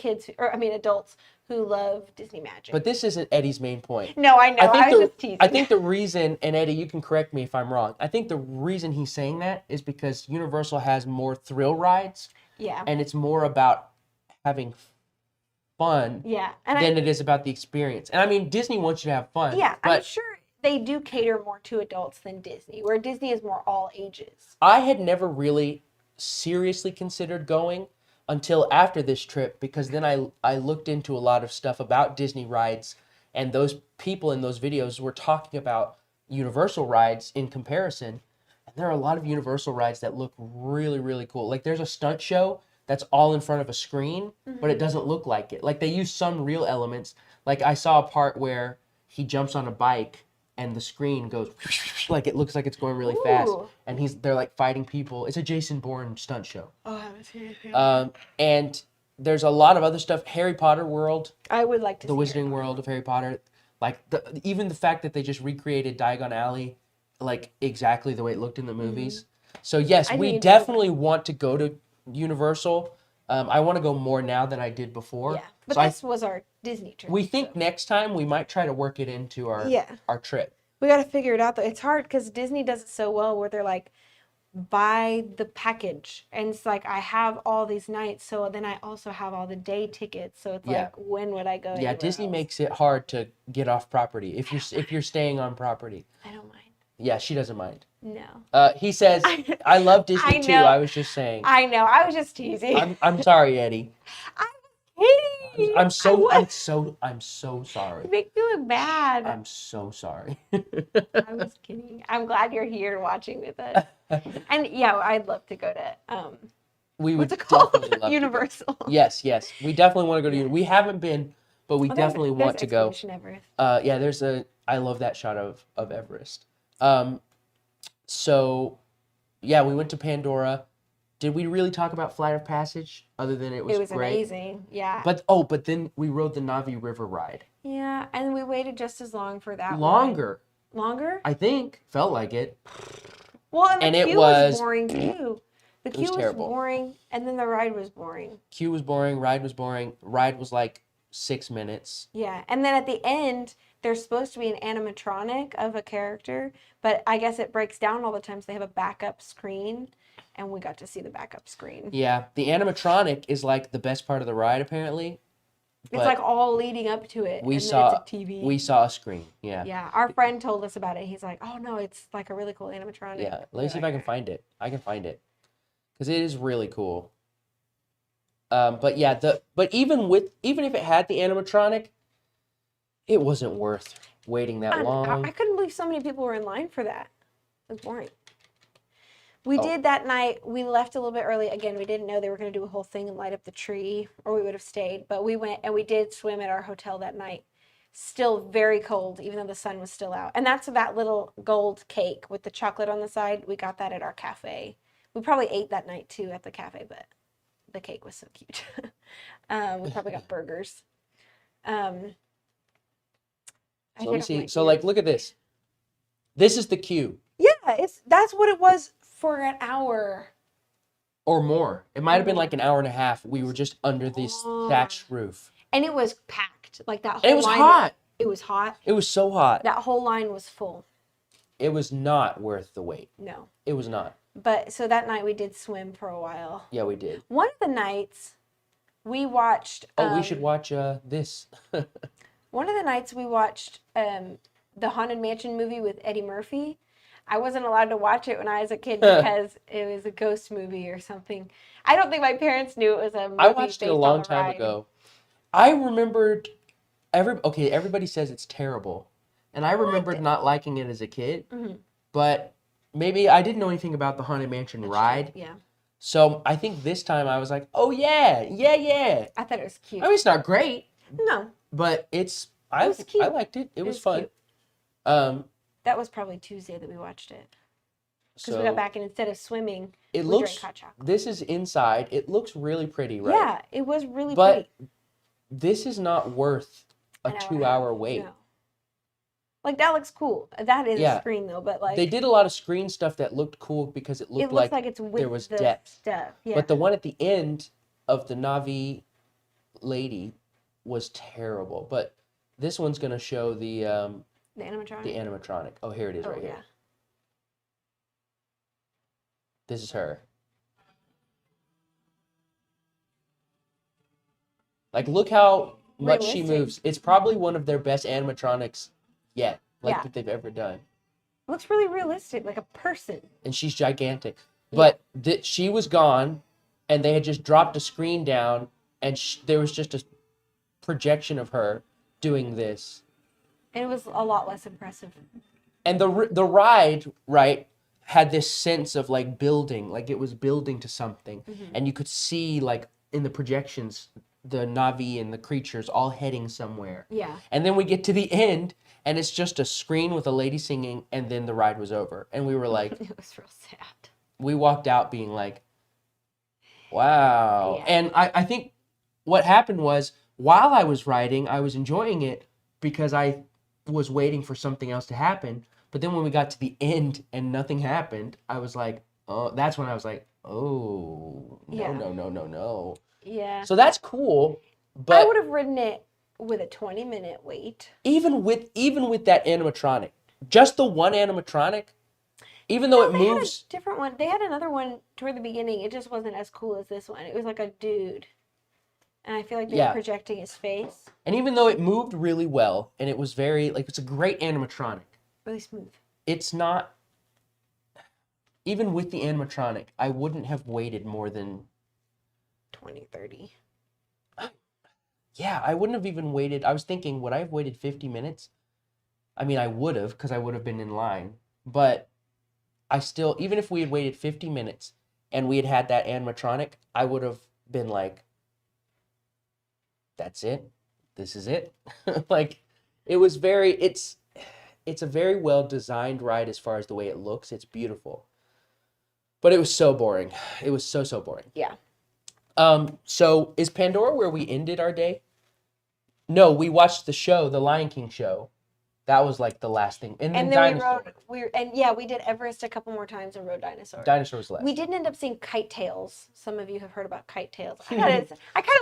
adults who love Disney magic. But this isn't Eddie's main point. No, I know. I was just teasing. I think the reason, and Eddie, you can correct me if I'm wrong, I think the reason he's saying that is because Universal has more thrill rides. Yeah. And it's more about having fun than it is about the experience. And I mean, Disney wants you to have fun. Yeah, but I'm sure they do cater more to adults than Disney, where Disney is more all ages. I had never really seriously considered going until after this trip, because then I looked into a lot of stuff about Disney rides, and those people in those videos were talking about Universal rides in comparison. And there are a lot of Universal rides that look really, really cool. Like there's a stunt show that's all in front of a screen, but it doesn't look like it. Like they use some real elements. Like I saw a part where he jumps on a bike and the screen goes like it looks like it's going really fast, and they're like fighting people. It's a Jason Bourne stunt show. Oh, I haven't seen it. And there's a lot of other stuff. Harry Potter World. I would like to the see Wizarding World of Harry Potter. Like even the fact that they just recreated Diagon Alley, like exactly the way it looked in the movies. So yes, we definitely want to go to Universal. I want to go more now than I did before. Yeah, but so this was our Disney trip. We think next time we might try to work it into our trip. We got to figure it out, though. It's hard because Disney does it so well where they're like, buy the package. And it's like, I have all these nights, so then I also have all the day tickets. So it's like, when would I go? Yeah, Disney makes it hard to get off property if you're staying on property. I don't mind. Yeah, she doesn't mind. No. He says, I love Disney too. I was just saying. I know. I was just teasing. I'm sorry, Eddie. I'm kidding. I'm so sorry. You make me look bad. I'm so sorry. I was kidding. I'm glad you're here watching with us. And yeah, I'd love to go to we would what's it called? definitely love Universal. To go. Yes. We definitely want to go to Universal. We haven't been, but we definitely want to go. Everest. Yeah, I love that shot of Everest. So yeah, we went to Pandora. Did we really talk about Flight of Passage other than it was great? Amazing. Yeah. But then we rode the Navi River ride. Yeah, and we waited just as long for that Longer. Longer? I think. Felt like it. Well, and the queue was boring too. The queue was terrible. boring, and then the ride was boring. Queue was boring, ride was boring. Ride was like 6 minutes. Yeah, and then at the end, there's supposed to be an animatronic of a character, but I guess it breaks down all the time, so they have a backup screen, and we got to see the backup screen. Yeah, the animatronic is like the best part of the ride, apparently. It's like all leading up to it. We and saw then it's a TV. We saw a screen. Yeah. Yeah, our friend told us about it. He's like, "Oh no, it's like a really cool animatronic." Yeah, let me see if I can find it. I can find it because it is really cool. But yeah, even if it had the animatronic, it wasn't worth waiting that long. I couldn't believe so many people were in line for that. It was boring. We did that night. We left a little bit early. Again, we didn't know they were going to do a whole thing and light up the tree, or we would have stayed. But we went and we did swim at our hotel that night. Still very cold, even though the sun was still out. And that's that little gold cake with the chocolate on the side. We got that at our cafe. We probably ate that night too at the cafe, but the cake was so cute. We probably got burgers. So let me see. So like, look at this. This is the queue. Yeah, that's what it was for an hour. Or more. It might have been like an hour and a half. We were just under this thatched roof. And it was packed. Like that whole and it was line. hot. It was hot. It was so hot. That whole line was full. It was not worth the wait. No. It was not. But so that night we did swim for a while. Yeah, we did. One of the nights we watched... we should watch this. One of the nights we watched the Haunted Mansion movie with Eddie Murphy. I wasn't allowed to watch it when I was a kid because it was a ghost movie or something. I don't think my parents knew it was a movie. I watched it a long time ago. I remembered everybody says it's terrible. And I remembered not liking it as a kid. Mm-hmm. But maybe I didn't know anything about the Haunted Mansion ride. Yeah. So I think this time I was like, oh yeah, yeah, yeah. I thought it was cute. I mean, it's not great, No, but it I was cute. liked it. It was was fun. cute. Um, That was probably Tuesday that we watched it. Because so we got back and instead of swimming, it we looks. drank hot chocolate. This is inside. It looks really pretty, right? Yeah, it was really But pretty. this is not worth a An hour and a 2-hour half. wait. No. Like, that looks cool. That is Yeah. a screen, though, but like... They did a lot of screen stuff that looked cool because it It looked looks like like it's with there was the depth. stuff. Yeah. But the one at the end of the Navi lady was terrible. But this one's gonna show the animatronic? animatronic. Oh, here it is, Oh, right yeah. here. This is her. Like, look how much she Realistic. moves. It's probably one of their best animatronics yet, like Yeah. that they've ever done. Looks really realistic, like a person. And she's gigantic. But she was gone, and they had just dropped a screen down, and there was just a projection of her doing this. And it was a lot less impressive. And the ride, right, had this sense of like building, like it was building to something. Mm-hmm. And you could see like in the projections, the Navi and the creatures all heading somewhere. Yeah. And then we get to the end, and it's just a screen with a lady singing, and then the ride was over. And we were like, It was real sad. we walked out being like, wow. Yeah. And I think what happened was, while I was riding, I was enjoying it because I was waiting for something else to happen. But then when we got to the end and nothing happened, I was like, oh, that's when I was like, oh, no, Yeah. no. Yeah. So that's cool. I But would have ridden it with a 20-minute wait. even with that animatronic, just the one animatronic, even though it They had moves, a different one. They had another one toward the beginning. It just wasn't as cool as this one. It was like a dude. And I feel like they Yeah. were projecting his face. and even though it moved really well, and it was very, like, it's a great animatronic, Really smooth. it's not, even with the animatronic, I wouldn't have waited more than, 20, 30. yeah, I wouldn't have even waited. I was thinking, would I have waited 50 minutes? I mean, I would have, because I would have been in line. But I still, even if we had waited 50 minutes and we had had that animatronic, I would have been like, that's it. This is it. Like, it was it's a very well designed ride as far as the way it looks. It's beautiful. But it was so boring. It was so boring. Yeah. So is Pandora where we ended our day? No, we watched the show, the Lion King show. That was like the last thing. And then And then Dinosaur. we did Everest a couple more times and rode Dinosaur. Dinosaur was last. We didn't end up seeing Kite Tails. Some of you have heard about Kite Tails. I kind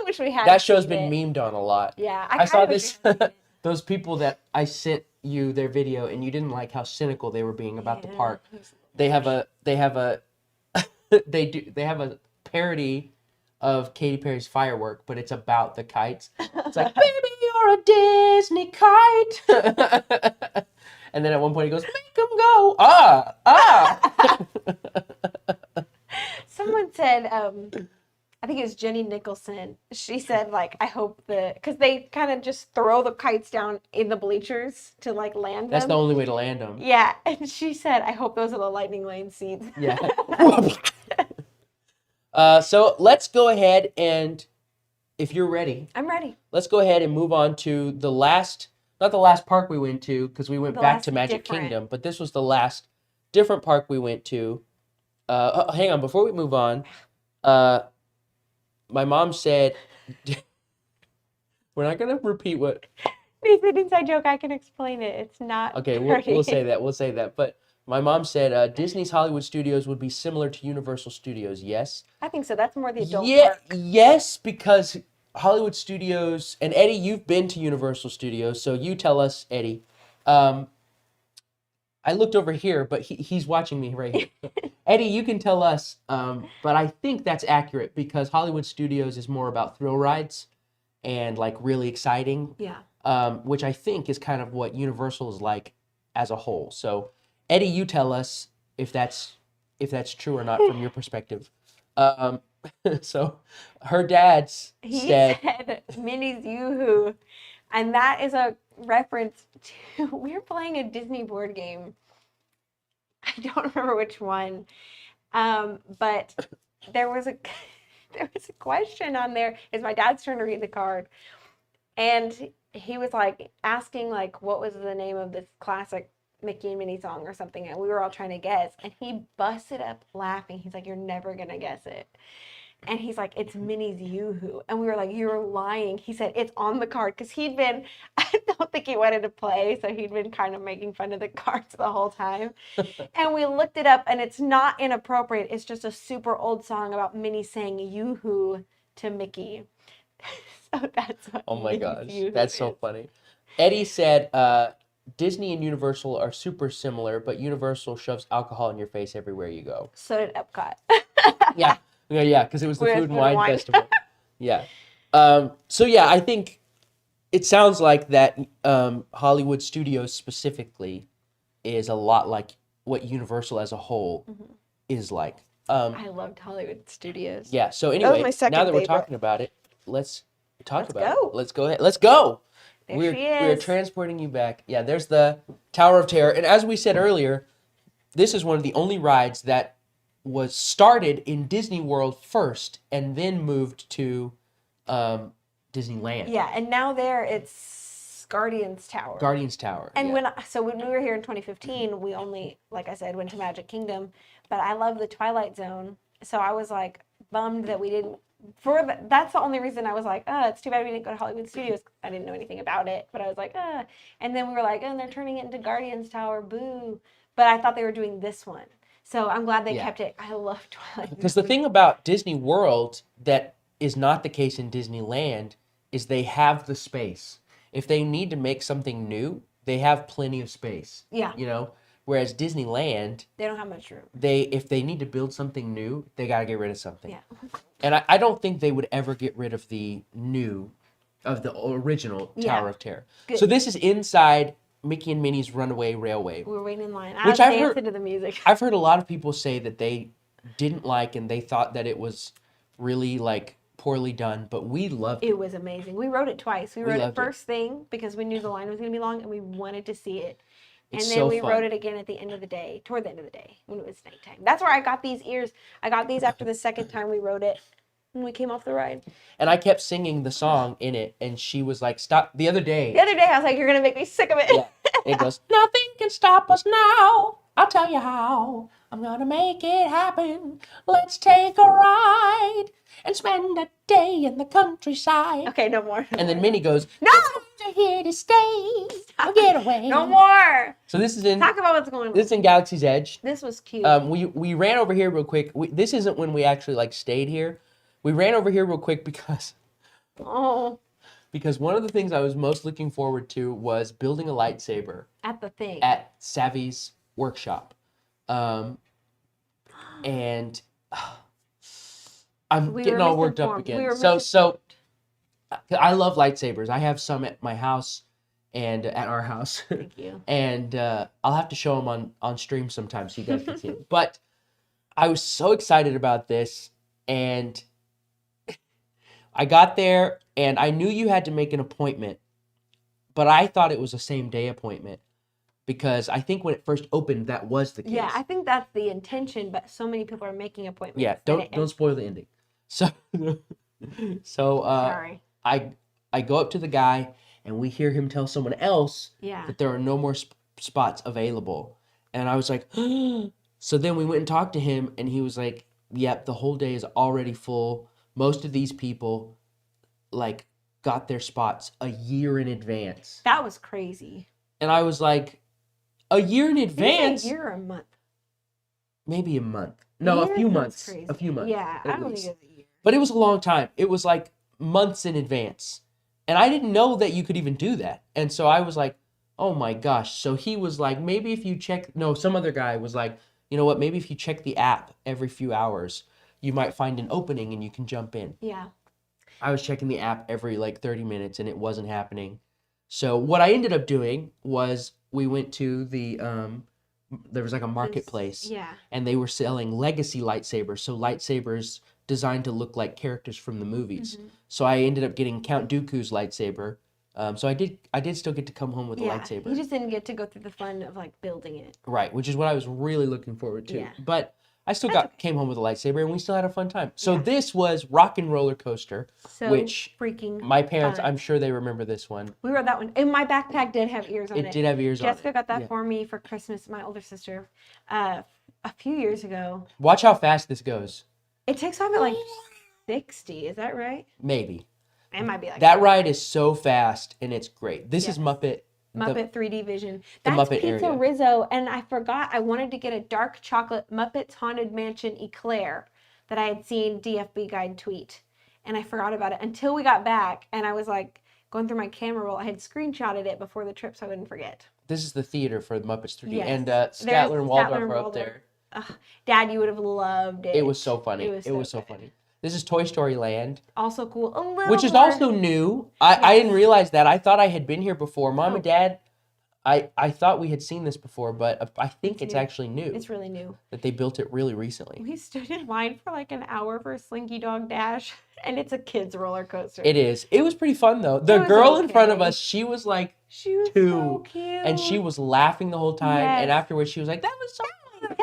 of wish we had. That show's seen been it. memed on a lot. Yeah, I saw kinda wish this. we had seen it. Those people that I sent you their video, and you didn't like how cynical they were being about the Yeah, park. it was- They have a they have a parody of Katy Perry's Firework, but it's about the kites. It's like, baby, you're a Disney kite. And then at one point he goes, make them go, ah. Someone said, I think it was Jenny Nicholson. She said, like, I hope because they kind of just throw the kites down in the bleachers to like land them. That's the only way to land them. Yeah, and she said, I hope those are the lightning lane seats. Yeah. So let's go ahead and, if you're ready, I'm ready. let's go ahead and move on to the last, not the last park we went to, because we went The back last to Magic different. Kingdom, but this was the last different park we went to. Hang on, before we move on, my mom said, we're not going to repeat what, It's an inside joke. I can explain it. It's not. okay, dirty. we'll say that, but my mom said Disney's Hollywood Studios would be similar to Universal Studios, yes? I think so. That's more the adult Yeah, park. yes, because Hollywood Studios, and Eddie, you've been to Universal Studios, so you tell us, Eddie. I looked over here, but he's watching me right here. Eddie, you can tell us, but I think that's accurate because Hollywood Studios is more about thrill rides and like really exciting, Yeah. which I think is kind of what Universal is like as a whole. So, Eddie, you tell us if that's true or not from your perspective. So, her dad He said, said Minnie's Yoo-Hoo, and that is a reference to we were playing a Disney board game. I don't remember which one, but there was a there was a question on there. It's my dad's turn to read the card, and he was like asking like what was the name of this classic Mickey and Minnie song or something, and we were all trying to guess, and he busted up laughing. He's like, "You're never gonna guess it." And he's like, "It's Minnie's Yoo-Hoo." And we were like, "You're lying." He said, "It's on the card." Because he'd been, I don't think he wanted to play. So he'd been kind of making fun of the cards the whole time. And we looked it up and it's not inappropriate. It's just a super old song about Minnie saying Yoo-Hoo to Mickey. So that's what Oh my Minnie's gosh, Yoo-Hoo that's so is. funny. Eddie said, Disney and Universal are super similar, but Universal shoves alcohol in your face everywhere you go. So did Epcot. Yeah, yeah, because it was the With Food and Food and Wine Wine. Festival. Yeah. So yeah, I think it sounds like that Hollywood Studios specifically is a lot like what Universal as a whole is like. I loved Hollywood Studios. Yeah. So was anyway, my second now that we're favorite. talking about it, let's talk Let's about go. it. Let's go ahead. Let's go. There we're she we're is. transporting you back. Yeah. There's the Tower of Terror, and as we said earlier, this is one of the only rides that was started in Disney World first and then moved to Disneyland. Yeah, and now there it's Guardians Tower. Guardians Tower. And yeah. when we were here in 2015, we only, like I said, went to Magic Kingdom, but I love the Twilight Zone, so I was like bummed that we didn't. That's the only reason I was like, it's too bad we didn't go to Hollywood Studios. I didn't know anything about it, but I was like, and then we were like, and they're turning it into Guardians Tower, boo. But I thought they were doing this one, so I'm glad they Yeah. kept it. I love Twilight Zone. Because the thing about Disney World that is not the case in Disneyland is they have the space. If they need to make something new, they have plenty of space. Yeah. You know? Whereas Disneyland, They don't have much room. if they need to build something new, they gotta get rid of something. Yeah. And I don't think they would ever get rid of the original Yeah. Tower of Terror. Good. So this is inside Mickey and Minnie's Runaway Railway. We were waiting in line. I Which was I've heard- dancing to the music. I've heard a lot of people say that they didn't like and they thought that it was really like poorly done, but we loved it. It was amazing. We rode it twice. We rode it loved it. first thing because we knew the line was going to be long and we wanted to see it. And It's then so we fun. rode it again at the end of the day, toward the end of the day when it was nighttime. That's where I got these ears. I got these after the second time we rode it when we came off the ride. And I kept singing the song in it, and she was like, "Stop!" The other day, The other day I was like, "You're going to make me sick of it." yeah, it goes, "Nothing can stop us now. I'll tell you how. I'm gonna make it happen. Let's take a ride and spend a day in the countryside." Okay, no more. And then Minnie goes, No! "You're here to stay. Get away." No more. So this is in Talk about what's going on. this is in Galaxy's Edge. This was cute. We ran over here real quick. This isn't when we actually like stayed here. We ran over here real quick because Oh, one of the things I was most looking forward to was building a lightsaber at the thing. at Savvy's workshop. And I'm We getting were all worked up misinformed. again. We were So I love lightsabers. I have some at my house and at our house. Thank you. And I'll have to show them on stream sometime so you guys can see it. But I was so excited about this, and I got there, and I knew you had to make an appointment, but I thought it was a same-day appointment because I think when it first opened, that was the case. Yeah, I think that's the intention, but so many people are making appointments. Yeah, that don't spoil the ending. So, Sorry. I go up to the guy, and we hear him tell someone else Yeah. that there are no more spots available. And I was like, so then we went and talked to him, and he was like, yep, the whole day is already full. Most of these people, like, got their spots a year in advance. That was crazy. And I was like, a year in Did you advance? say a year or a month? Maybe a month. No, a Year? few That's months. crazy. A few months. Yeah, I at don't least. think it was a year. But it was a long time. It was like months in advance. And I didn't know that you could even do that. And so I was like, oh my gosh. So he was like, maybe if you check, no, some other guy was like, you know what, maybe if you check the app every few hours, you might find an opening and you can jump in. Yeah. I was checking the app every like 30 minutes and it wasn't happening. So what I ended up doing was we went to the, there was like a marketplace. Yeah. And they were selling legacy lightsabers. So lightsabers designed to look like characters from the movies. Mhm. So I ended up getting Count Dooku's lightsaber. So I did still get to come home with a Yeah. lightsaber. You just didn't get to go through the fun of like building it. Right, which is what I was really looking forward to. Yeah. But I still That's came home with a lightsaber, and we still had a fun time. So Yeah. this was Rock and Roller Coaster, So which freaking my parents, fun. I'm sure they remember this one. We rode that one. And my backpack did have ears on it. It did have ears on it. Jessica got that Yeah. for me for Christmas, my older sister, a few years ago. Watch how fast this goes. It takes off at like 60. Is that right? Maybe. It might be like That ride is so fast, and it's great. This is Yes. Muppet. Muppet 3D Vision. the That's Muppet Pizza area. Rizzo, and I forgot I wanted to get a dark chocolate Muppets Haunted Mansion eclair that I had seen DFB Guide tweet, and I forgot about it until we got back, and I was like going through my camera roll. I had screenshotted it before the trip so I wouldn't forget. This is the theater for Muppets 3D, Yes. and There's Statler and Waldorf and are up Waldorf. there. Ugh, Dad, you would have loved it. It was so funny. It was so good. funny. This is Toy Story Land, Also cool. A little which is more- also new. I didn't realize that. I thought I had been here before. Mom and Dad, I thought we had seen this before, but I think it's new. actually new. It's really new. That they built it really recently. We stood in line for like an hour for a Slinky Dog Dash, and it's a kid's roller coaster. It is. It was pretty fun though. The was girl in front of okay. us, she was like She was 2, so cute. and she was laughing the whole time. And Yes. afterwards, she was like, "That was so fun."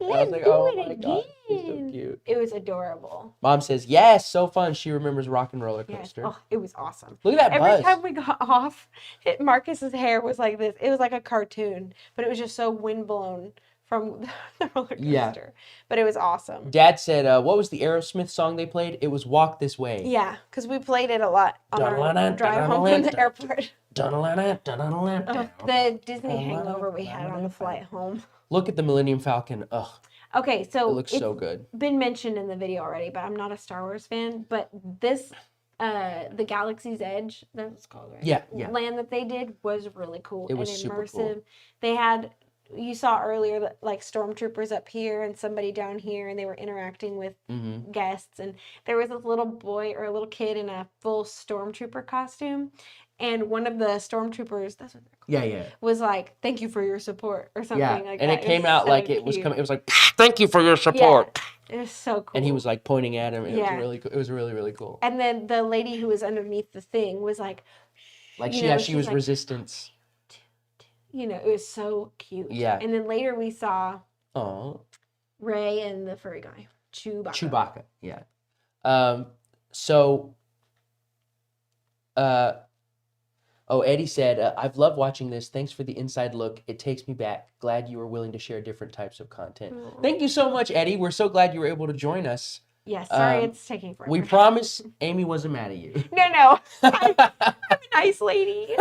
I was Let's like, do "Oh it my god, she's so again." cute." It was adorable. Mom says, "Yes, so fun." She remembers Rock and Roller Yes. Coaster. Oh, it was awesome. Look at that Every buzz. time we got off, Marcus's hair was like this. It was like a cartoon, but it was just so windblown from the roller coaster. Yeah. But it was awesome. Dad said, "What was the Aerosmith song they played? It was Walk This Way." Yeah, because we played it a lot on our Dun-dun-dun, drive home from the dun-dun-dun, airport. Dun-dun-dun, dun-dun-dun, Oh, dun. the Disney hangover we had on the flight home. Look at the Millennium Falcon. Ugh, Okay, so it looks it's so good. been mentioned in the video already, but I'm not a Star Wars fan. But this, the Galaxy's Edge, that's what it's called, right? Yeah, yeah. Land that they did was really cool It was and super immersive. cool. They had, you saw earlier, that like stormtroopers up here and somebody down here, and they were interacting with Hmm. guests. And there was this little boy or a little kid in a full stormtrooper costume. And one of the stormtroopers, that's what they're called, Yeah, yeah. was like, "Thank you for your support," or something Yeah, like and that. it came out so like it was cute. coming. It was like, "Thank you for your support," It was so cool. and he was like pointing at him. It was Yeah. really, it was really, really cool. And then the lady who was underneath the thing was like, Like, you yeah, know, she she's was like- resistance. it was so cute. Yeah. And then later we saw Oh, Ray and the furry guy, Chewbacca. Yeah. So. Oh, Eddie said, "I've loved watching this. Thanks for the inside look. It takes me back. Glad you were willing to share different types of content." Aw. Thank you so much, Eddie. We're so glad you were able to join us. Yes, sorry, Um, it's taking forever. We promise Amy wasn't mad at you. No, I'm a nice lady.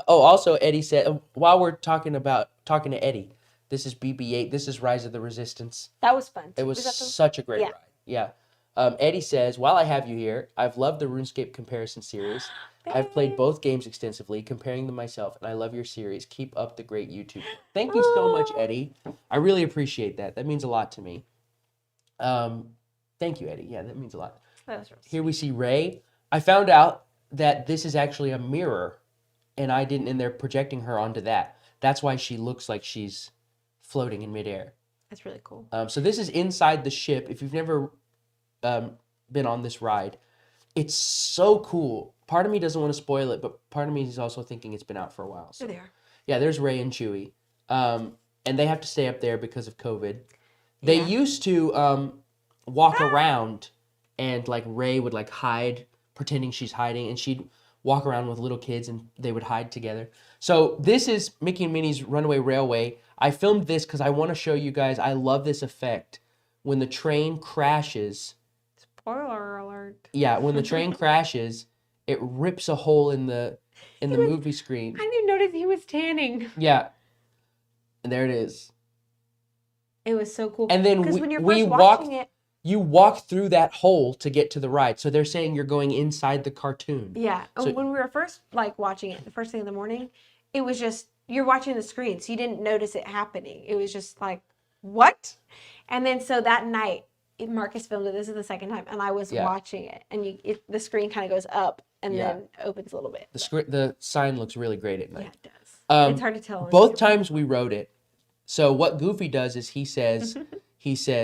Also, Eddie said, while we're talking to Eddie, this is BB-8. This is Rise of the Resistance. That was fun. It was that the- such a great Yeah. ride. Yeah. Eddie says, while I have you here, I've loved the RuneScape comparison series. I've played both games extensively, comparing them myself, and I love your series. Keep up the great YouTube. Thank you so much, Eddie. I really appreciate that. That means a lot to me. Thank you, Eddie. Yeah, that means a lot. That was real Here we see Ray. I found out that this is actually a mirror, and and they're projecting her onto that. That's why she looks like she's floating in midair. That's really cool. So this is inside the ship. If you've never been on this ride, it's so cool. Part of me doesn't want to spoil it, but part of me is also thinking it's been out for a while. So There they are. yeah, there's Ray and Chewie, and they have to stay up there because of COVID. They Yeah. used to walk around, and like Ray would like hide, pretending she's hiding, and she'd walk around with little kids, and they would hide together. So this is Mickey and Minnie's Runaway Railway. I filmed this because I want to show you guys. I love this effect when the train crashes. Spoiler alert. Yeah, when the train crashes, it rips a hole in the movie screen. I didn't notice he was tanning. Yeah, and there it is. It was so cool. And then because when you're we first walked. watching it, You walk through that hole to get to the ride. So they're saying you're going inside the cartoon. yeah. So- And when we were first like watching it, the first thing in the morning, it was just you're watching the screen, so you didn't notice it happening. It was just like, what? And then so that night, Marcus filmed it. This is the second time, and I was Yeah. watching it, and the screen kind of goes up and Yeah. then opens a little bit. The sign looks really great at Yeah, night. it does. Um, It's hard to tell. on Both camera. times we rode it. So what Goofy does is he says,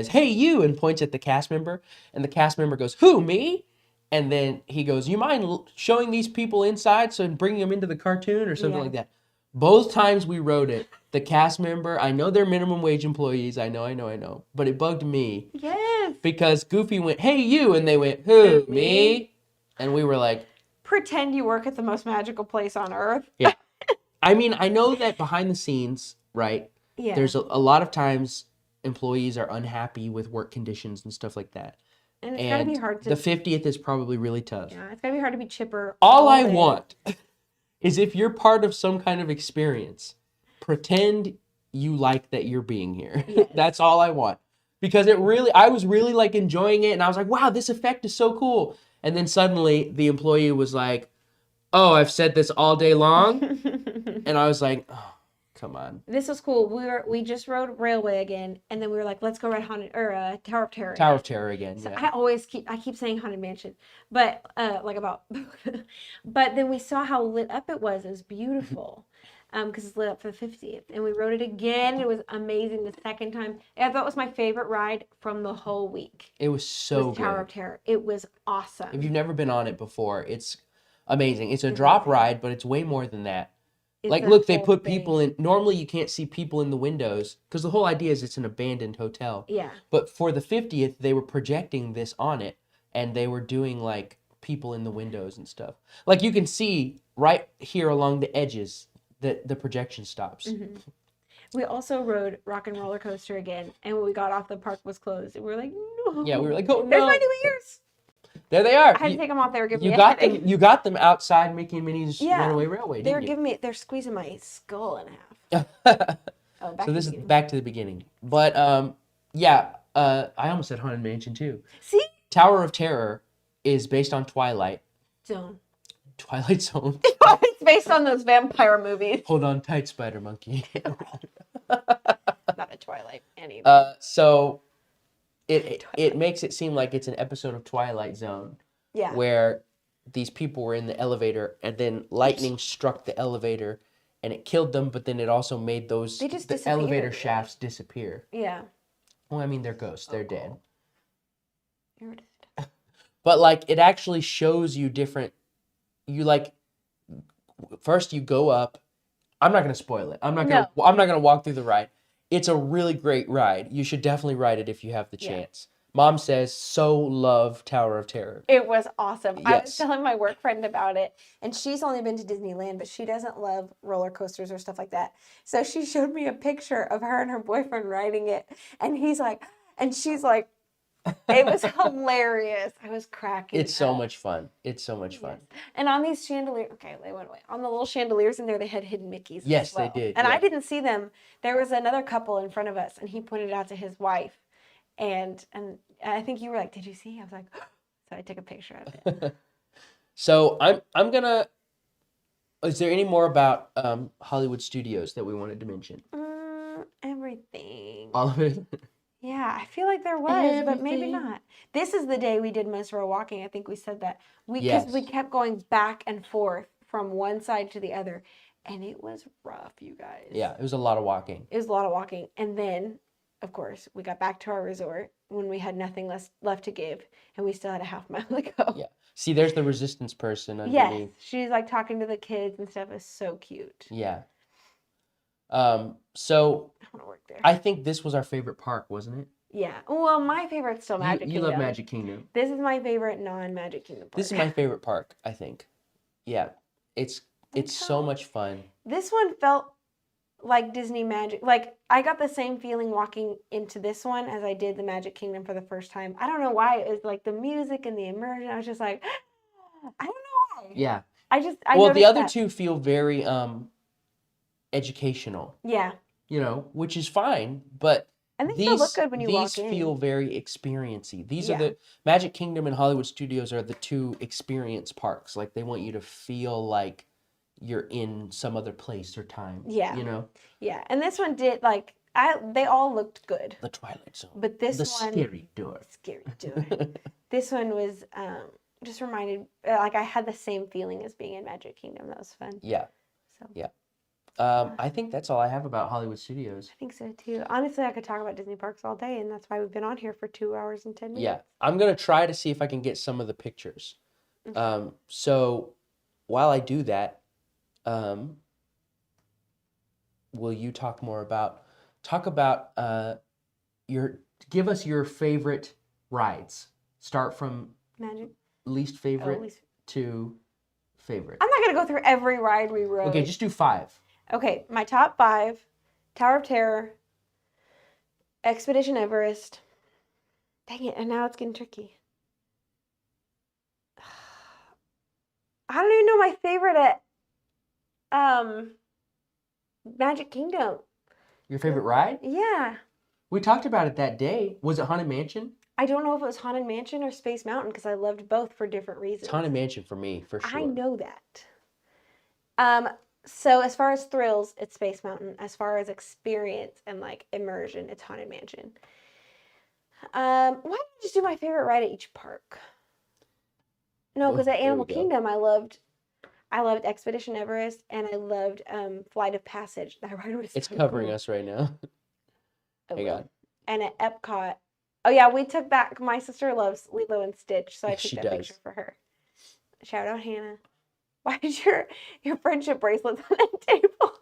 "Hey you," and points at the cast member, and the cast member goes, "Who, me?" And then he goes, "You mind showing these people inside and bringing them into the cartoon or something Yeah. like that?" Both times we rode it, the cast member, I know they're minimum wage employees, I know, but it bugged me Yes. because Goofy went, "Hey, you," and they went, "Who, me?" And we were like, Pretend you work at the most magical place on earth. yeah. I mean, I know that behind the scenes, right, Yeah. there's a lot of times employees are unhappy with work conditions and stuff like that. And it's gotta be And hard to. the 50th is probably really tough. Yeah, it's gotta be hard to be chipper. All I day. want is if you're part of some kind of experience, pretend you like that you're being here. Yes. That's all I want. Because I was really like enjoying it and I was like, wow, this effect is so cool. And then suddenly the employee was like, oh, I've said this all day long. And I was like, oh, come on. This was cool. We just rode Railway again, and then we were like, let's go ride Haunted or Tower of Terror. Tower again. of Terror again. So Yeah. I keep saying Haunted Mansion, but like about, but then we saw how lit up it was. It was beautiful, because it's lit up for the 50th, and we rode it again. It was amazing the second time. I thought it was my favorite ride from the whole week. It was so Was Tower good. of Terror. It was awesome. If you've never been on it before, it's amazing. It's a drop ride, but it's way more than that. It's Like, a look, they whole put thing. people in. Normally, you can't see people in the windows because the whole idea is it's an abandoned hotel. Yeah. But for the 50th, they were projecting this on it, and they were doing like people in the windows and stuff. Like you can see right here along the edges that the projection stops. Mm-hmm. We also rode Rock and Roller Coaster again, and when we got off, the park was closed. And we were like, no. Yeah, we were like, oh There's no! my new ears. There they are. I had to take them off. They were giving You me got a headache. them. You got them outside Mickey and Minnie's Yeah. Runaway Railway, They were didn't giving me. They're squeezing my skull in half. you? Oh, back So to this the is beginning. back to the beginning. But I almost said Haunted Mansion too. See? Tower of Terror is based on Twilight Zone. Twilight Zone. It's based on those vampire movies. Hold on tight, Spider Monkey. Not a Twilight. Anyway. So it makes it seem like it's an episode of Twilight Zone Yeah. where these people were in the elevator and then lightning struck the elevator and it killed them, but then it also made They just the disappeared. elevator shafts disappear. Yeah. Well, I mean, they're ghosts. They're dead. Here it is. But like it actually shows you different. You like first you go up. I'm not gonna spoil it. I'm not gonna walk through the ride. It's a really great ride. You should definitely ride it if you have the Yeah. chance. Mom says so love Tower of Terror. It was awesome. I was Yes. telling my work friend about it, and she's only been to Disneyland, but she doesn't love roller coasters or stuff like that. So she showed me a picture of her and her boyfriend riding it, and he's like, and she's like, it was hilarious. I was cracking. It's so up. much fun. It's so much fun. Yes. And on these chandeliers, okay, they went away. On the little chandeliers in there, they had hidden Mickeys. Yes, as well. they did, And yeah. I didn't see them. There was another couple in front of us, and he pointed out to his wife. And I think you were like, "Did you see?" I was like, so I took a picture of it. So I'm gonna. Is there any more about Hollywood Studios that we wanted to mention? Everything. All of it. Yeah, I feel like there was, but maybe Everything. not. This is the day we did most of our walking. I think we said that because Yes. we kept going back and forth from one side to the other, and it was rough, you guys. Yeah, it was a lot of walking. It was a lot of walking, and then, of course, we got back to our resort when we had nothing left to give, and we still had a half mile to go. Yeah. See, there's the resistance person Yes, underneath. she's like talking to the kids and stuff. It's so cute. Yeah. So I want to work there. I think this was our favorite park, wasn't it? Yeah. Well, my favorite's still Magic You Kingdom. love Magic Kingdom. This is my favorite non-Magic Kingdom park. This is my favorite park, I think. Yeah. It's so much fun. This one felt like Disney Magic. Like I got the same feeling walking into this one as I did the Magic Kingdom for the first time. I don't know why. It was like the music and the immersion. I was just like, I don't know why. Yeah. I Well, the noticed other that. two feel very educational, Yeah. which is fine, but And they still look these good when you these walk in. feel very experiency. These Yeah. are the Magic Kingdom and Hollywood Studios are the two experience parks. Like they want you to feel like you're in some other place or time. Yeah. You know? Yeah. And this one did they all looked good. The Twilight Zone. But this the one scary door. scary door. This one was just reminded like I had the same feeling as being in Magic Kingdom. That was fun. Yeah. So Yeah. I think that's all I have about Hollywood Studios. I think so too. Honestly, I could talk about Disney parks all day, and that's why we've been on here for 2 hours and 10 minutes. Yeah. I'm going to try to see if I can get some of the pictures. So while I do that, will you talk about give us your favorite rides. Start from Magic. least favorite least- to favorite. I'm not gonna go through every ride we rode. Okay, just do 5. Okay, my top 5: Tower of Terror, Expedition Everest. Dang it! And now it's getting tricky. I don't even know my favorite at Magic Kingdom. Your favorite ride? Yeah. We talked about it that day. Was it Haunted Mansion? I don't know if it was Haunted Mansion or Space Mountain because I loved both for different reasons. It's Haunted Mansion for me, for sure. I know that. So as far as thrills, it's Space Mountain. As far as experience and like immersion, it's Haunted Mansion. Why don't you just do my favorite ride at each park? No, because at there we Animal go. Kingdom, I loved Expedition Everest and I loved Flight of Passage. That ride was It's so covering cool. us right now. Oh, Hang well. on. And at Epcot, oh yeah, we took back. My sister loves Lilo and Stitch, so I Yes, took she that does. picture for her. Shout out Hannah. Why is your friendship bracelets on the table?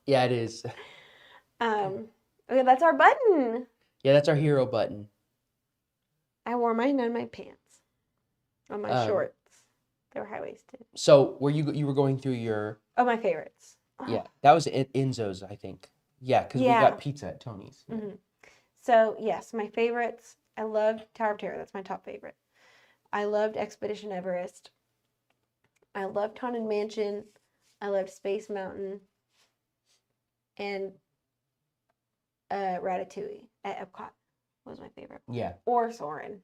Yeah, it is. Okay, that's our button. Yeah, that's our hero button. I wore mine on my pants, on my Um, shorts. They were high waisted. So, you were going through your Oh, my favorites. yeah, that was Enzo's, I think. Yeah, because we Yeah. got pizza at Tony's. Mhm. So yes, my favorites. I loved Tower of Terror. That's my top favorite. I loved Expedition Everest. I loved Haunted Mansion. I loved Space Mountain. And Ratatouille at Epcot was my favorite. Yeah. Or Soarin'.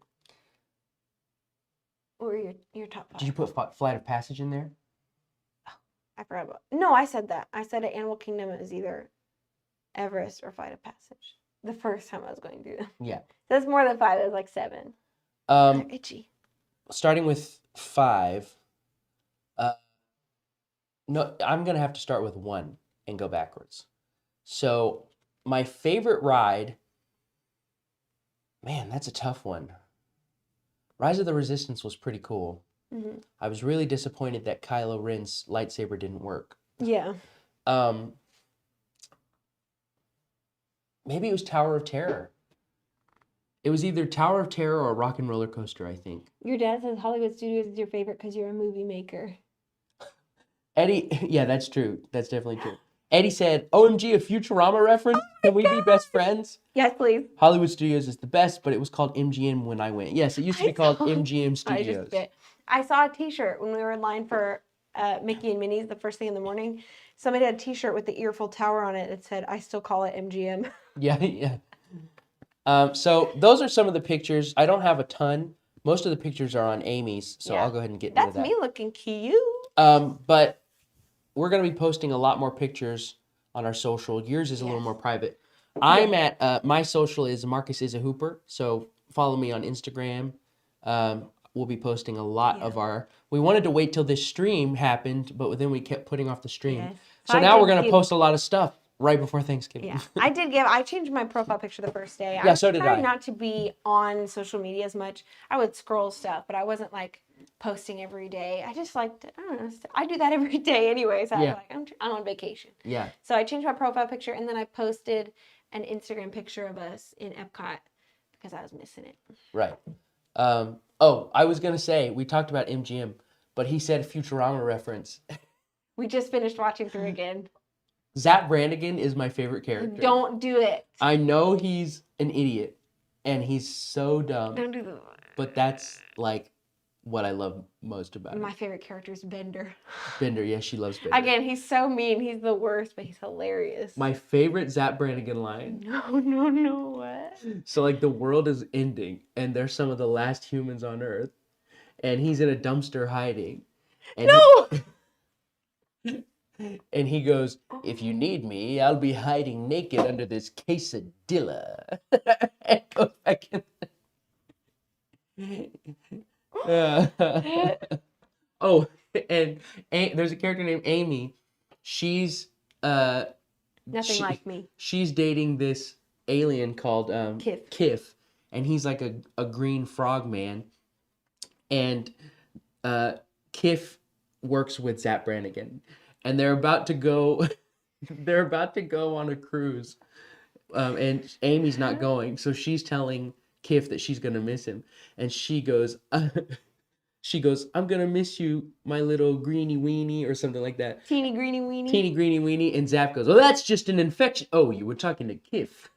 Or your top 5. Did you put Flight of Passage in there? I forgot about. No, I said that. I said at Animal Kingdom it was either Everest or Flight of Passage. The first time I was going through them. Yeah. That's more than 5. It was like 7. They're itchy. Starting with 5. No, I'm gonna have to start with 1 and go backwards. So my favorite ride, man, that's a tough one. Rise of the Resistance was pretty cool. Mm-hmm. I was really disappointed that Kylo Ren's lightsaber didn't work. Yeah. Maybe it was Tower of Terror. It was either Tower of Terror or Rock and Roller Coaster, I think. Your dad says Hollywood Studios is your favorite because you're a movie maker. Eddie, yeah, that's true. That's definitely true. Eddie said, OMG, a Futurama reference? Can we be best friends? Yes, please. Hollywood Studios is the best, but it was called MGM when I went. Yes, it used to be called MGM Studios. I saw a t-shirt when we were in line for Mickey and Minnie's the first thing in the morning. Somebody had a t-shirt with the Earful Tower on it that said, I still call it MGM. Yeah, yeah. So those are some of the pictures. I don't have a ton. Most of the pictures are on Amy's, so Yeah. I'll go ahead and get into That's that. me looking cute. But we're going to be posting a lot more pictures on our social. Yours is a little Yes. more private. I'm at, my social is Marcus is a Hooper, so follow me on Instagram. We'll be posting a lot of we wanted to wait till this stream happened, but then we kept putting off the stream. Yes. So now we're going to post a lot of stuff right before Thanksgiving. Yeah, I changed my profile picture the first day. Yeah, so did tried I. not to be on social media as much. I would scroll stuff, but I wasn't like posting every day. I just liked, I don't know, I do that every day anyway. So Yeah. I'm on vacation. Yeah. So I changed my profile picture and then I posted an Instagram picture of us in Epcot because I was missing it. Right. I was going to say, we talked about MGM, but he said Futurama reference. We just finished watching through again. Zap Brannigan is my favorite character. Don't do it. I know he's an idiot, and he's so dumb, Don't do that. but that's like what I love most about him. My favorite character is Bender. Bender, yes, she loves Bender. Again, he's so mean. He's the worst, but he's hilarious. My favorite Zap Brannigan line. No, what? So like the world is ending, and they're some of the last humans on Earth, and he's in a dumpster hiding. And No! And he goes, if you need me, I'll be hiding naked under this quesadilla. And goes back in. Oh, and there's a character named Amy. She's Nothing like me. She's dating this alien called Kif. and he's like a green frog man. And Kif works with Zap Brannigan. And they're about to go They're about to go on a cruise, and Amy's not going, so she's telling Kif that she's gonna miss him, and she goes, "I'm gonna miss you, my little greeny weenie," or something like that. Teeny greeny weeny. Teeny greeny weenie, and Zap goes, "Oh, that's just an infection." Oh, you were talking to Kif.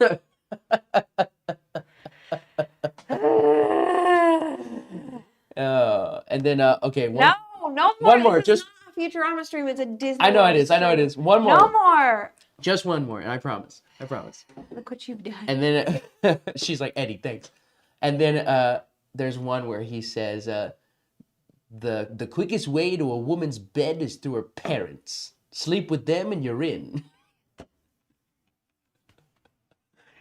And then okay, No more. one more, This just- is not a Futurama stream. It's a Disney. I know it World is. I know it stream. is. One more. No more. Just one more, and I promise. Look what you've done. And then she's like, "Eddie, thanks." And then there's one where he says, "The quickest way to a woman's bed is through her parents. Sleep with them, and you're in."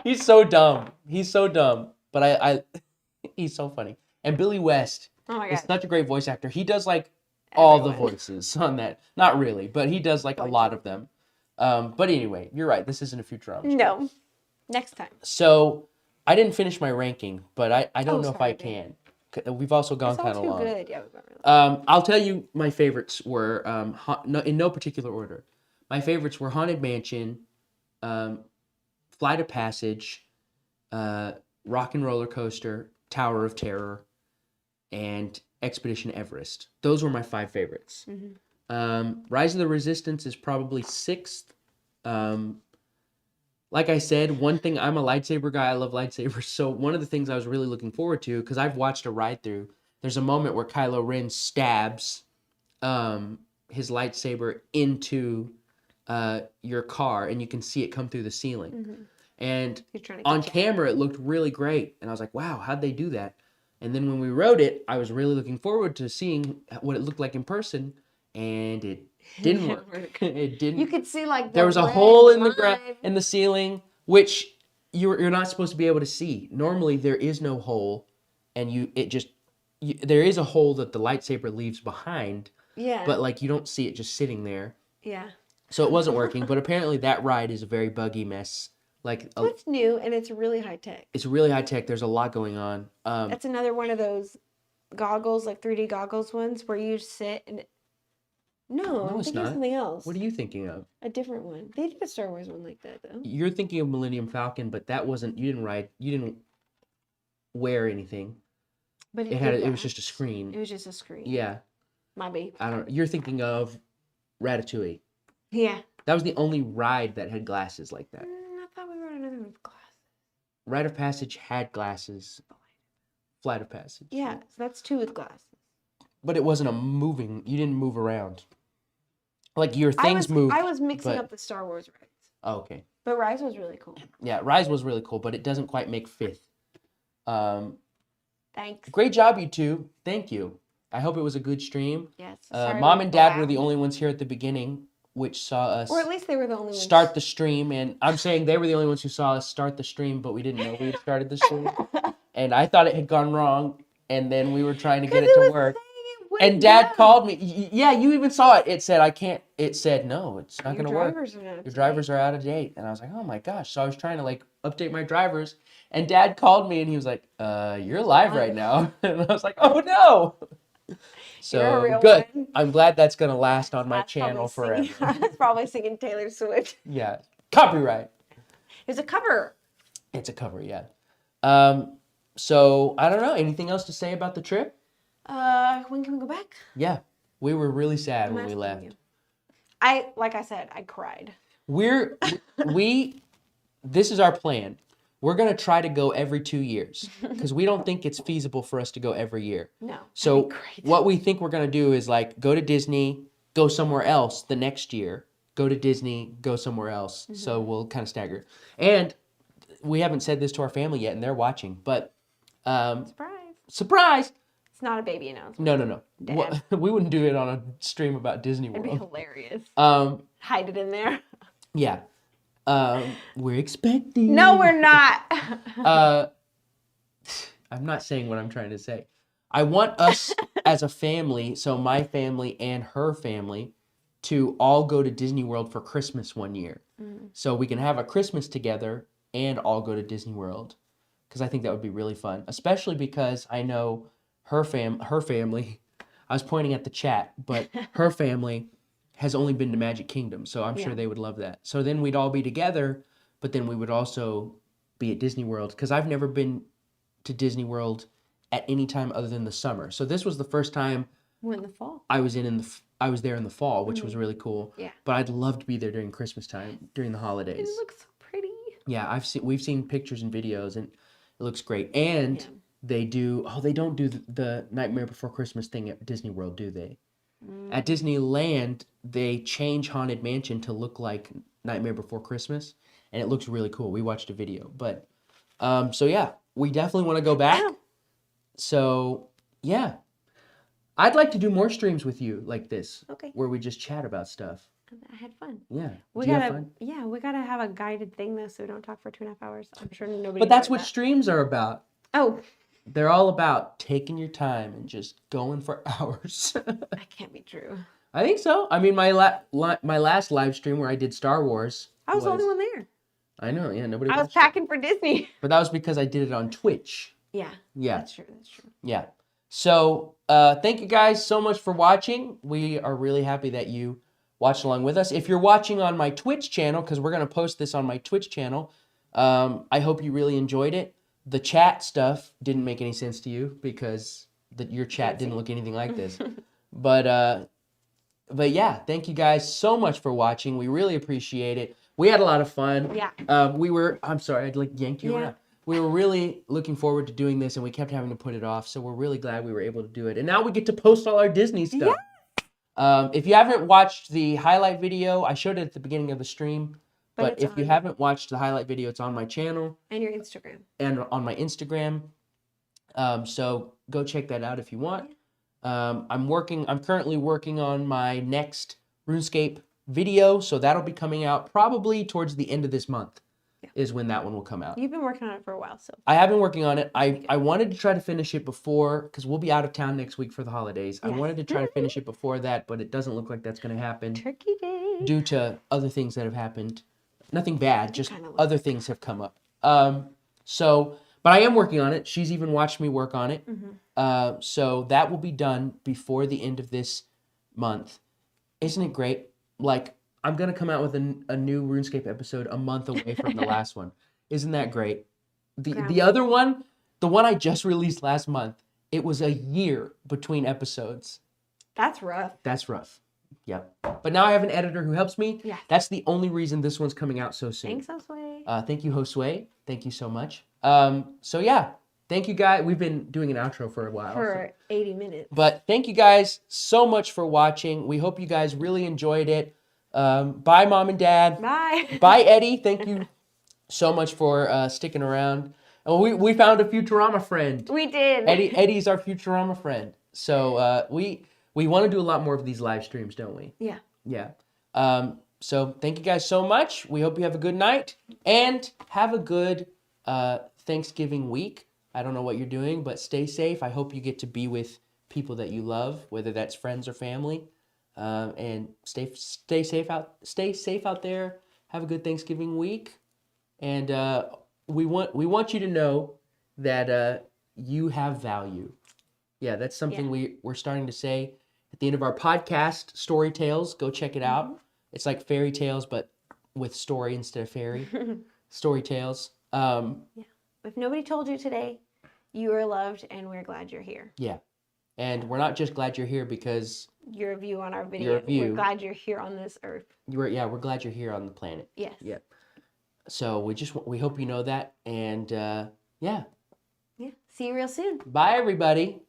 He's so dumb. But I he's so funny. And Billy West Oh my is god. such a great voice actor. He does like all the Everyone. voices on that. Not really, but he does like a lot of them. But anyway, you're right. This isn't a Futurama. stream. No. Next time. So I didn't finish my ranking, but I don't Oh, know if sorry, I can. We've also gone It's all kind of too long. good. Yeah, we've got really. I'll tell you my favorites were in no particular order. My favorites were Haunted Mansion, Flight of Passage, Rock and Roller Coaster, Tower of Terror, and Expedition Everest. Those were my 5 favorites. Rise of the Resistance is probably 6th. Like I said, one thing, I'm a lightsaber guy. I love lightsabers. So one of the things I was really looking forward to, because I've watched a ride through, there's a moment where Kylo Ren stabs his lightsaber into your car, and you can see it come through the ceiling. And He's trying to on get you. camera, it looked really great. And I was like, wow, how'd they do that? And then when we rode it, I was really looking forward to seeing what it looked like in person, and it didn't work. It didn't. You could see like There was a red hole in the ground, line. in the ceiling, which you're not supposed to be able to see. Normally, there is no hole, and there is a hole that the lightsaber leaves behind, Yeah. but like you don't see it just sitting there. Yeah. So it wasn't working. But apparently, that ride is a very buggy mess. Like So it's new and it's really high tech. it's really high tech. There's a lot going on. That's another one of those goggles, like 3D goggles ones, where you sit and. No, I'm it's thinking of not. something else. What are you thinking of? A different one. They did a Star Wars one like that though. You're thinking of Millennium Falcon, but that wasn't. You didn't wear anything. But It had. did It was that. just a screen. It was just a screen. Yeah. My babe. I don't. You're thinking of Ratatouille. Yeah. That was the only ride that had glasses like that. I thought we were on another one with glasses. Rite of Passage had glasses. Flight of Passage. Yeah, so that's 2 with glasses. But it wasn't a moving. You didn't move around. Like your things moved. I was mixing but- up the Star Wars rides. Oh, okay. But Rise was really cool. Yeah, Rise was really cool, but it doesn't quite make 5th. Thanks. Great job, you two. Thank you. I hope it was a good stream. Yes. sorry Mom we and Dad were blabbed. the only ones here at the beginning, which saw us Or at least they were the only ones. start the stream. And I'm saying they were the only ones who saw us start the stream, but we didn't know we had started the stream. And I thought it had gone wrong, and then we were trying to get it to work. And Dad called me. Yeah, you even saw it. It said, I can't. It said, no, it's not going to work. Your drivers are out of date. And I was like, oh my gosh. So I was trying to like update my drivers. And Dad called me and he was like, you're live right now. And I was like, oh no. You're a So real good. one. I'm glad that's going to last on my That's channel probably forever. singing- That's probably singing Taylor Swift. Yeah. Copyright. It's a cover. It's a cover, yeah. So I don't know. Anything else to say about the trip? When can we go back? Yeah. We were really sad I'm when we asking left. you. Like I said, I cried. This is our plan. We're going to try to go every 2 years because we don't think it's feasible for us to go every year. No. So that'd be great. what we think we're going to do is like go to Disney, go somewhere else the next year, go to Disney, go somewhere else. So we'll kind of stagger. And we haven't said this to our family yet and they're watching, but Surprise. surprise. It's not a baby announcement. No. Dad. We wouldn't do it on a stream about Disney It'd be World. hilarious. Hide it in there. Yeah. We're expecting. No, we're not. I'm not saying what I'm trying to say. I want us as a family, so my family and her family, to all go to Disney World for Christmas one year. So we can have a Christmas together and all go to Disney World. Because I think that would be really fun. Especially because I know her family, I was pointing at the chat, but her family has only been to Magic Kingdom, so I'm sure Yeah. they would love that. So then we'd all be together, but then we would also be at Disney World because I've never been to Disney World at any time other than the summer. So this was the first time When the fall. I was I was there in the fall, which was really cool. Yeah. But I'd love to be there during Christmas time, during the It holidays. looks so pretty. Yeah, we've seen pictures and videos, and it looks great. And they don't do the Nightmare Before Christmas thing at Disney World, do they? At Disneyland, they change Haunted Mansion to look like Nightmare Before Christmas, and it looks really cool. We watched a video, but so yeah, we definitely want to go back. So yeah, I'd like to do more streams with you like this, Okay. where we just chat about stuff. I had fun. Yeah, We do you have gotta, fun? yeah, we gotta have a guided thing though, so we don't talk for 2.5 hours. I'm sure nobody. But that's enjoys what that. streams are about. Oh, They're all about taking your time and just going for hours. that can't be true. I think so. I mean, my last live stream where I did Star Wars. I was the only one there. I know, yeah, nobody I was watched it. packing for Disney. But that was because I did it on Twitch. Yeah. Yeah, That's true. That's true. yeah. So, thank you guys so much for watching. We are really happy that you watched along with us. If you're watching on my Twitch channel, because we're going to post this on my Twitch channel, I hope you really enjoyed it. The chat stuff didn't make any sense to you because your chat didn't look anything like this. But yeah, thank you guys so much for watching. We really appreciate it. We had a lot of fun. Yeah. I'm sorry, I'd like yanked you around. We were really looking forward to doing this, and we kept having to put it off. So we're really glad we were able to do it. And now we get to post all our Disney stuff. If you haven't watched the highlight video, I showed it at the beginning of the stream. But if you haven't watched the highlight video, it's on my channel. And your Instagram. And on my Instagram. So go check that out if you want. I'm currently working on my next RuneScape video. So that'll be coming out probably towards the end of this month is when that one will come out. You've been working on it for a while, so. I have been working on it. I wanted to try to finish it before, because we'll be out of town next week for the holidays. I wanted to try to finish it before that, but it doesn't look like that's going to happen. Turkey Day. Due to other things that have happened. Nothing bad, just other things have come up. But I am working on it. She's even watched me work on it. So that will be done before the end of this month. Isn't it great? Like, I'm going to come out with a new RuneScape episode a month away from the last one. Isn't that great? The other one, the one I just released last month, it was a year between episodes. That's rough. That's rough. Yep. But now I have an editor who helps me. Yeah. That's the only reason this one's coming out so soon. Thanks, Josue. Thank you, Josue. Thank you so much. So yeah, thank you guys. We've been doing an outro for a while. For 80 minutes. But thank you guys so much for watching. We hope you guys really enjoyed it. Bye, Mom and Dad. Bye. Bye, Eddie. Thank you so much for sticking around. And we found a Futurama friend. We did. Eddie's our Futurama friend. So we want to do a lot more of these live streams, don't we? Yeah. Yeah. So thank you guys so much. We hope you have a good night and have a good Thanksgiving week. I don't know what you're doing, but stay safe. I hope you get to be with people that you love, whether that's friends or family. And stay safe out there. Have a good Thanksgiving week. And we want you to know that you have value. Yeah, that's something we're starting to say at the end of our podcast, Story Tales. Go check it out. It's like fairy tales, but with story instead of fairy. Story Tales. Yeah. If nobody told you today, you are loved, and we're glad you're here. Yeah. And we're not just glad you're here because Your view on our video. Your view. We're glad you're here on this earth. we're glad you're here on the planet. Yes. Yeah. So we hope you know that. And yeah. Yeah. See you real soon. Bye, everybody.